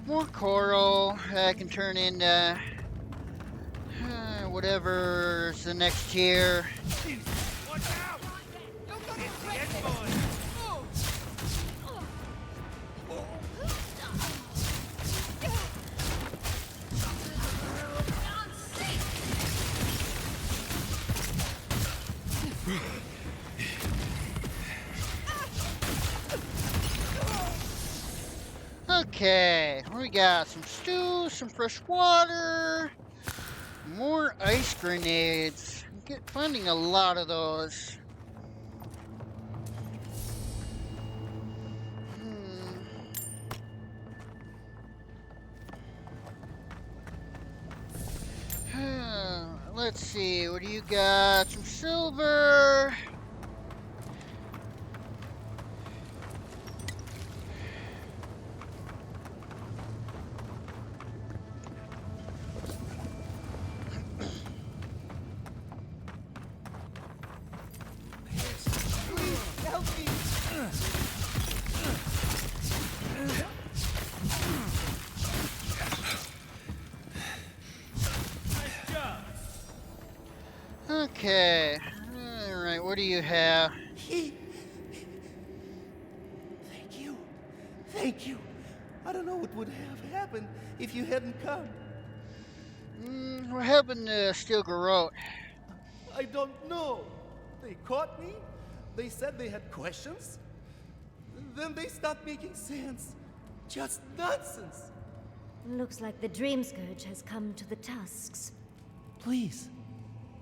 more coral I can turn into whatever's the next tier. Watch out! It's the end boy! Okay, we got some stew, some fresh water, more ice grenades. Finding a lot of those. Let's see, what do you got? Some silver. Help me! Okay. Alright, what do you have? Thank you. Thank you. I don't know what would have happened if you hadn't come. What happened to Steel Garrote? I don't know. They caught me. They said they had questions. Then they stopped making sense. Just nonsense. Looks like the Dream Scourge has come to the Tusks. Please.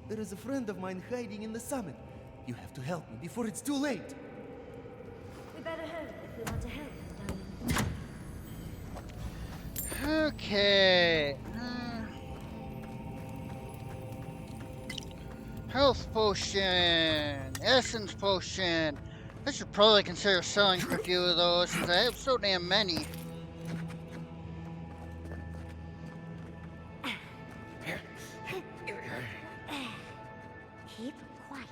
There is a friend of mine hiding in the summit. You have to help me before it's too late. We better hurry if we want to help, darling. Okay. Health potion, essence potion. I should probably consider selling a few of those since I have so damn many. Keep quiet.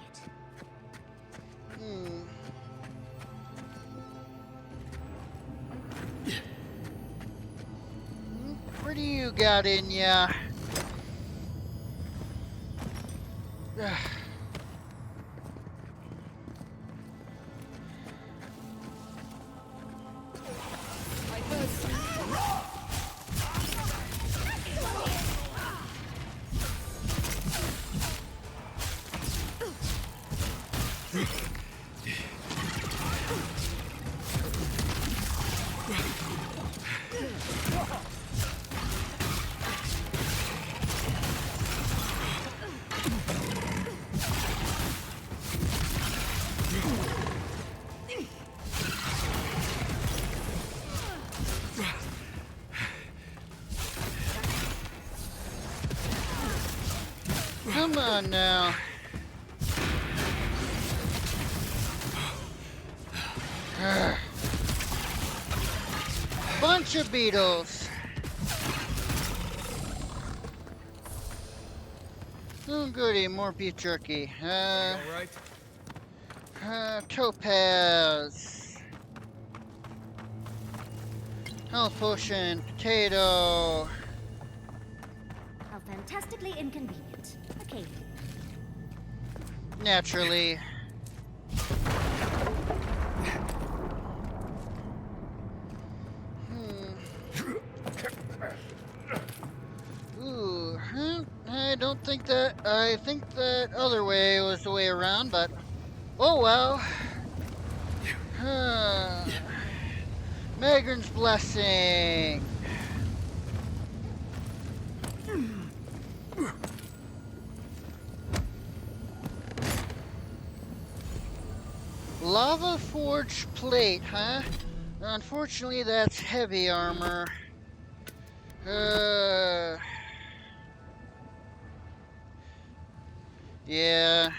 What do you got in ya? on now. Bunch of beetles. Oh goody, more beef jerky. Alright? Topaz. Health potion, potato. How fantastically inconvenient. Okay. Naturally. Ooh, I don't think that. I think that other way was the way around, but oh well. Magrin's blessing. Lava forged plate, huh? Unfortunately, that's heavy armor. Yeah.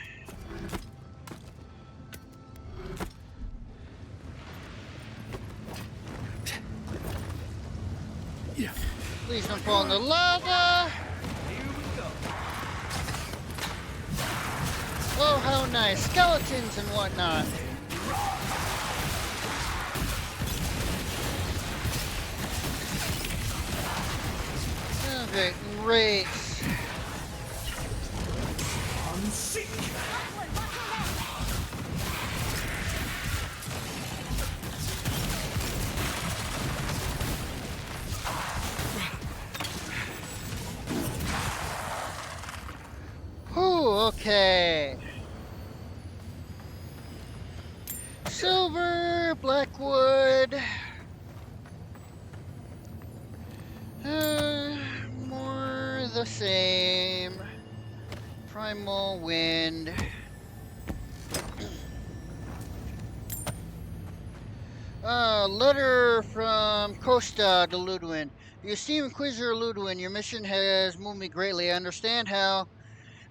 Please don't fall in the lava. Oh, how nice. Skeletons and whatnot. Okay, great. Whew, okay. Silver, blackwood. More the same. Primal wind. Letter from Costa to Ludwin. You esteemed Inquisitor Ludwin, your mission has moved me greatly. I understand how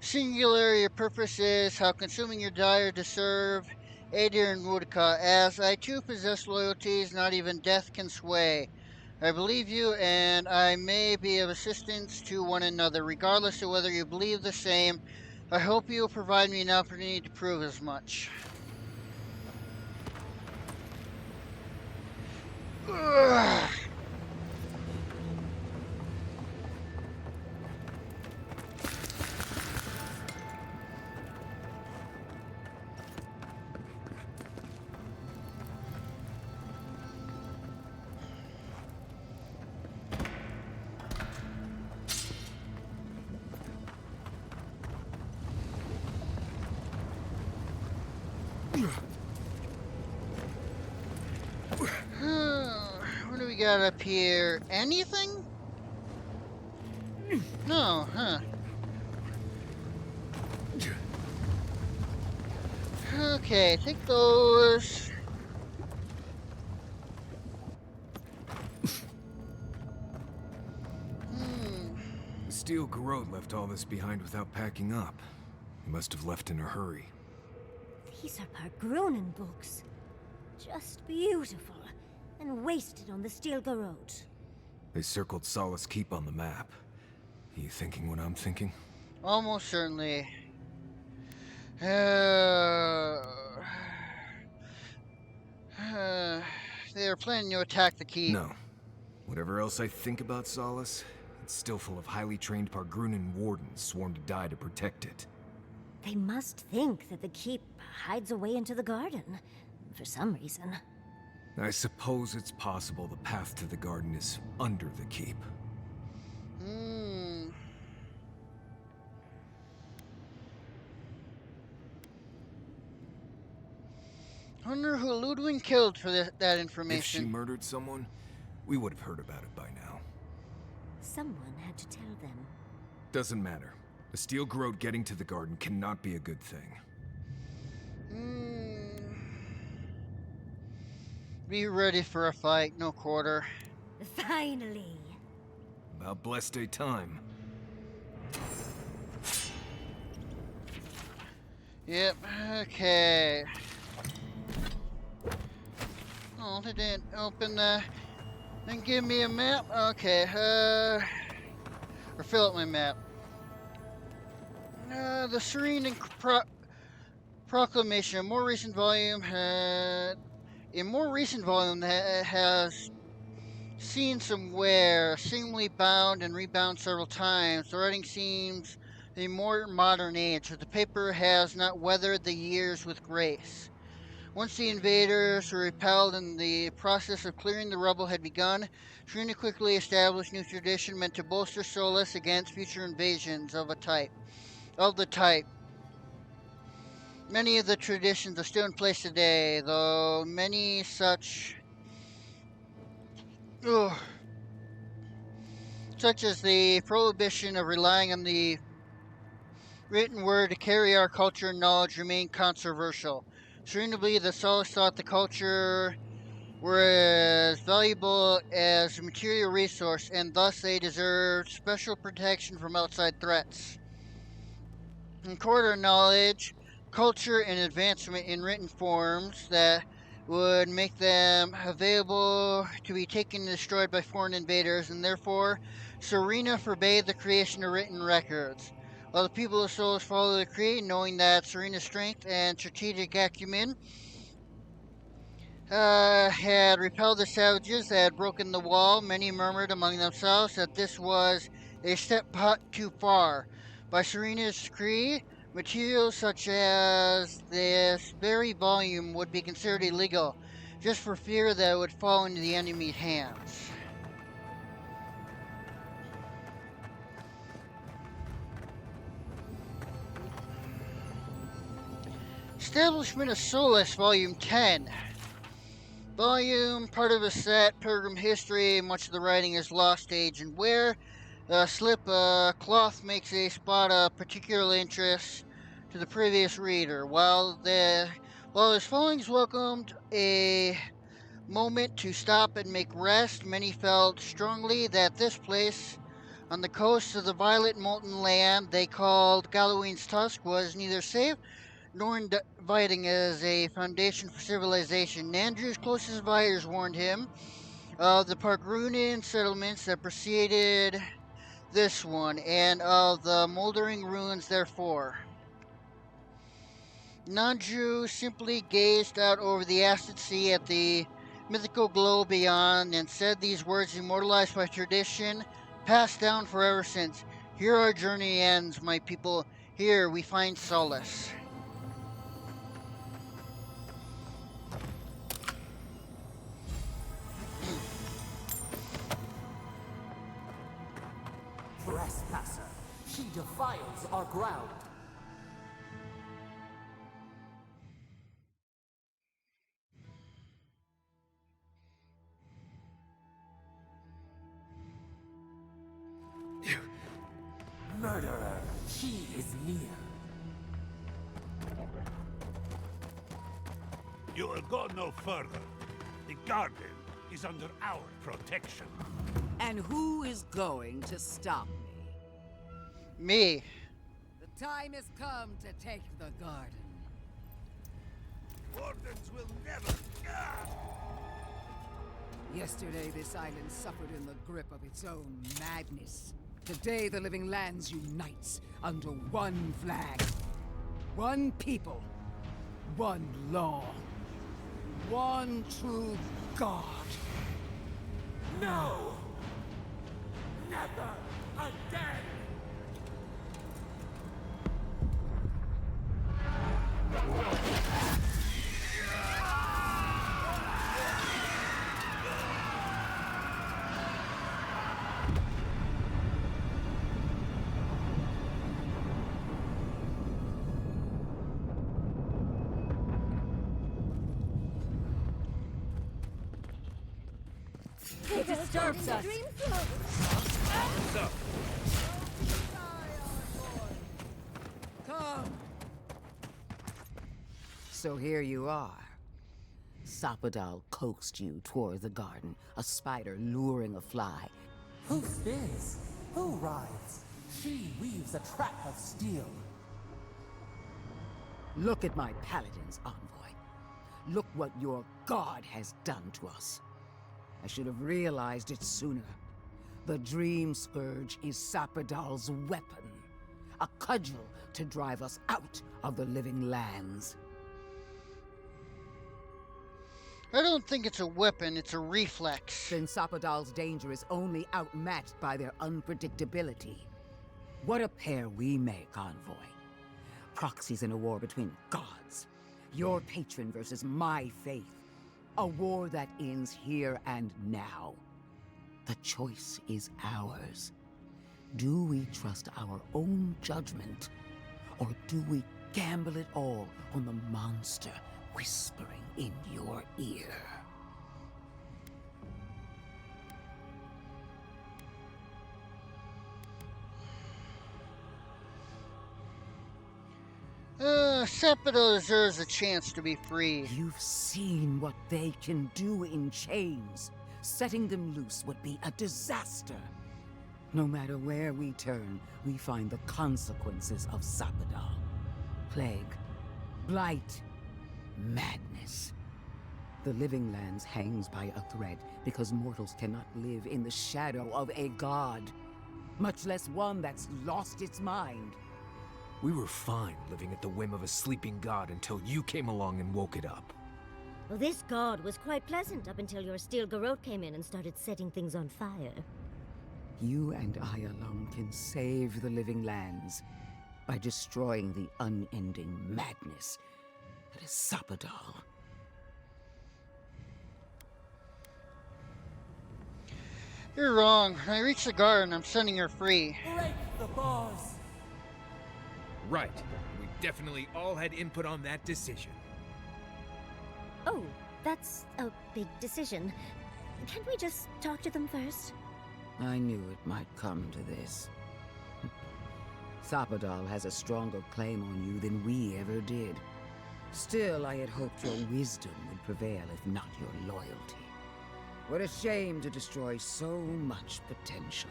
singular your purpose is, how consuming your desire to serve Adir and Rudica. As I too possess loyalties not even death can sway. I believe you, and I may be of assistance to one another, regardless of whether you believe the same. I hope you will provide me an opportunity to prove as much. Ugh. What do we got up here? Anything? No, huh? Okay, take those. The steel garrote left all this behind without packing up. He must have left in a hurry. These are Pargrunen books. Just beautiful. And wasted on the steel garrote. They circled Solace Keep on the map. Are you thinking what I'm thinking? Almost certainly. They are planning to attack the keep. No. Whatever else I think about Solace, it's still full of highly trained Pargrunen wardens sworn to die to protect it. They must think that the keep hides away into the garden. For some reason. I suppose it's possible the path to the garden is under the keep. Wonder who Ludwig killed for that If information. she murdered someone, we would have heard about it by now. Someone had to tell them. Doesn't matter. The steel garrote getting to the garden cannot be a good thing. Be ready for a fight, no quarter. Finally. About blessed day time. Yep, okay. Oh, they didn't open the... Didn't give me a map? Okay, or fill out my map. The Serene and Proclamation, a more recent volume, has seen some wear, seemingly bound and rebound several times. The writing seems a more modern age, but the paper has not weathered the years with grace. Once the invaders were repelled and the process of clearing the rubble had begun, Trina quickly established new tradition meant to bolster Solus against future invasions of the type. Many of the traditions are still in place today, though many such such as the prohibition of relying on the written word to carry our culture and knowledge remain controversial. Serenely, the Solus thought the culture were as valuable as a material resource, and thus they deserved special protection from outside threats. In quarter knowledge, culture, and advancement in written forms that would make them available to be taken and destroyed by foreign invaders, and therefore Serena forbade the creation of written records. While the people of Solus followed the decree, knowing that Serena's strength and strategic acumen had repelled the savages that had broken the wall, many murmured among themselves that this was a step too far. By Serena's decree, materials such as this very volume would be considered illegal, just for fear that it would fall into the enemy's hands. Establishment of Solus, Volume 10. Volume, part of a set, Pilgrim History, much of the writing is lost, age, and wear. Slip cloth makes a spot of particular interest to the previous reader. While his followings welcomed a moment to stop and make rest, many felt strongly that this place on the coast of the violet molten land they called Galloween's Tusk was neither safe nor inviting as a foundation for civilization. Nandrew's closest advisors warned him of the Pargrunian settlements that preceded this one, and of the moldering ruins therefore. Nandrew simply gazed out over the acid sea at the mythical glow beyond and said these words immortalized by tradition, passed down forever since. Here our journey ends, my people. Here we find solace. Trespasser, she defiles our ground. Murderer, she is near. You will go no further. The garden is under our protection. And who is going to stop me? Me. The time has come to take the garden. Wardens will never... Yesterday, this island suffered in the grip of its own madness. Today, the living lands unites under one flag. One people. One law. One true God. No! Never again! It disturbs us. Come! So here you are. Sapadal coaxed you toward the garden, a spider luring a fly. Who spins? Who rides? She weaves a trap of steel. Look at my paladin's envoy. Look what your god has done to us. I should have realized it sooner. The Dream Scourge is Sapadal's weapon. A cudgel to drive us out of the living lands. I don't think it's a weapon, it's a reflex. Then Sapadal's danger is only outmatched by their unpredictability. What a pair we make, envoy. Proxies in a war between gods. Your patron versus my faith. A war that ends here and now. The choice is ours. Do we trust our own judgment, or do we gamble it all on the monster whispering in your ear? Sepidal deserves a chance to be free. You've seen what they can do in chains. Setting them loose would be a disaster. No matter where we turn, we find the consequences of Sapadal. Plague, blight, madness. The living lands hangs by a thread because mortals cannot live in the shadow of a god, much less one that's lost its mind. We were fine living at the whim of a sleeping god until you came along and woke it up. Well, this god was quite pleasant up until your steel garrote came in and started setting things on fire. You and I alone can save the living lands by destroying the unending madness that is Sapadal. You're wrong. When I reach the garden, I'm sending her free. Break the bars. Right. We definitely all had input on that decision. Oh, that's a big decision. Can't we just talk to them first? I knew it might come to this. Sapadal has a stronger claim on you than we ever did. Still, I had hoped your wisdom would prevail, if not your loyalty. What a shame to destroy so much potential.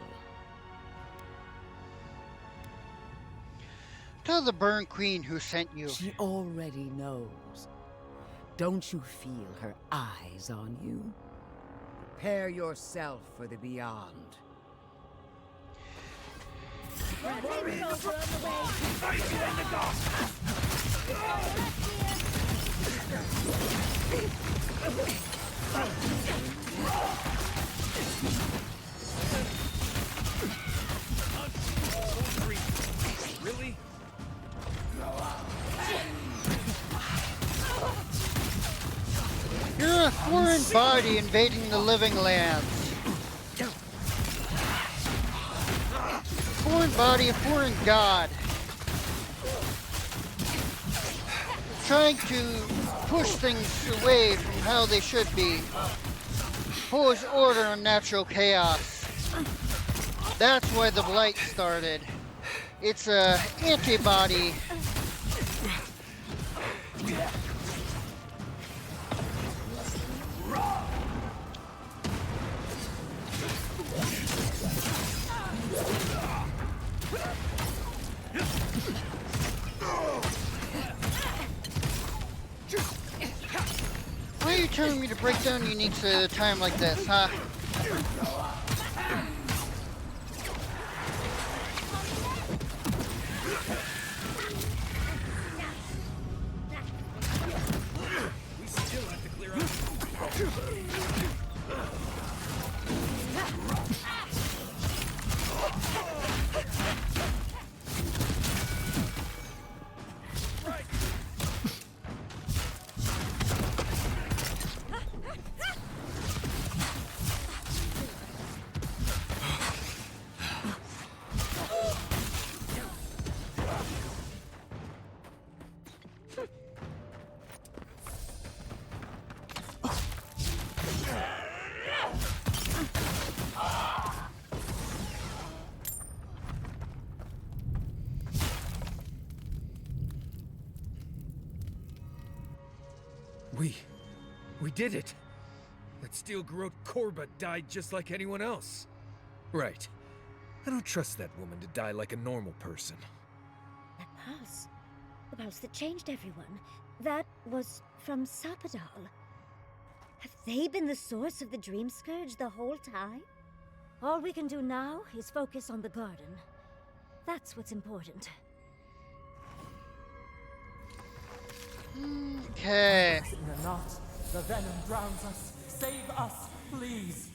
Tell the Burn Queen who sent you. She already knows. Don't you feel her eyes on you? Prepare yourself for the beyond. Really? You're a foreign body invading the living lands. Foreign body, a foreign god. Trying to push things away from how they should be. Impose order on natural chaos. That's why the Blight started. It's a antibody. Why are you telling me to break down uniques at a time like this, huh? We still have to clear out. We did it! That steel garrote Korba died just like anyone else. Right. I don't trust that woman to die like a normal person. That pulse. The pulse that changed everyone. That was from Sapadal. Have they been the source of the Dream Scourge the whole time? All we can do now is focus on the garden. That's what's important. Okay. In a knot. The venom drowns us. Save us, please.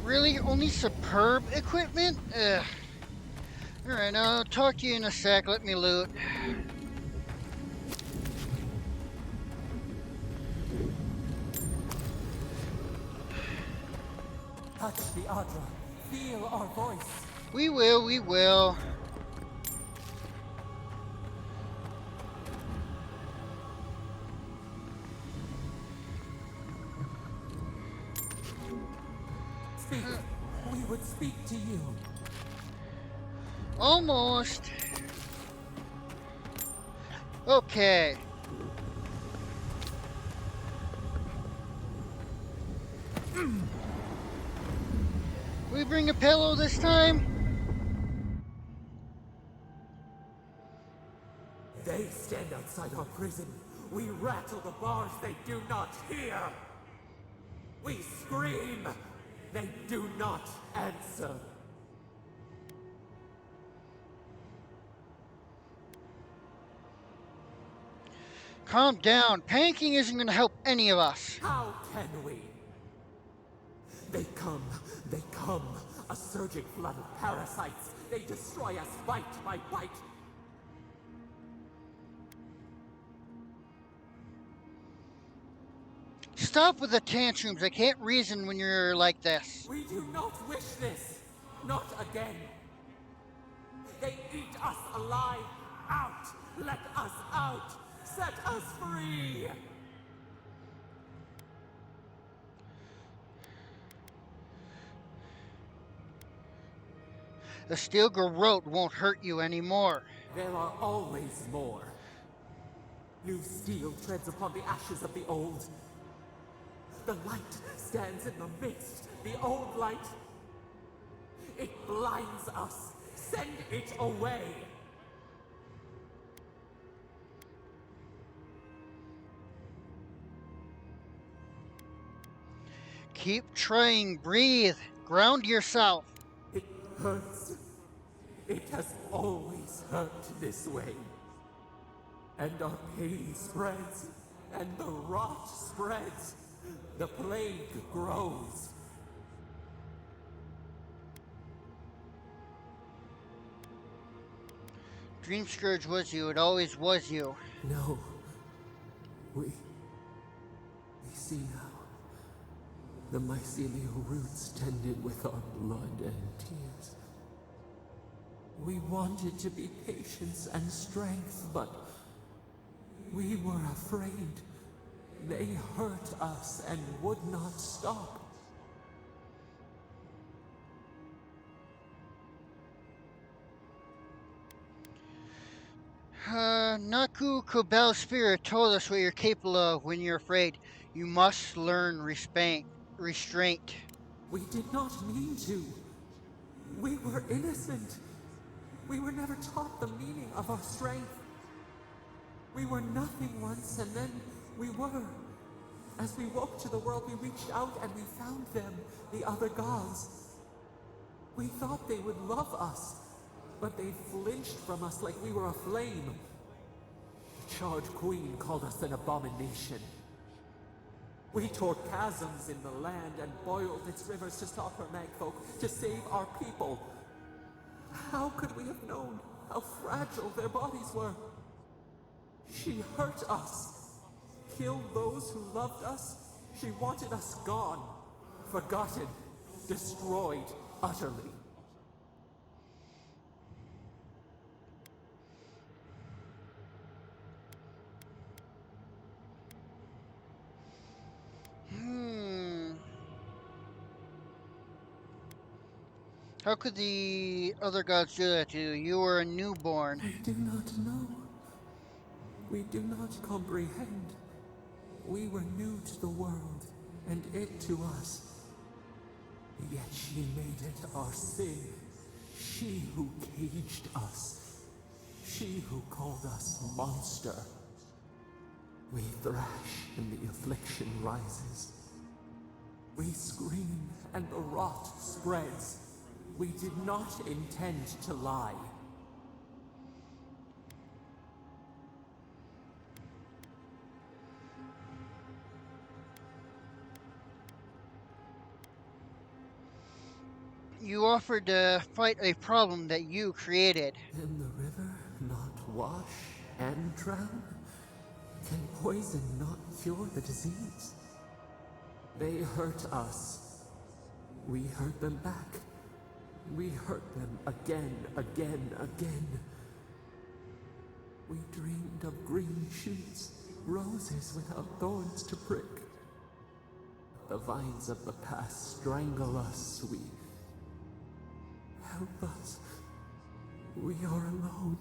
Really? Only superb equipment? Ugh. Alright, I'll talk to you in a sec. Let me loot. Touch the Adra. Feel our voice. We will, we will. Speak. We would speak to you. Almost. Okay. We bring a pillow this time? They stand outside our prison. We rattle the bars they do not hear. We scream. They do not answer. Calm down. Panicking isn't going to help any of us. How can we? They come, a surging flood of parasites. They destroy us bite by bite. Stop with the tantrums. I can't reason when you're like this. We do not wish this. Not again. They eat us alive. Out. Let us out. Set us free. The steel garrote won't hurt you anymore. There are always more. New steel treads upon the ashes of the old. The light stands in the midst. The old light. It blinds us. Send it away. Keep trying. Breathe. Ground yourself. It hurts. It has always hurt this way. And our pain spreads, and the rot spreads. The plague grows. Dream Scourge was you. It always was you. No. We see now. The mycelial roots tended with our blood and tears. We wanted to be patience and strength, but we were afraid. They hurt us and would not stop. Naku Kobel Spirit told us what you're capable of when you're afraid. You must learn restraint. We did not mean to. We were innocent. We were never taught the meaning of our strength. We were nothing once, and then we were. As we woke to the world, we reached out and we found them, the other gods. We thought they would love us, but they flinched from us like we were a flame. The Charred Queen called us an abomination. We tore chasms in the land and boiled its rivers to stop her magfolk, to save our people. How could we have known how fragile their bodies were? She hurt us, killed those who loved us. She wanted us gone, forgotten, destroyed utterly. How could the other gods do that to you? You were a newborn. I do not know. We do not comprehend. We were new to the world, and it to us. Yet she made it our sin. She who caged us. She who called us monster. We thrash and the affliction rises. We scream and the rot spreads. We did not intend to lie. You offered to fight a problem that you created. Can the river not wash and drown? Can poison not cure the disease? They hurt us. We hurt them back. We hurt them again, again. We dreamed of green shoots, roses without thorns to prick. The vines of the past strangle us, we... Help us. We are alone.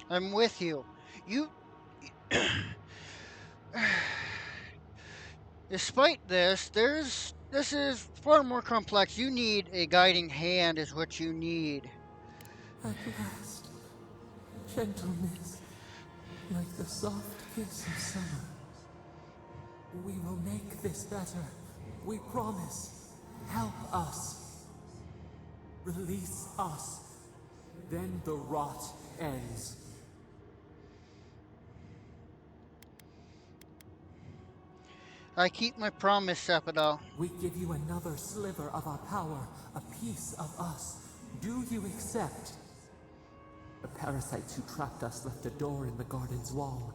I'm with you. You... Despite this, this is far more complex. You need a guiding hand is what you need. At last, gentleness, like the soft kiss of summer. We will make this better. We promise. Help us. Release us. Then the rot ends. I keep my promise, Sepidal. We give you another sliver of our power, a piece of us. Do you accept? The parasites who trapped us left a door in the garden's wall.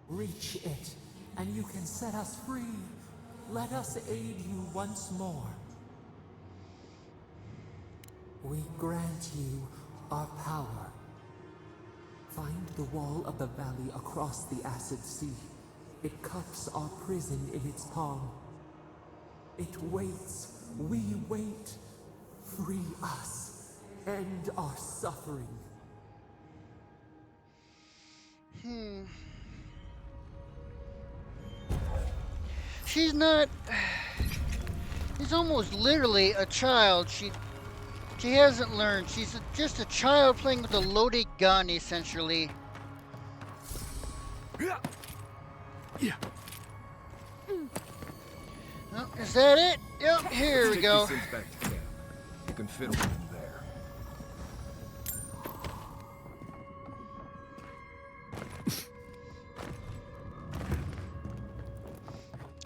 Reach it, and you can set us free. Let us aid you once more. We grant you our power. Find the wall of the valley across the acid sea. It cups our prison in its palm. It waits. We wait. Free us. End our suffering. She's not... She's almost literally a child. She hasn't learned. She's just a child playing with a loaded gun, essentially. Yeah. Oh, is that it? Yep, here we go. Take these things back to camp. You can fiddle with them there.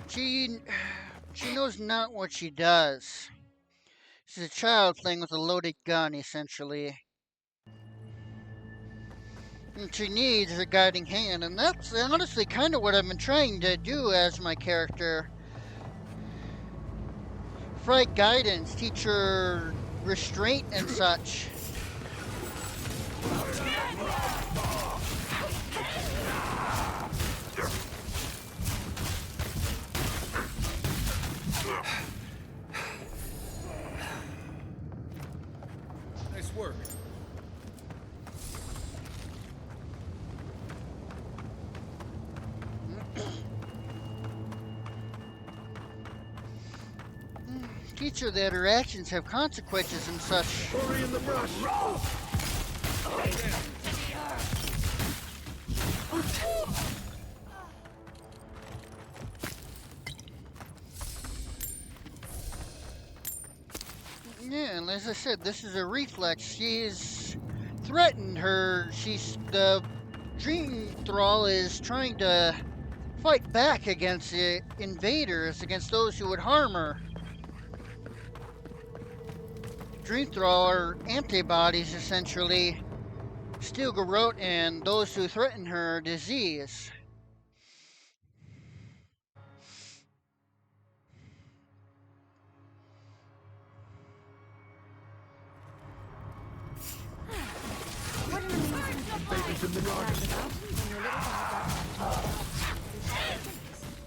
She knows not what she does. She's a child playing with a loaded gun, essentially. And she needs a guiding hand, and that's honestly kind of what I've been trying to do as my character. Provide guidance, teach her restraint and such. Nice work. Teach her that her actions have consequences and such. Hurry in the brush. Yeah, and as I said, this is a reflex. She's threatened her. The Dream Thrall is trying to fight back against the invaders, against those who would harm her. Dream Thrall are antibodies, essentially. Steel Garrote and those who threaten her disease.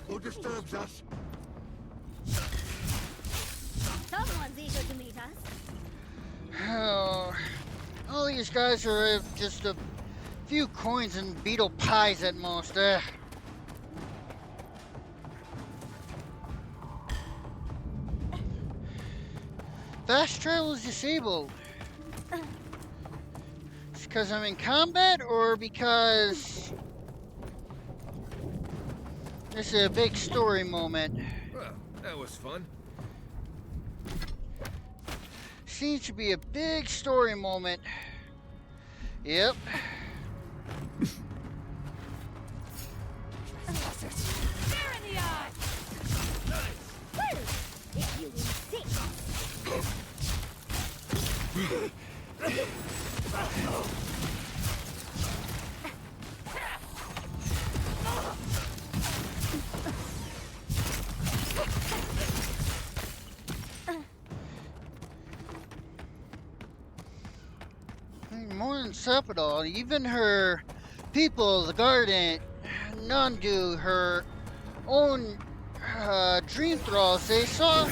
Who disturbs us? Someone's eager to meet us. Oh, all these guys are just Few coins and beetle pies at most. Ugh. Fast travel is disabled. It's because I'm in combat, or because this is a big story moment? Well, that was fun. Seems to be a big story moment. Yep. Fair in the eye! If you insist. More than Sepidol, even her people, the garden, none do her own dream thralls they saw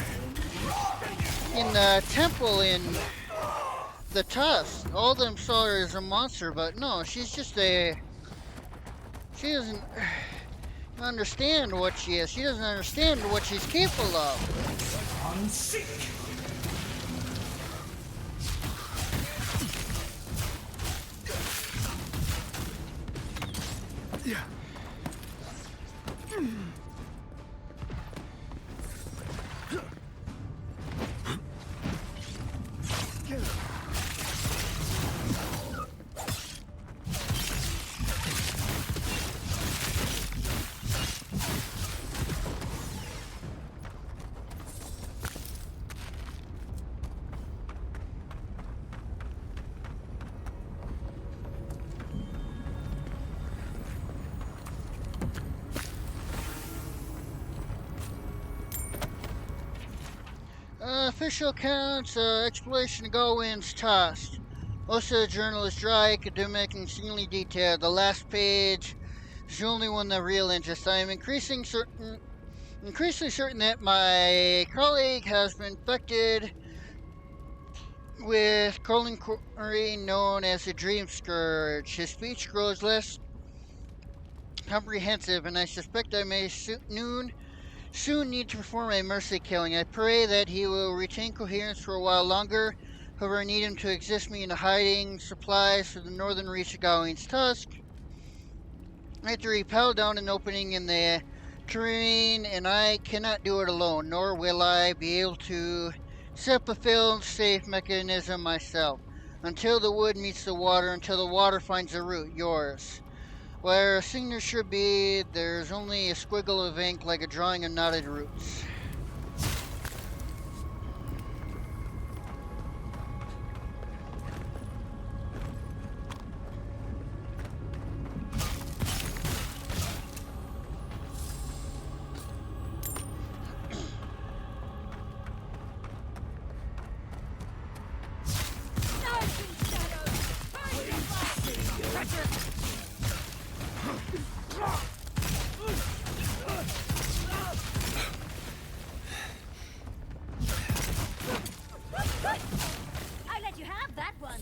in the temple in the Tusk. All of them saw her as a monster, but no, she's just a... She doesn't understand what she is. She doesn't understand what she's capable of. Unseek! Yeah. Official accounts, exploration of Galwin's Tusk. Most of the journal is dry, academic, and extremely detailed. The last page is the only one of real interest. I am increasingly certain that my colleague has been infected with cholincory known as the Dream Scourge. His speech grows less comprehensive, and I suspect I may soon need to perform a mercy killing. I pray that he will retain coherence for a while longer. However, I need him to assist me in hiding supplies for the northern reach of Gawain's Tusk. I have to repel down an opening in the terrain, and I cannot do it alone, nor will I be able to set up a fail-safe mechanism myself. Until the wood meets the water, until the water finds a root, yours. Where a signature should be, there's only a squiggle of ink like a drawing of knotted roots. I let you have that one.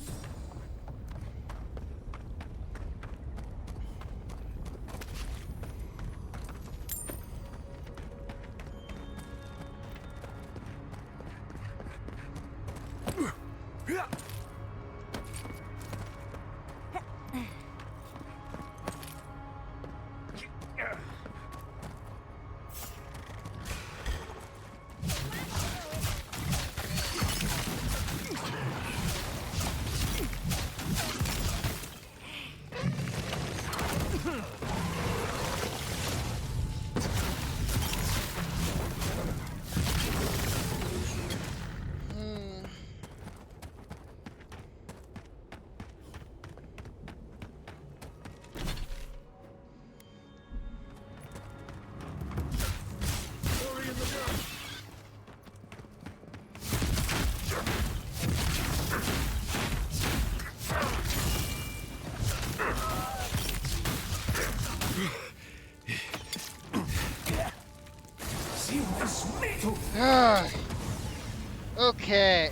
Okay.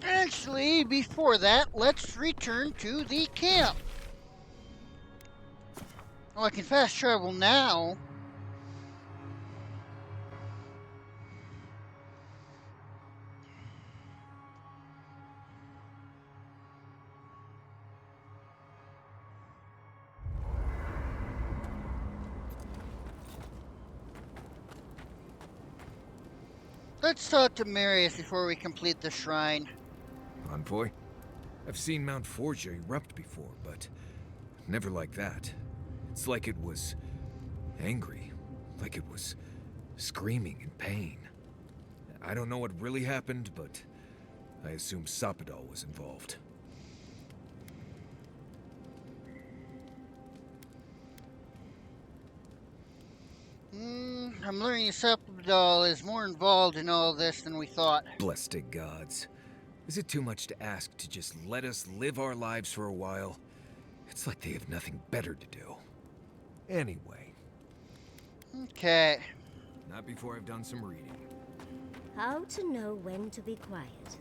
Actually, before that, let's return to the camp. Oh, I can fast travel now. Let's talk to Marius before we complete the shrine. Envoy? I've seen Mount Forgia erupt before, but never like that. It's like it was angry, like it was screaming in pain. I don't know what really happened, but I assume Sapidal was involved. I'm learning Sapidal is more involved in all this than we thought. Blessed gods. Is it too much to ask to just let us live our lives for a while? It's like they have nothing better to do. Anyway. Okay. Not before I've done some reading. How to know when to be quiet.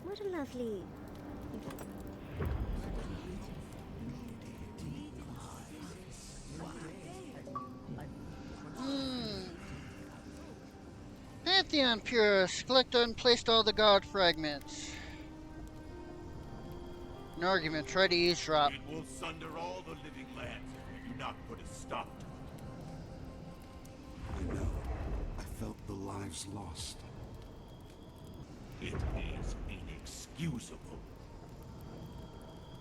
What a lovely... Pantheon Purist. Collect and placed all the god fragments. An argument. Try to eavesdrop. It will sunder all the living lands if we do not put a stop to I know. I felt the lives lost. it. It is inexcusable.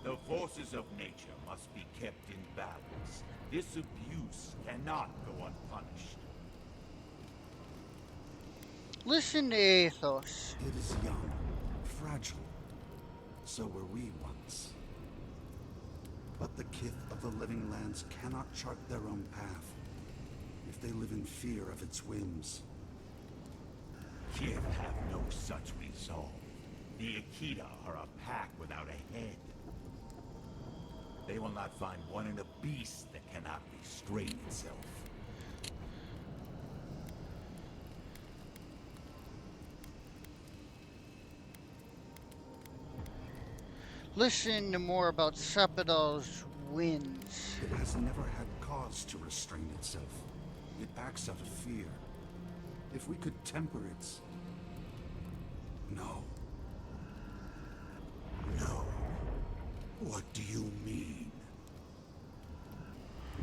The forces of nature must be kept in balance. This abuse cannot go unpunished. Listen to Athos. It is young, fragile. So were we once. But the kith of the living lands cannot chart their own path if they live in fear of its whims. Kith have no such resolve. The Akita are a pack without a head. They will not find one in a beast that cannot restrain itself. Listen to more about Sapidal's winds. It has never had cause to restrain itself. It acts out of fear. If we could temper its... No. No. What do you mean?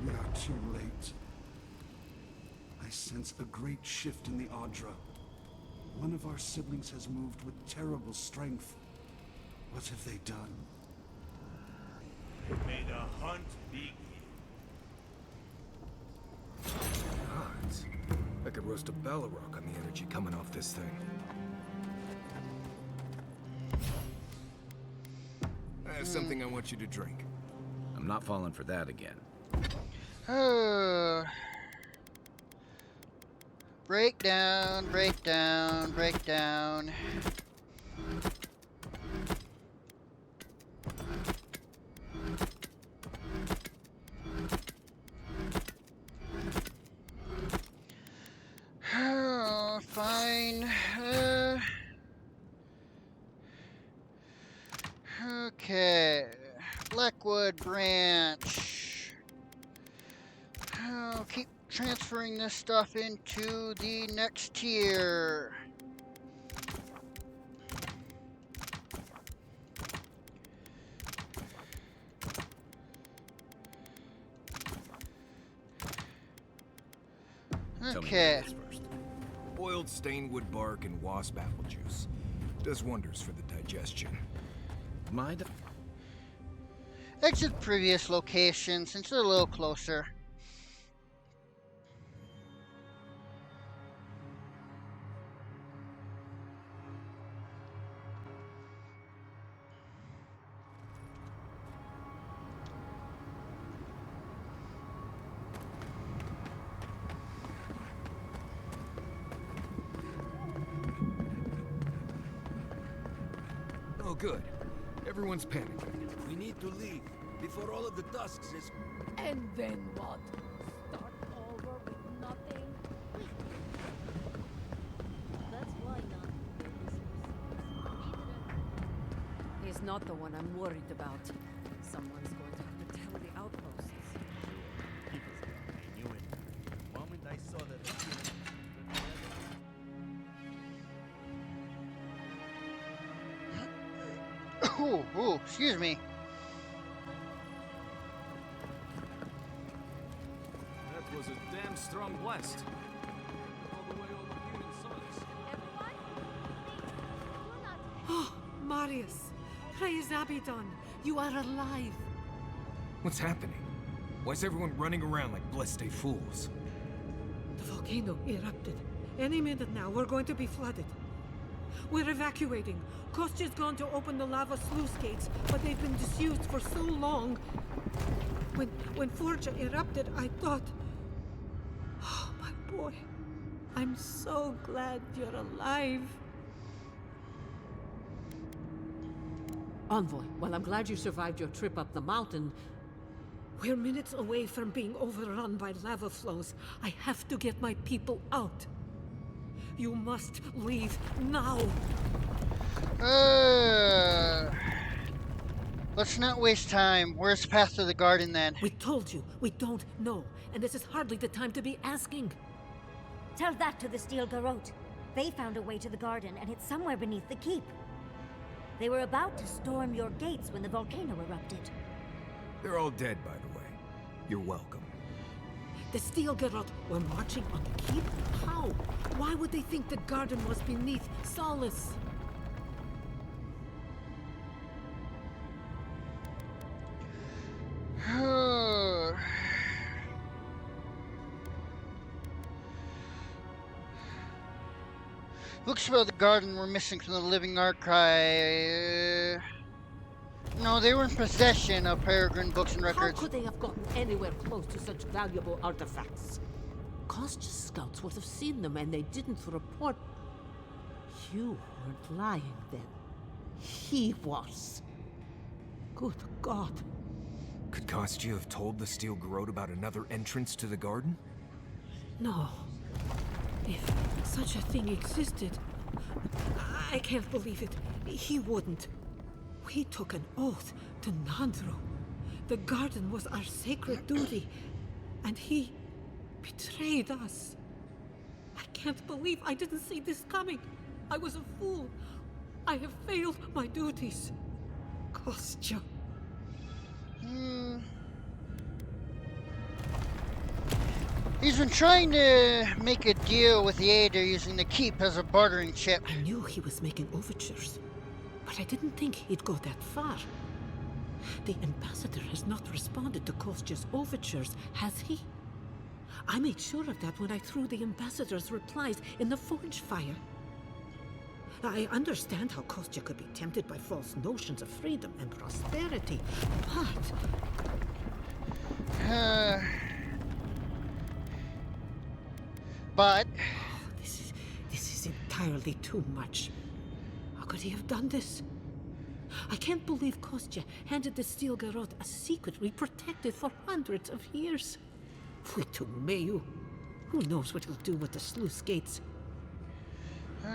We are too late. I sense a great shift in the Audra. One of our siblings has moved with terrible strength. What have they done? May the hunt begin. Gods. I could roast a Balrog on the energy coming off this thing. I have something I want you to drink. I'm not falling for that again. Breakdown, breakdown, breakdown. Fine. Okay. Blackwood branch. I'll keep transferring this stuff into the next tier. Okay. Boiled stainwood bark and wasp apple juice. Does wonders for the digestion. Exit previous location since they're a little closer. Oh, good. Everyone's panicking. We need to leave before all of the tusks is... And then what? Start over with nothing? That's why not. not the one I'm worried about. Someone's going to have to tell the outposts. I knew it. The moment I saw that Ooh, excuse me. That was a damn strong blast. All the way over here in Solace. Oh, Marius! Praise Abaddon! You are alive! What's happening? Why's everyone running around like blessed fools? The volcano erupted. Any minute now, we're going to be flooded. We're evacuating. Kostya's gone to open the lava sluice gates, but they've been disused for so long. When Forja erupted, I thought... Oh, my boy. I'm so glad you're alive. Envoy, well, I'm glad you survived your trip up the mountain. We're minutes away from being overrun by lava flows. I have to get my people out. You must leave now. Let's not waste time. Where's the path to the garden then? We told you, we don't know. And this is hardly the time to be asking. Tell that to the Steel Garrote. They found a way to the garden, and it's somewhere beneath the keep. They were about to storm your gates when the volcano erupted. They're all dead, by the way. You're welcome. The Steel Garrote were marching on the keep? How? Why would they think the garden was beneath Solace? Books about the garden were missing from the living archive. No, they were in possession of Peregrine books and records. How could they have gotten anywhere close to such valuable artifacts? Kostya's scouts would have seen them, and they didn't report. You weren't lying then. He was. Good God. Could Kostya have told the Steel Garrote about another entrance to the garden? No. If such a thing existed, I can't believe it. He wouldn't. We took an oath to Nandru. The garden was our sacred duty, and he betrayed us. I can't believe I didn't see this coming. I was a fool. I have failed my duties. Kostya. He's been trying to make a deal with the Aeder using the keep as a bartering chip. I knew he was making overtures, but I didn't think he'd go that far. The ambassador has not responded to Kostya's overtures, has he? I made sure of that when I threw the ambassador's replies in the forge fire. I understand how Kostya could be tempted by false notions of freedom and prosperity, but... But... This is entirely too much. How could he have done this? I can't believe Kostya handed the Steel Garrote a secret we protected for hundreds of years. We to Mayu. Who knows what he'll do with the sluice gates? He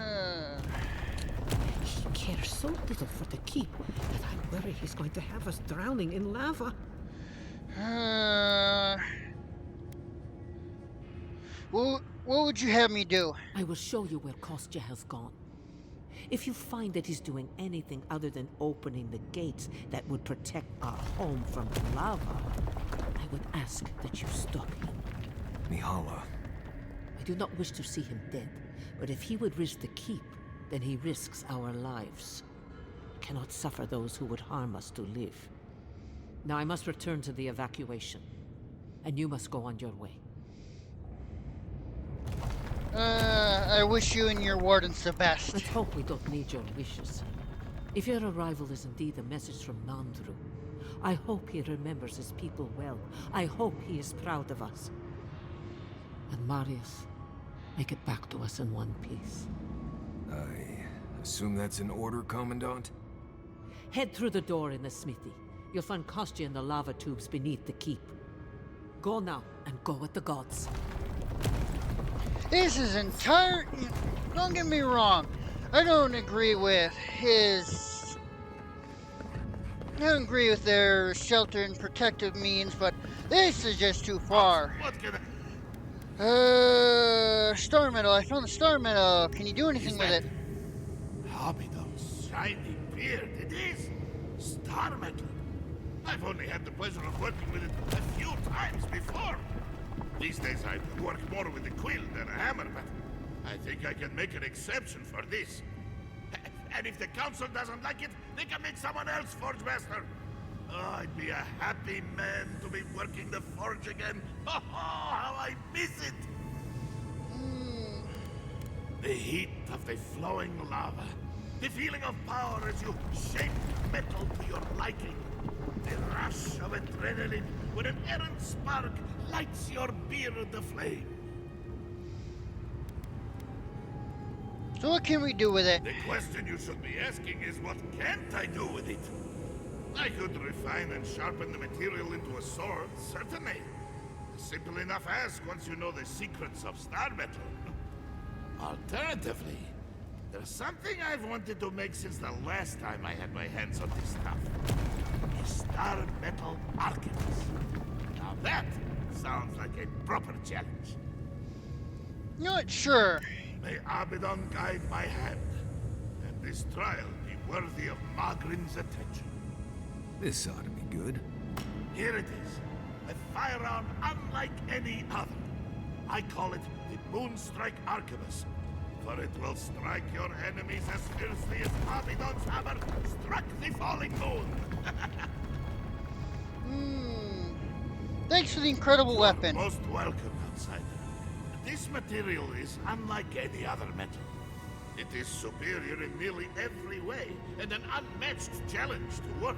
cares so little for the keep that I worry he's going to have us drowning in lava. What would you have me do? I will show you where Kostya has gone. If you find that he's doing anything other than opening the gates that would protect our home from lava, I would ask that you stop him. Mihala. I do not wish to see him dead, but if he would risk the keep, then he risks our lives. I cannot suffer those who would harm us to live. Now I must return to the evacuation, and you must go on your way. I wish you and your wardens the best. Let's hope we don't need your wishes. If your arrival is indeed a message from Nandru, I hope he remembers his people well. I hope he is proud of us. And Marius, make it back to us in one piece. I assume that's an order, Commandant? Head through the door in the smithy. You'll find Kostya in the lava tubes beneath the keep. Go now, and go with the gods. This is entire... Don't get me wrong. I don't agree with his I agree with their shelter and protective means, but this is just too far. What can Star metal. I found the star metal. Can you do anything with it? Abidon's shiny beard, it is star metal. I've only had the pleasure of working with it a few times before. These days I work more with a quill than a hammer, but I think I can make an exception for this. And if the council doesn't like it, they can make someone else forge master. Oh, I'd be a happy man to be working the forge again. Oh, how I miss it! The heat of the flowing lava. The feeling of power as you shape metal to your liking. The rush of adrenaline when an errant spark lights your beard aflame. So what can we do with it? The question you should be asking is what can't I do with it? I could refine and sharpen the material into a sword, certainly. A simple enough ask once you know the secrets of star metal. Alternatively, there's something I've wanted to make since the last time I had my hands on this stuff. A star metal archivist. Now that sounds like a proper challenge. Not sure. May Abaddon guide my hand, and this trial be worthy of Magrin's attention. This ought to be good. Here it is, a firearm unlike any other. I call it the Moonstrike Arquebus, for it will strike your enemies as fiercely as Abaddon's hammer struck the falling moon. Thanks for the incredible weapon. Most welcome, outsider. This material is unlike any other metal. It is superior in nearly every way, and an unmatched challenge to work.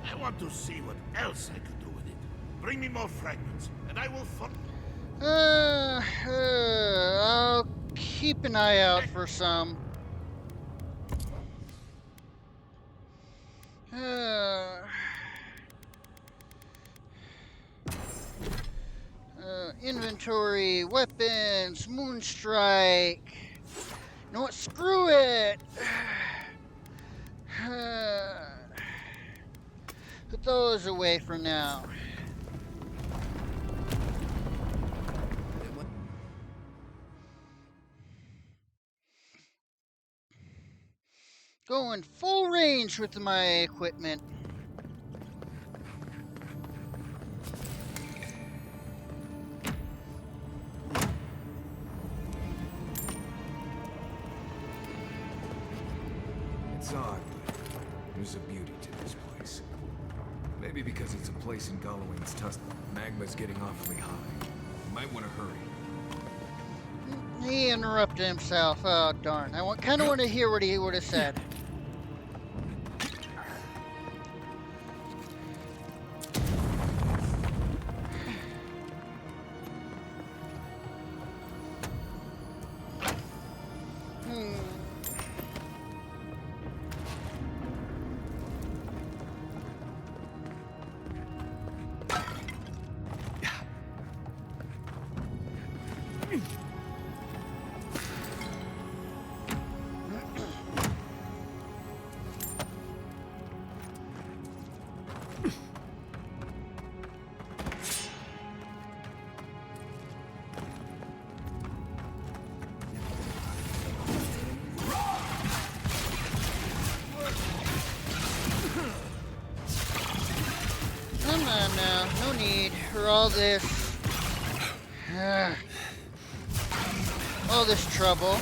I want to see what else I could do with it. Bring me more fragments, and I will I'll keep an eye out for some. Inventory, weapons, Moonstrike. You know what? Screw it. Put those away for now. Going full range with my equipment. It's odd, but there's a beauty to this place. Maybe because it's a place in Galloway's tusk. Magma's getting awfully high. You might want to hurry. He interrupted himself. Oh, darn. I kind of want to hear what he would have said. Come on now, no need for all this. All this trouble.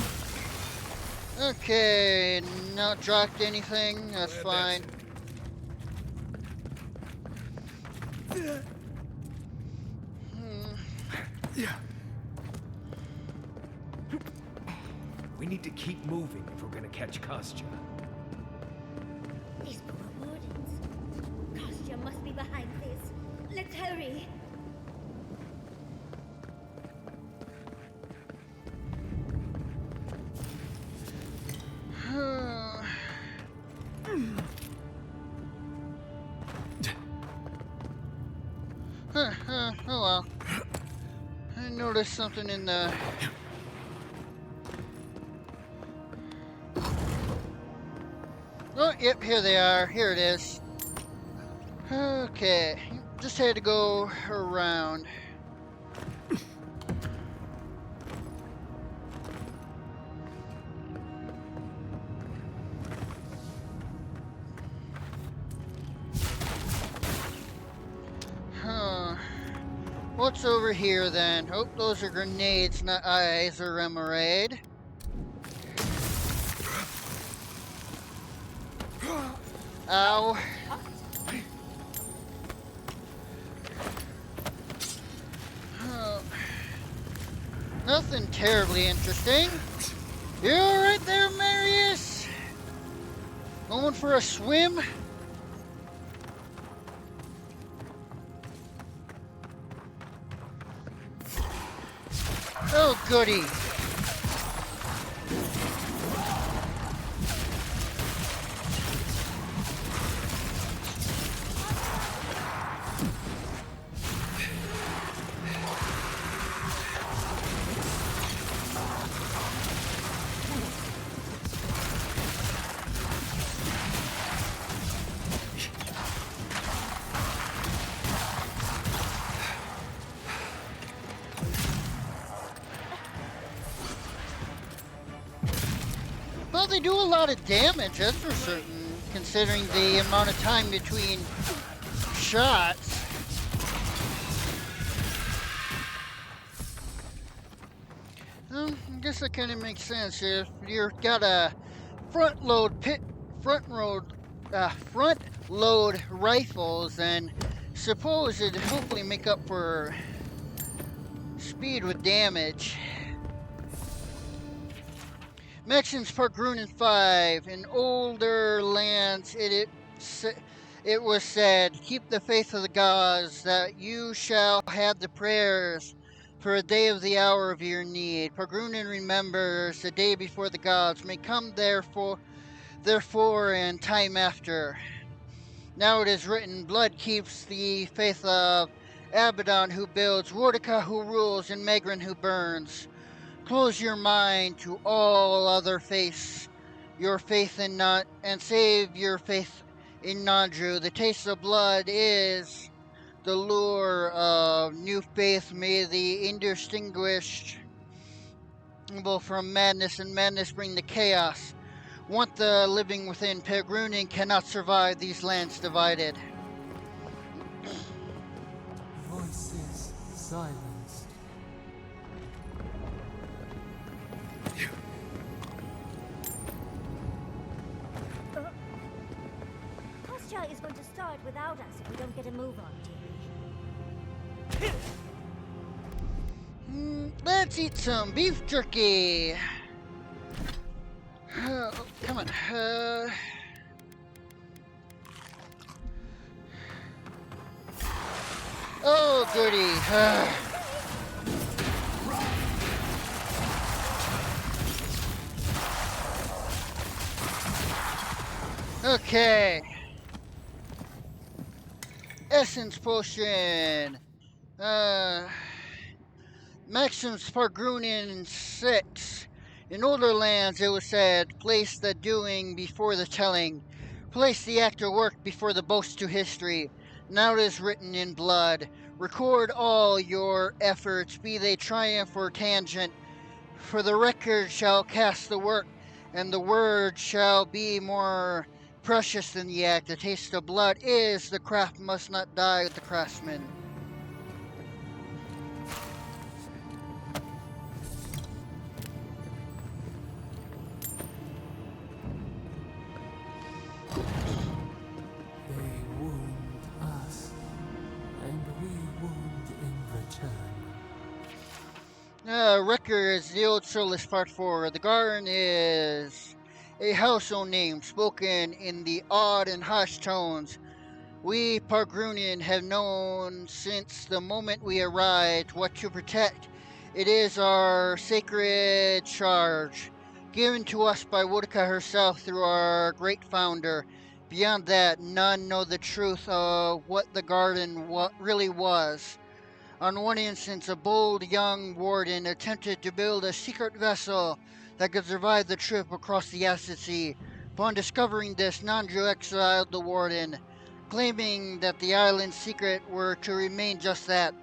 Okay, not dropped anything, that's fine. We need to keep moving if we're gonna catch Kostya. These poor wardens. Kostya must be behind this. Let's hurry. Oh well. I noticed something in the... Oh, yep, here they are. Here it is. Okay, just had to go around. Huh. What's over here then? Oh, those are grenades, not eyes or emerald. Ow. Oh. Nothing terribly interesting. You alright there, Marius? Going for a swim? Oh, goody. Well, they do a lot of damage, that's for certain, considering the amount of time between shots. I guess that kind of makes sense. If you've got a front load rifles, then suppose it'd hopefully make up for speed with damage. Maxims Park Grunin 5. In older lands, it was said, keep the faith of the gods, that you shall have the prayers for a day of the hour of your need. Pargrunin remembers the day before the gods may come therefore and time after. Now it is written, blood keeps the faith of Abaddon who builds, Wardica who rules, and Megrin who burns. Close your mind to all other faiths, your faith in not, and save your faith in Nandru. The taste of blood is the lure of new faith. May the indistinguishable from madness, and madness bring the chaos. Want the living within. Pelgrunin cannot survive these lands divided. Voices silenced. Posture is going to start without us if we don't get a move on, dearie. Let's eat some beef jerky. Come on. Oh, goody. Okay. Essence potion. Maxim Spargrunin 6. In older lands, it was said, place the doing before the telling. Place the act or work before the boast to history. Now it is written in blood. Record all your efforts, be they triumph or tangent. For the record shall cast the work, and the word shall be more precious than the act. The taste of blood is the craft must not die with the craftsman. They wound us, and we wound in return. Wrecker is the old soulless part 4. The garden is a household name spoken in the odd and hushed tones we Pargrunian have known since the moment we arrived what to protect. It is our sacred charge, given to us by Woodka herself through our great founder. Beyond that, none know the truth of what the garden really was. On one instance, a bold young warden attempted to build a secret vessel that could survive the trip across the acid sea. Upon discovering this, Nandru exiled the warden. claiming that the island's secret were to remain just that.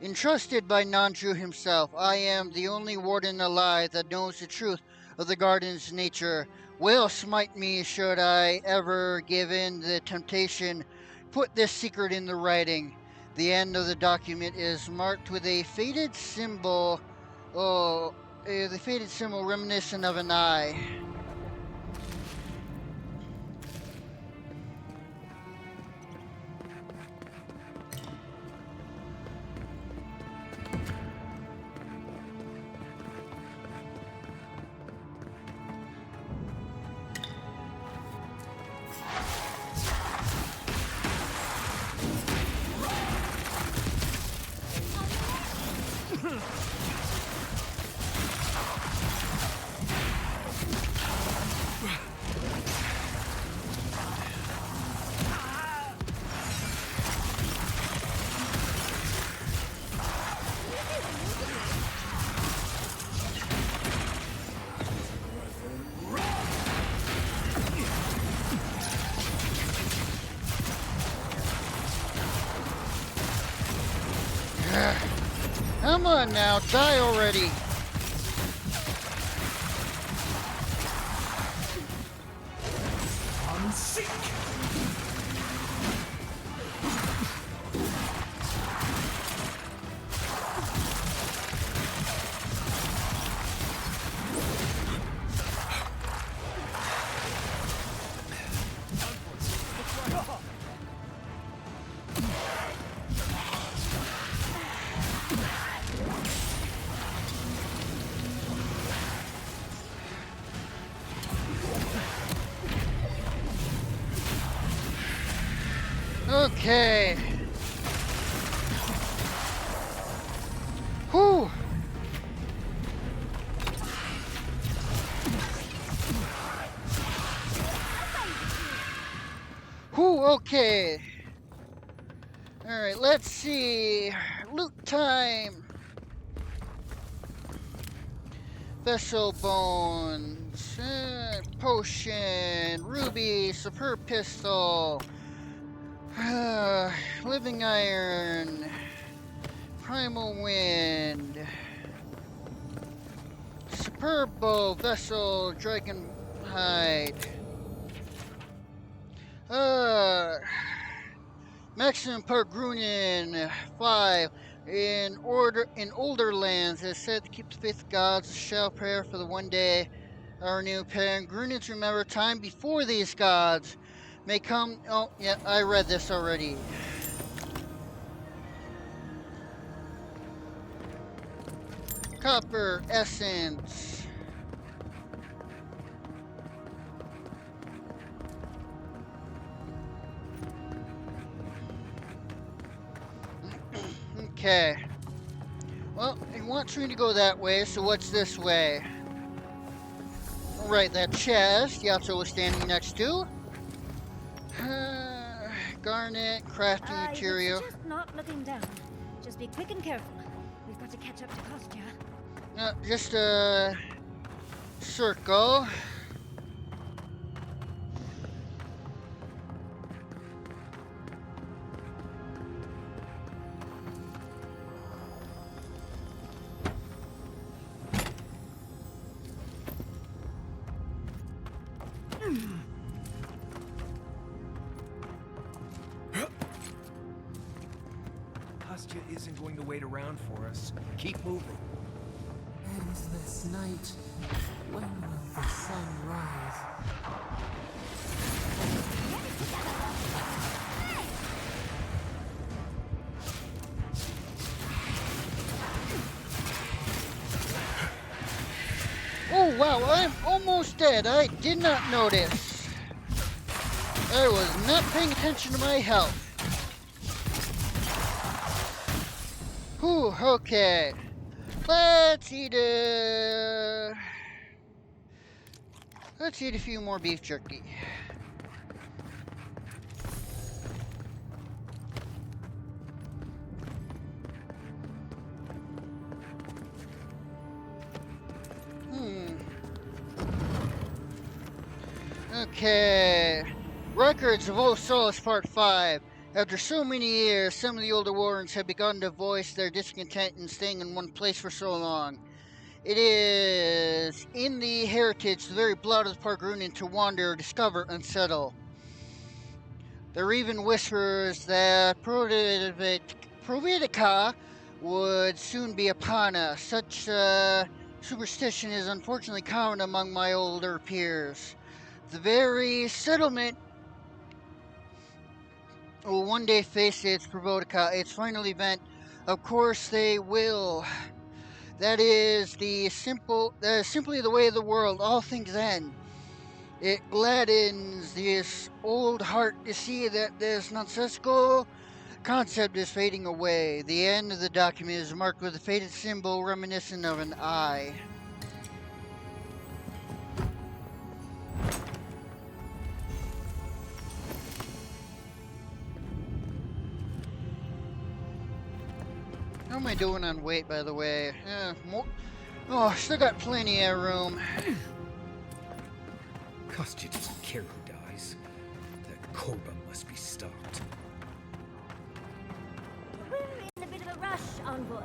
Entrusted by Nanju himself, I am the only warden alive that knows the truth of the garden's nature. Will smite me should I ever give in the temptation. Put this secret in the writing. The end of the document is marked with a faded symbol. Oh, the faded symbol reminiscent of an eye. Come on now, die already! I'm sick! Okay. Whew. Whew, okay. Alright, let's see. Loot time. Vessel bones. Potion. Ruby. Superb pistol. Living iron. Primal wind. Superb bow. Vessel. Dragon hide. Maximum per Grunin 5. In older lands, it is said to keep the faith of gods, a shell prayer for the one day our new parent. Grunins remember time before these gods may come. Oh, yeah, I read this already. Copper essence. Okay. Well, it wants me to go that way, so what's this way? Right, that chest Yatso was standing next to. Garnet, crafting material. I would suggest not looking down. Just be quick and careful. We've got to catch up to Kostya. Just a circle. Kostya isn't going to wait around for us. Keep moving. Endless night. When will the sun rise? Oh wow, I'm almost dead. I did not notice. I was not paying attention to my health. Whew, okay. Let's eat a few more beef jerky. Okay. Records of Old Solace Part 5. After so many years, some of the older Warrens have begun to voice their discontent in staying in one place for so long. It is in the heritage, the very blood of the Pargrunian to wander, discover, and settle. There are even whispers that Providica would soon be upon us. Such superstition is unfortunately common among my older peers. The very settlement will one day face its Providica, its final event. Of course they will. That is simply the way of the world. All things end. It gladdens this old heart to see that this nonsensical concept is fading away. The end of the document is marked with a faded symbol reminiscent of an eye. How am I doing on weight, by the way? Oh, still got plenty of room. Kostya doesn't care who dies. That Korba must be stopped. We're in a bit of a rush, Envoy.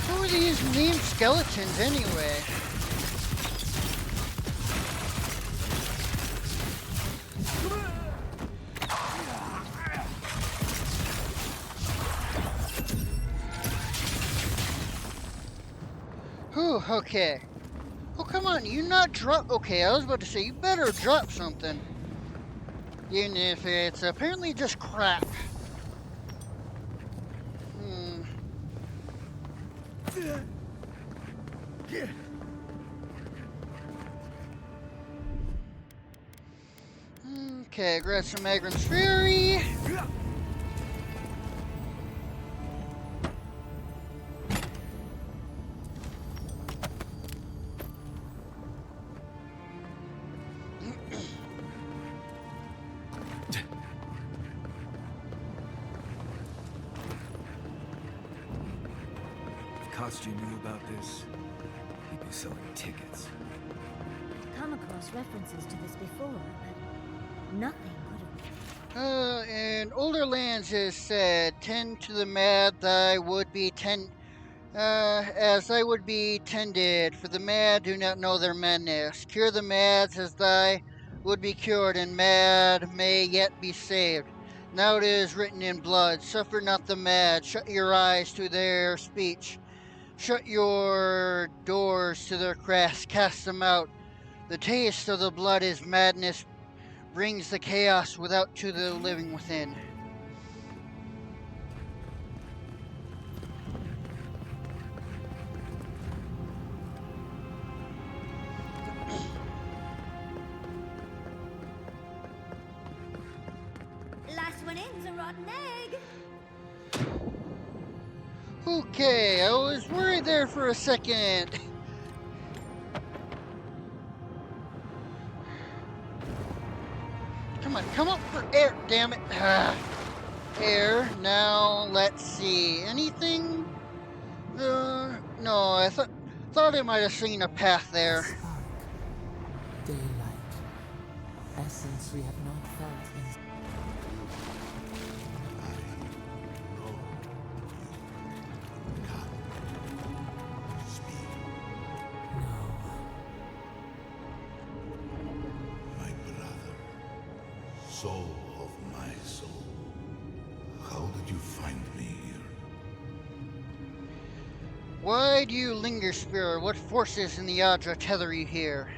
Who are these meme skeletons anyway? Whew, okay. Oh, come on, you not drop... Okay, I was about to say, you better drop something. Even if it's apparently just crap. Okay, grab some Magran's Fury. If Kostya knew about this, he'd be selling tickets. I've come across references to this before, but nothing could have... In older lands is said, tend to the mad thy would be as thy would be tended, for the mad do not know their madness. Cure the mads as thy would be cured, and mad may yet be saved. Now it is written in blood, suffer not the mad, shut your eyes to their speech. Shut your doors to their craft, cast them out. The taste of the blood is madness, brings the chaos without to the living within. Last one in's a rotten egg. Okay, I was worried there for a second. Come on, come up for air, damn it. Air. Now, let's see. Anything? No, I thought I might have seen a path there. Daylight. Essence we have not felt in... Soul of my soul. How did you find me here? Why do you linger, spirit? What forces in the Adra tether you here?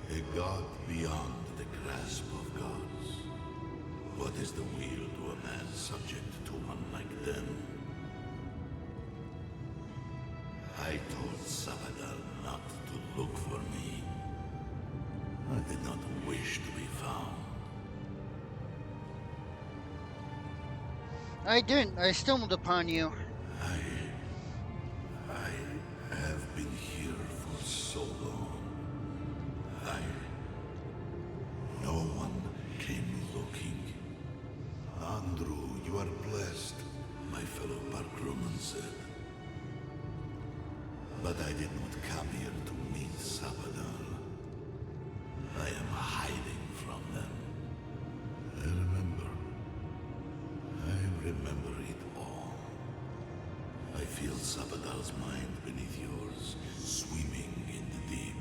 A god beyond the grasp of gods. What is the will to a man subject to one like them? I told Sabadal not to look for me. I did not wish to be found. I didn't. I stumbled upon you. I have been here for so my fellow Parkroman said. But I did not come here to meet Sabadal. I am hiding from them. I remember it all. I feel Sabadal's mind beneath yours, swimming in the deep.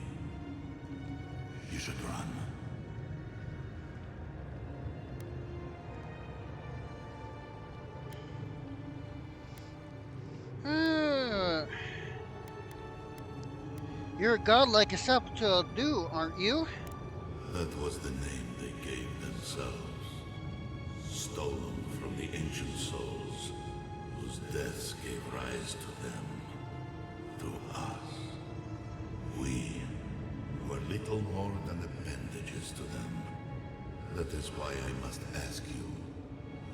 You should run. You're a god like a Sabatil do, aren't you? That was the name they gave themselves. Stolen from the ancient souls, whose deaths gave rise to them. To us. We were little more than appendages to them. That is why I must ask you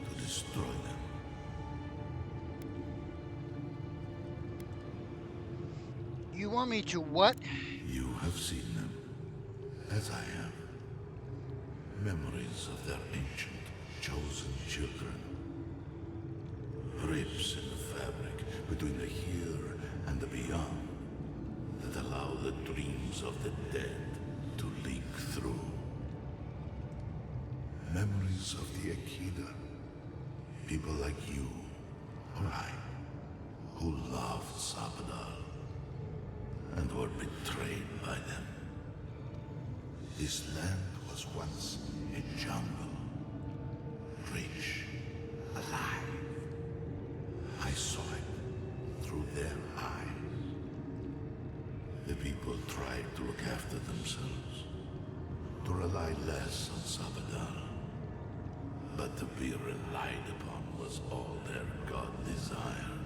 to destroy them. You want me to what? You have seen them, as I have. Memories of their ancient, chosen children. Rips in the fabric between the here and the beyond that allow the dreams of the dead to leak through. Memories of the Akida. People like you, or I, who loved Sabadal and were betrayed by them. This land was once a jungle, rich, alive. I saw it through their eyes. The people tried to look after themselves, to rely less on Sabadal. But to be relied upon was all their god desired.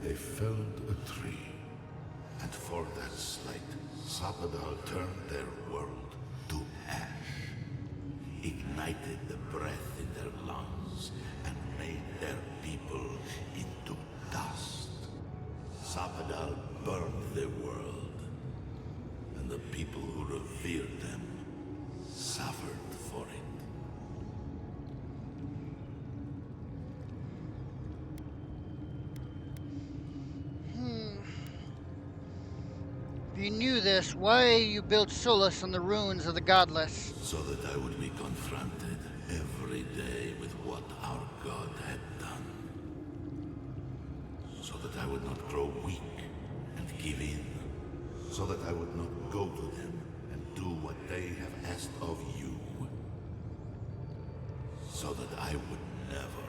They felled a tree, and for that slight, Sabadal turned their world to ash, ignited the breath in their lungs, and made their people into dust. Sabadal burned their world, and the people who revered them suffered for it. If you knew this, why you built solace on the ruins of the godless? So that I would be confronted every day with what our god had done. So that I would not grow weak and give in. So that I would not go to them and do what they have asked of you. So that I would never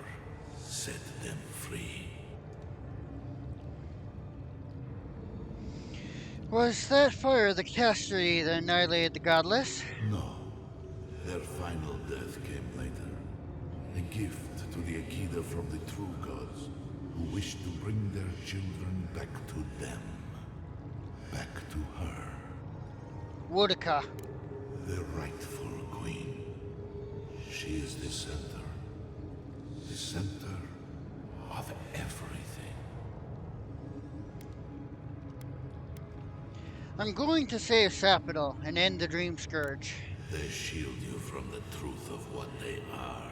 set them free. Was that fire the castree that annihilated the godless? No. Their final death came later. A gift to the Akida from the true gods, who wished to bring their children back to them. Back to her. Woodaka. The rightful queen. She is the center. The center of everything. I'm going to save Sapadal and end the Dream Scourge. They shield you from the truth of what they are.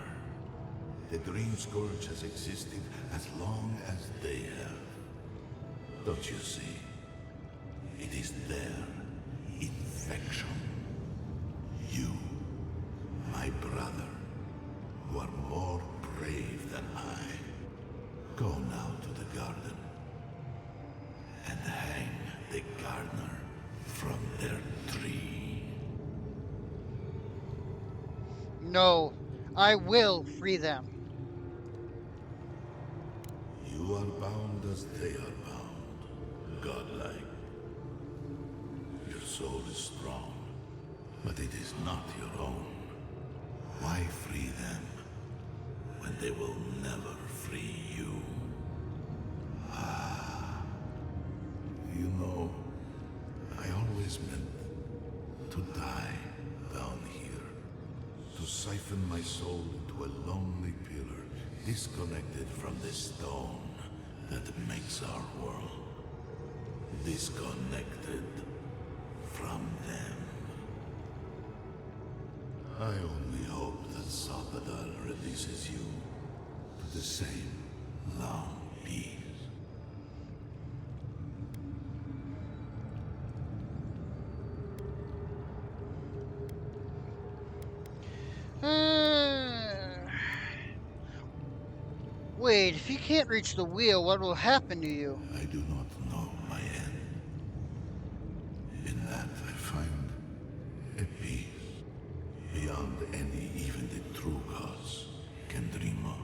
The Dream Scourge has existed as long as they have. Don't you see? It is their infection. You, my brother, who are more brave than I, go now to the garden and hang the gardener from their tree. No, I will free them. You are bound as they are bound, godlike. Your soul is strong, but it is not your own. Why free them when they will never free you? Ah, you know, I always meant to die down here, to siphon my soul into a lonely pillar, disconnected from the stone that makes our world, disconnected from them. I only hope that Sabadal releases you to the same long peace. Wait, if you can't reach the wheel, what will happen to you? I do not know my end. In that I find a peace beyond any even the true gods can dream of.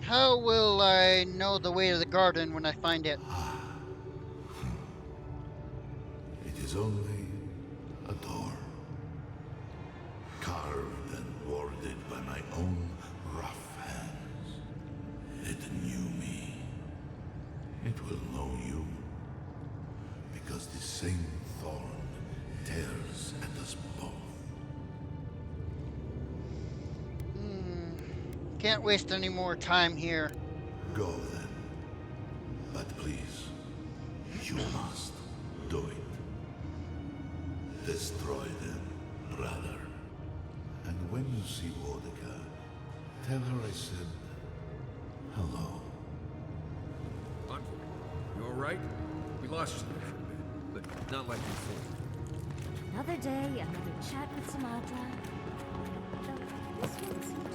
How will I know the way to the garden when I find it? It is only a door, carved and warded by my own rough hands. It knew me. It will know you, because the same thorn tears at us both. Can't waste any more time here. Go then. But please, you must do it. Destroy them, brother. And when you see Boudica, tell her I said hello. Envoy, you alright? We lost you there for a bit, but not like before. Another day, another chat with Sumatra. This one seems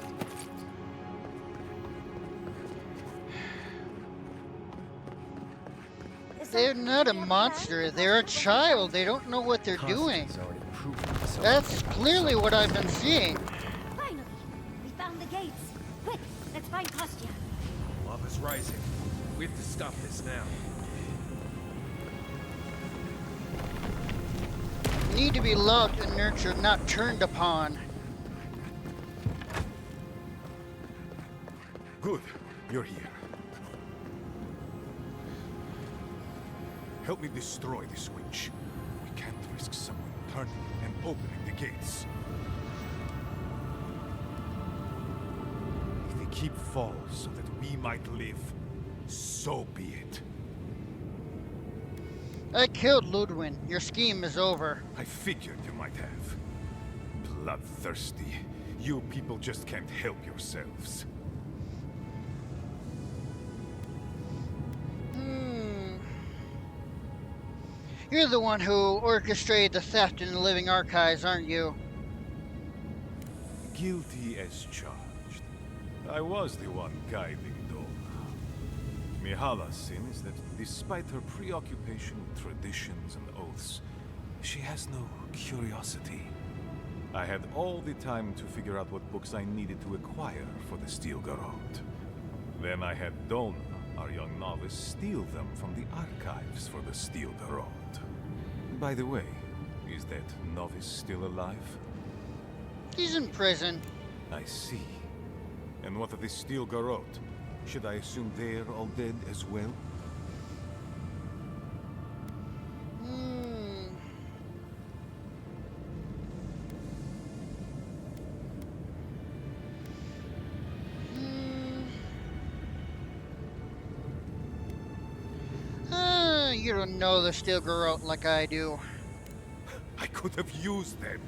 They're not a monster. They're a child. They don't know what they're doing. That's clearly what I've been seeing. Finally, we found the gates. Quick, let's find Kostya. Lava's rising. We have to stop this now. Need to be loved and nurtured, not turned upon. Good. You're here. Help me destroy this witch. We can't risk someone turning and opening the gates. If the keep falls so that we might live, so be it. I killed Ludwin. Your scheme is over. I figured you might have. Bloodthirsty. You people just can't help yourselves. You're the one who orchestrated the theft in the living archives, aren't you? Guilty as charged. I was the one guiding Dol. Mihala's sin is that despite her preoccupation with traditions and oaths, she has no curiosity. I had all the time to figure out what books I needed to acquire for the Steel Garrote. Then I had Dona, our young novice, steal them from the archives for the Steel Garrote. By the way, is that novice still alive? He's in prison. I see. And what of the Steel Garrote? Should I assume they're all dead as well? You don't know the Steel Garrote like I do. I could have used them.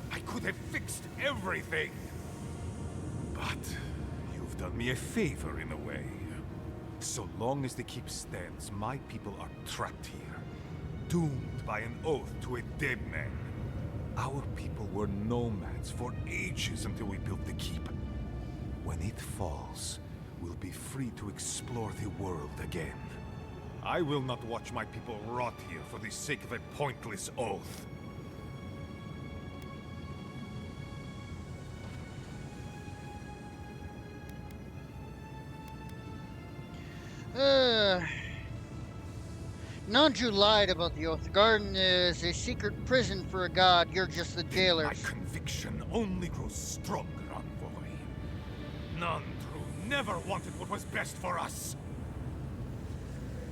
I could have fixed everything. But you've done me a favor in a way. So long as the keep stands, my people are trapped here, doomed by an oath to a dead man. Our people were nomads for ages until we built the keep. When it falls, we'll be free to explore the world again. I will not watch my people rot here for the sake of a pointless oath. Nanju lied about the oath. The garden is a secret prison for a god. You're just the jailers. My conviction only grows stronger, Envoy. Nandru never wanted what was best for us.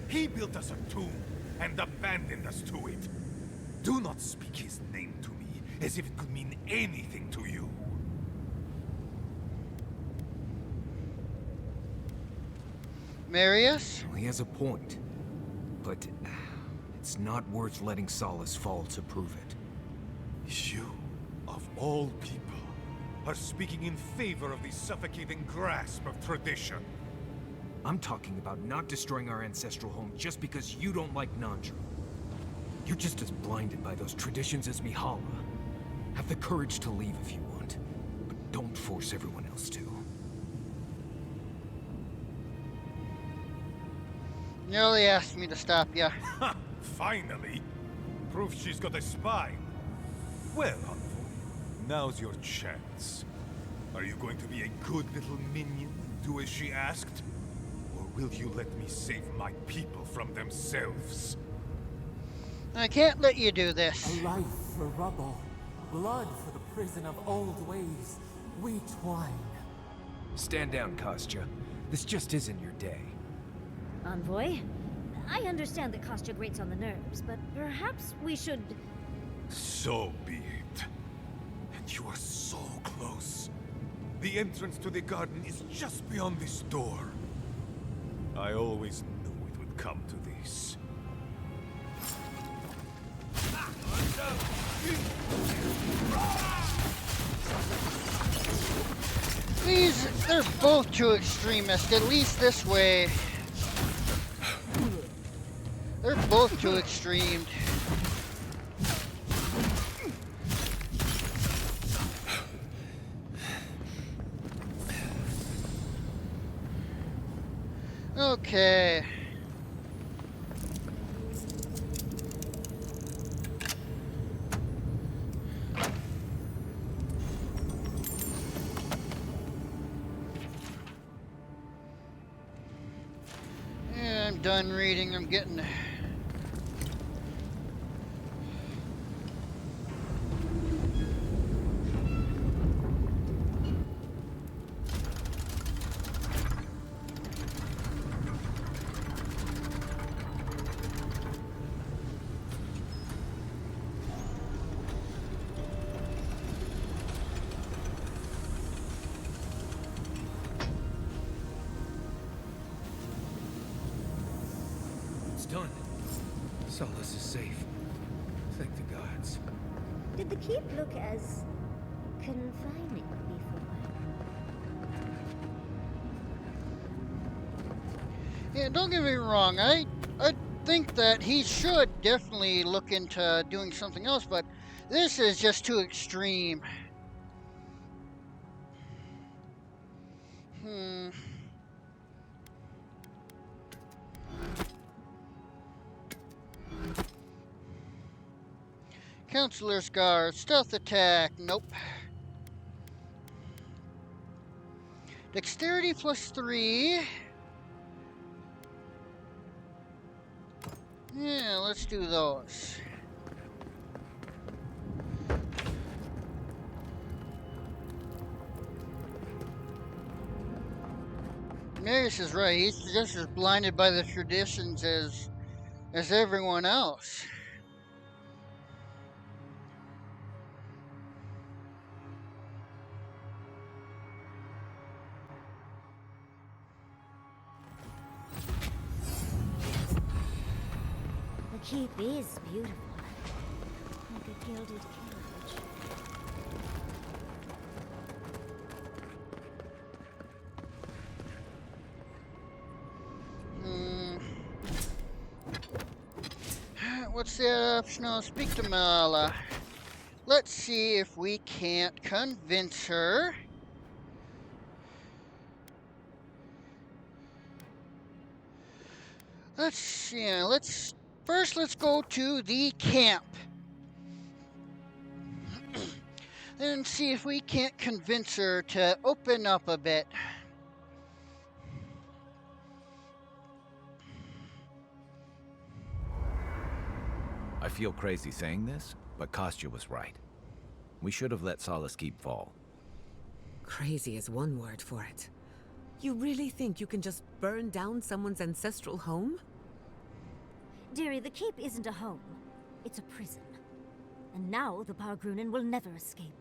He built us a tomb and abandoned us to it. Do not speak his name to me as if it could mean anything to you. Marius? He has a point. But it's not worth letting Solace fall to prove it. You, of all people, are speaking in favor of the suffocating grasp of tradition. I'm talking about not destroying our ancestral home just because you don't like Nandra. You're just as blinded by those traditions as Mihala. Have the courage to leave if you want, but don't force everyone else to. Nearly asked me to stop ya. Ha! Finally! Proof she's got a spine. Well, Envoy, now's your chance. Are you going to be a good little minion and do as she asked? Or will you let me save my people from themselves? I can't let you do this. A life for rubble, blood for the prison of old ways. We twine. Stand down, Kostya. This just isn't your day. Envoy, I understand that Kostya grates on the nerves, but perhaps we should... So be it. And you are so close. The entrance to the garden is just beyond this door. I always knew it would come to this. They're both too extremist, at least this way. They're both too extreme. Okay. Yeah, I'm done reading. I'm getting... Done. Solace is safe. Thank the gods. Did the keep look as confining before? Yeah, don't get me wrong. I think that he should definitely look into doing something else, but this is just too extreme. Counselor's Guard, stealth attack, nope. Dexterity +3. Yeah, let's do those. Marius is right, he's just as blinded by the traditions as everyone else. The keep is beautiful. Like a gilded cage. What's the optional? Speak to Mala. Let's see if we can't convince her. Let's go to the camp. And see if we can't convince her to open up a bit. I feel crazy saying this, but Kostya was right. We should have let Solace Keep fall. Crazy is one word for it. You really think you can just burn down someone's ancestral home? Dearie, the keep isn't a home. It's a prison. And now the Bargrunen will never escape.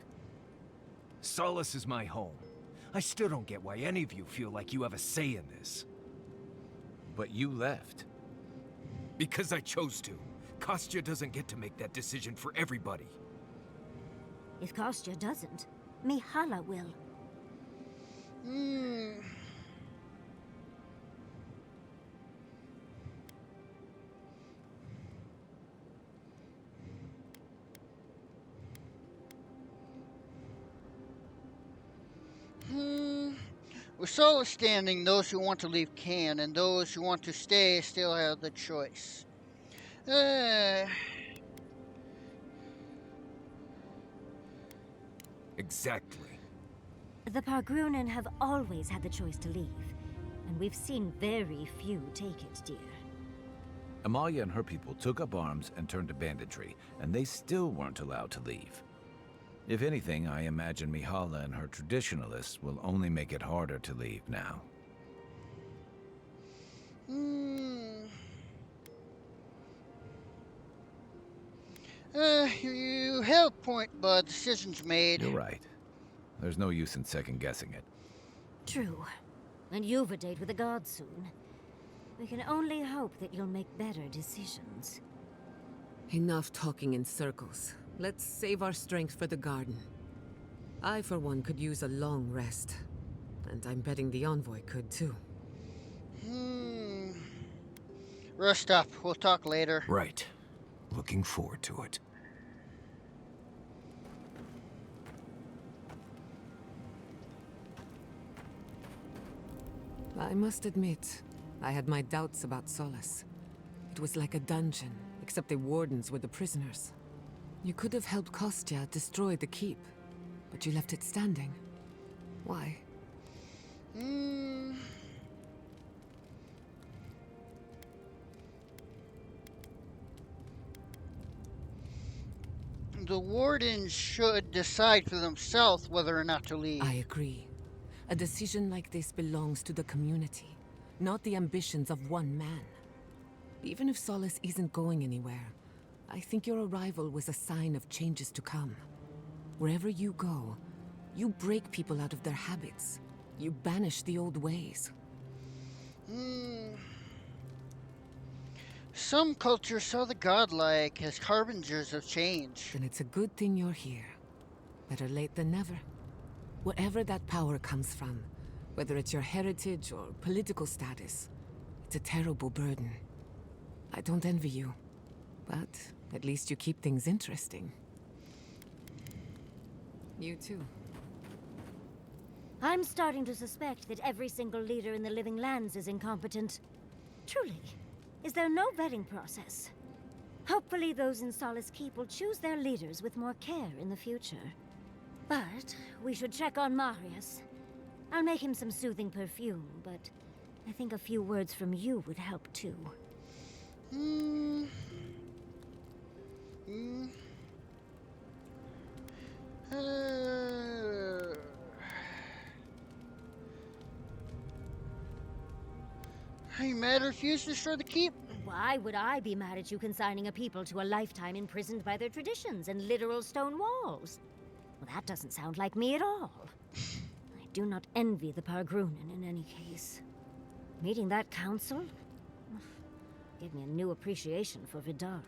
Solace is my home. I still don't get why any of you feel like you have a say in this. But you left. Because I chose to. Kostya doesn't get to make that decision for everybody. If Kostya doesn't, Mihala will. Hmm. Hmm. With Solo standing, those who want to leave can, and those who want to stay still have the choice. Uh, Exactly. The Pargrunen have always had the choice to leave, and we've seen very few take it, dear. Amalia and her people took up arms and turned to banditry, and they still weren't allowed to leave. If anything, I imagine Mihala and her traditionalists will only make it harder to leave now. hmm. You have a point, but decision's made. You're right. There's no use in second-guessing it. True. And you've a date with the gods soon. We can only hope that you'll make better decisions. Enough talking in circles. Let's save our strength for the garden. I, for one, could use a long rest. And I'm betting the envoy could, too. Rest up. We'll talk later. Right. Looking forward to it. I must admit, I had my doubts about Solace. It was like a dungeon, except the wardens were the prisoners. You could have helped Kostya destroy the keep, but you left it standing. Why? The wardens should decide for themselves whether or not to leave. I agree. A decision like this belongs to the community, not the ambitions of one man. Even if Solace isn't going anywhere, I think your arrival was a sign of changes to come. Wherever you go, you break people out of their habits. You banish the old ways. Some cultures saw the godlike as harbingers of change. Then it's a good thing you're here. Better late than never. Wherever that power comes from, whether it's your heritage or political status, it's a terrible burden. I don't envy you, but at least you keep things interesting. You too. I'm starting to suspect that every single leader in the Living Lands is incompetent. Truly. Is there no vetting process? Hopefully those in Solace Keep will choose their leaders with more care in the future. But we should check on Marius. I'll make him some soothing perfume, but I think a few words from you would help too. Are you mad or refuse to destroy the keep? Why would I be mad at you consigning a people to a lifetime imprisoned by their traditions and literal stone walls? Well, that doesn't sound like me at all. I do not envy the Pargrunen in any case. Meeting that council gave me a new appreciation for Vidaro.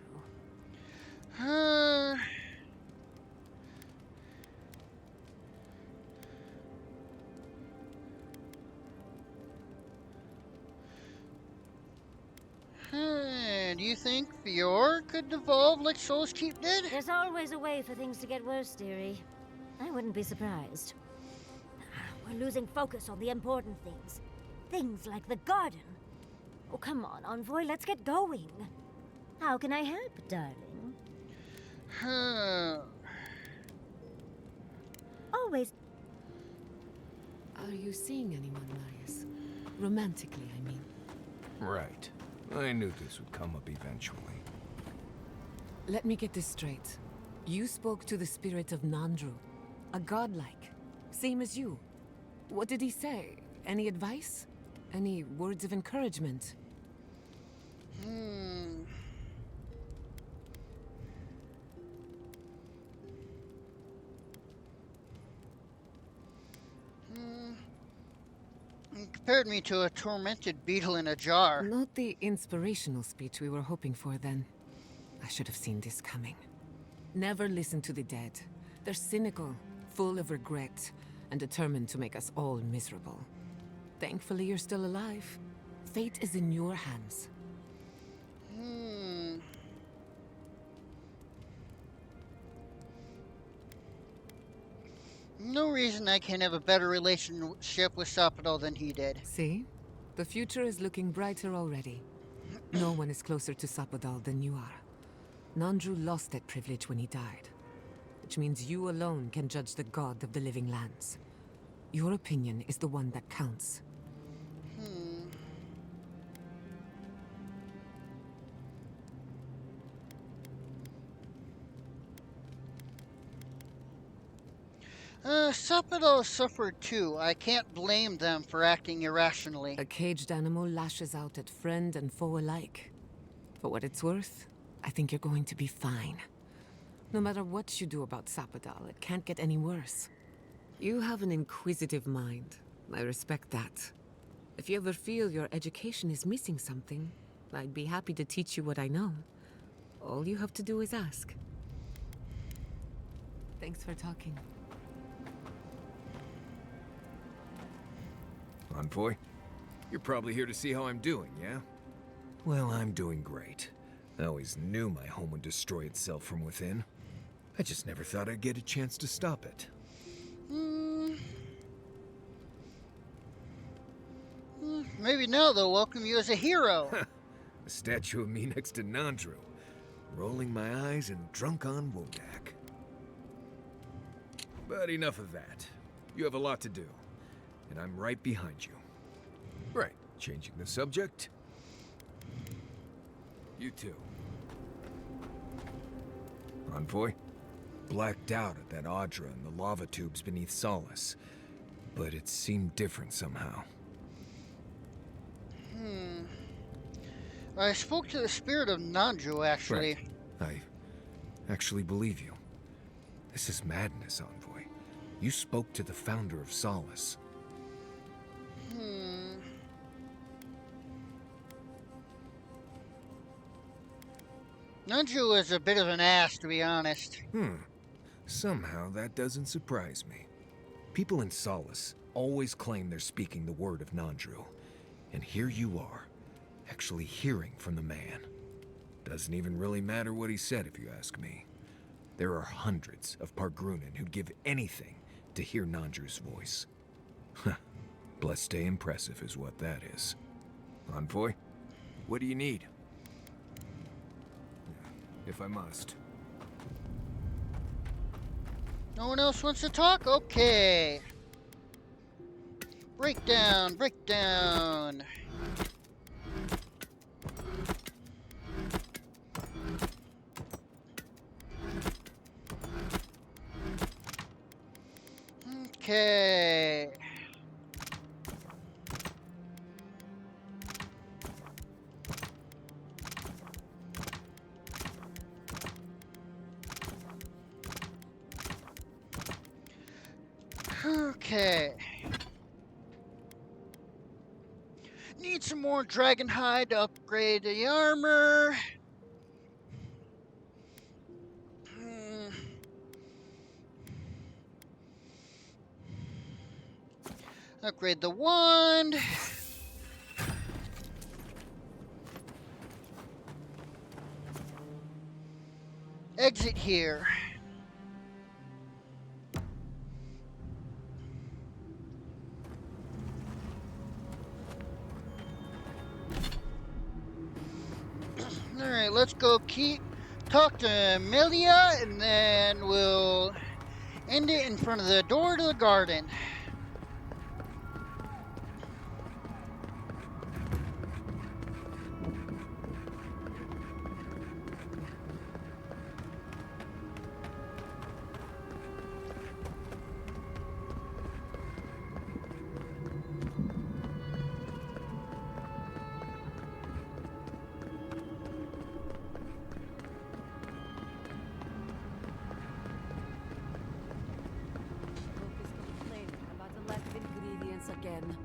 Do you think Fior could devolve like Souls Keep did? There's always a way for things to get worse, dearie. I wouldn't be surprised. We're losing focus on the important things. Things like the garden. Oh, come on, Envoy, let's get going. How can I help, darling? Always. Are you seeing anyone, Marius? Romantically, I mean. Right. I knew this would come up eventually. Let me get this straight. You spoke to the spirit of Nandru, a godlike, same as you. What did he say? Any advice? Any words of encouragement? He compared me to a tormented beetle in a jar. Not the inspirational speech we were hoping for, then. I should have seen this coming. Never listen to the dead. They're cynical, full of regret and determined to make us all miserable. Thankfully, you're still alive. Fate is in your hands. No reason I can't have a better relationship with Sapado than he did. See? The future is looking brighter already. No one is closer to Sapadal than you are. Nandru lost that privilege when he died, which means you alone can judge the god of the living lands. Your opinion is the one that counts. Sapado suffered too. I can't blame them for acting irrationally. A caged animal lashes out at friend and foe alike. For what it's worth, I think you're going to be fine. No matter what you do about Sapadal, it can't get any worse. You have an inquisitive mind. I respect that. If you ever feel your education is missing something, I'd be happy to teach you what I know. All you have to do is ask. Thanks for talking. Envoy, you're probably here to see how I'm doing, yeah? Well, I'm doing great. I always knew my home would destroy itself from within. I just never thought I'd get a chance to stop it. Maybe now they'll welcome you as a hero. A statue of me next to Nandru, rolling my eyes and drunk on Wodak. But enough of that. You have a lot to do, and I'm right behind you. Right, changing the subject. You too. Envoy, blacked out at that Audra and the lava tubes beneath Solace, but it seemed different somehow. I spoke to the spirit of Nandru, actually. Right. I actually believe you. This is madness, Envoy. You spoke to the founder of Solace. Nandru is a bit of an ass, to be honest. Somehow that doesn't surprise me. People in Solace always claim they're speaking the word of Nandru. And here you are, actually hearing from the man. Doesn't even really matter what he said, if you ask me. There are hundreds of Pargrunan who'd give anything to hear Nandru's voice. Blessed day impressive is what that is. Envoy, what do you need? If I must. No one else wants to talk? Okay. Breakdown, breakdown. Okay. Okay. Need some more dragon hide to upgrade the armor. Upgrade the wand. Exit here. Alright, let's go talk to Amelia, and then we'll end it in front of the door to the garden. Again.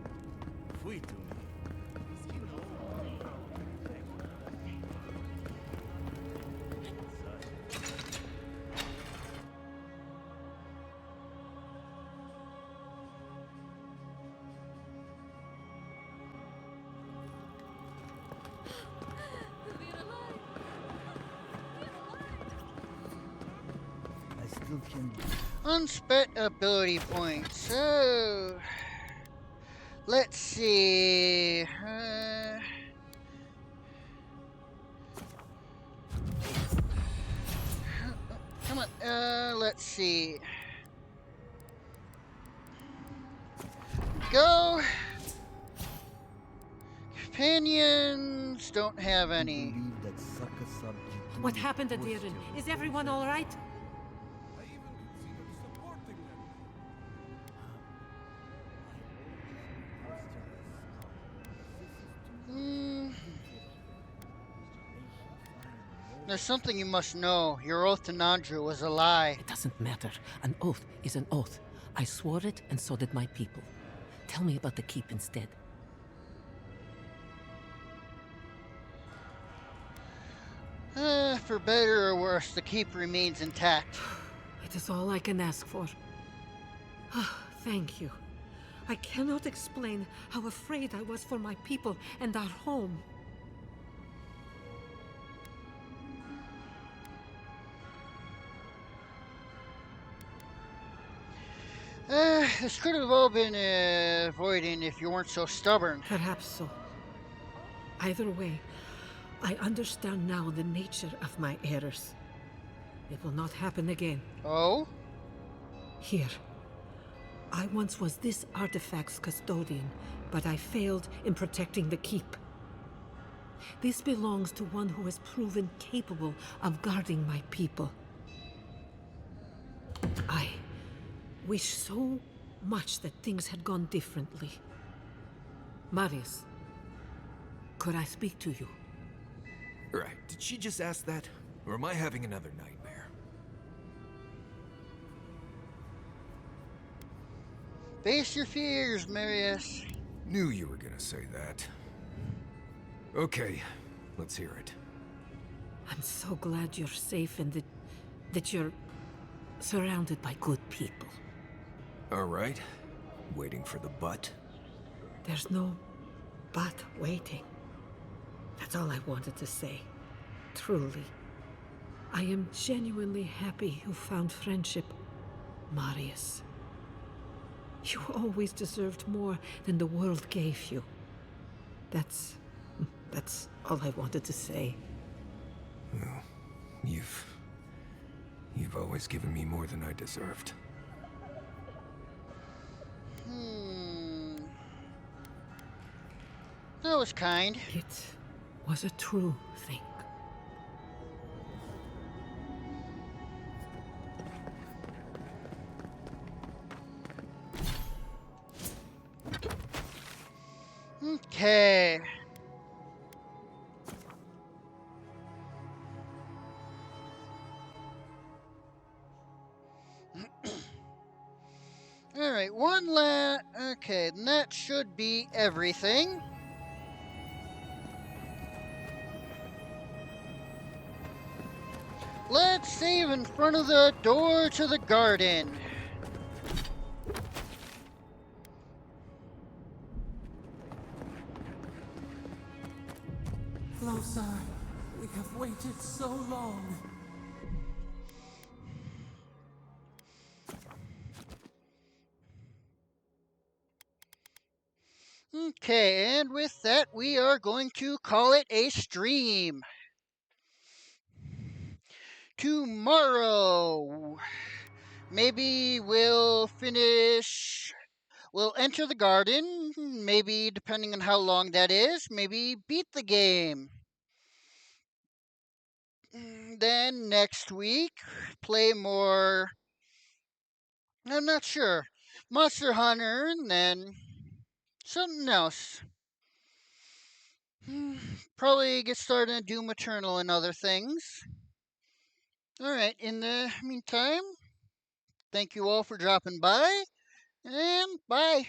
Unspent ability points. So, let's see. Come on. Let's see. Go. Companions don't have any. What happened at Eden? Is everyone all right? There's something you must know. Your oath to Nandru was a lie. It doesn't matter. An oath is an oath. I swore it, and so did my people. Tell me about the keep instead. For better or worse, the keep remains intact. It is all I can ask for. Thank you. I cannot explain how afraid I was for my people and our home. This could have all been avoided if you weren't so stubborn. Perhaps so. Either way, I understand now the nature of my errors. It will not happen again. Oh? Here. I once was this artifact's custodian, but I failed in protecting the keep. This belongs to one who has proven capable of guarding my people. I wish so much that things had gone differently. Marius, could I speak to you? Right. Did she just ask that? Or am I having another nightmare? Face your fears, Marius. Knew you were gonna say that. Okay, let's hear it. I'm so glad you're safe and that you're surrounded by good people. All right. Waiting for the but? There's no but waiting. That's all I wanted to say. Truly. I am genuinely happy you found friendship, Marius. You always deserved more than the world gave you. That's all I wanted to say. Well, you've always given me more than I deserved. That was kind. It was a true thing. Okay. Alright, okay, and that should be everything. Let's save in front of the door to the garden. Closer. We have waited so long. Okay, and with that, we are going to call it a stream. Tomorrow, maybe we'll enter the garden, maybe depending on how long that is, maybe beat the game. Then next week, play more, I'm not sure, Monster Hunter, and then something else. Probably get started on Doom Eternal and other things. Alright, in the meantime, thank you all for dropping by, and bye.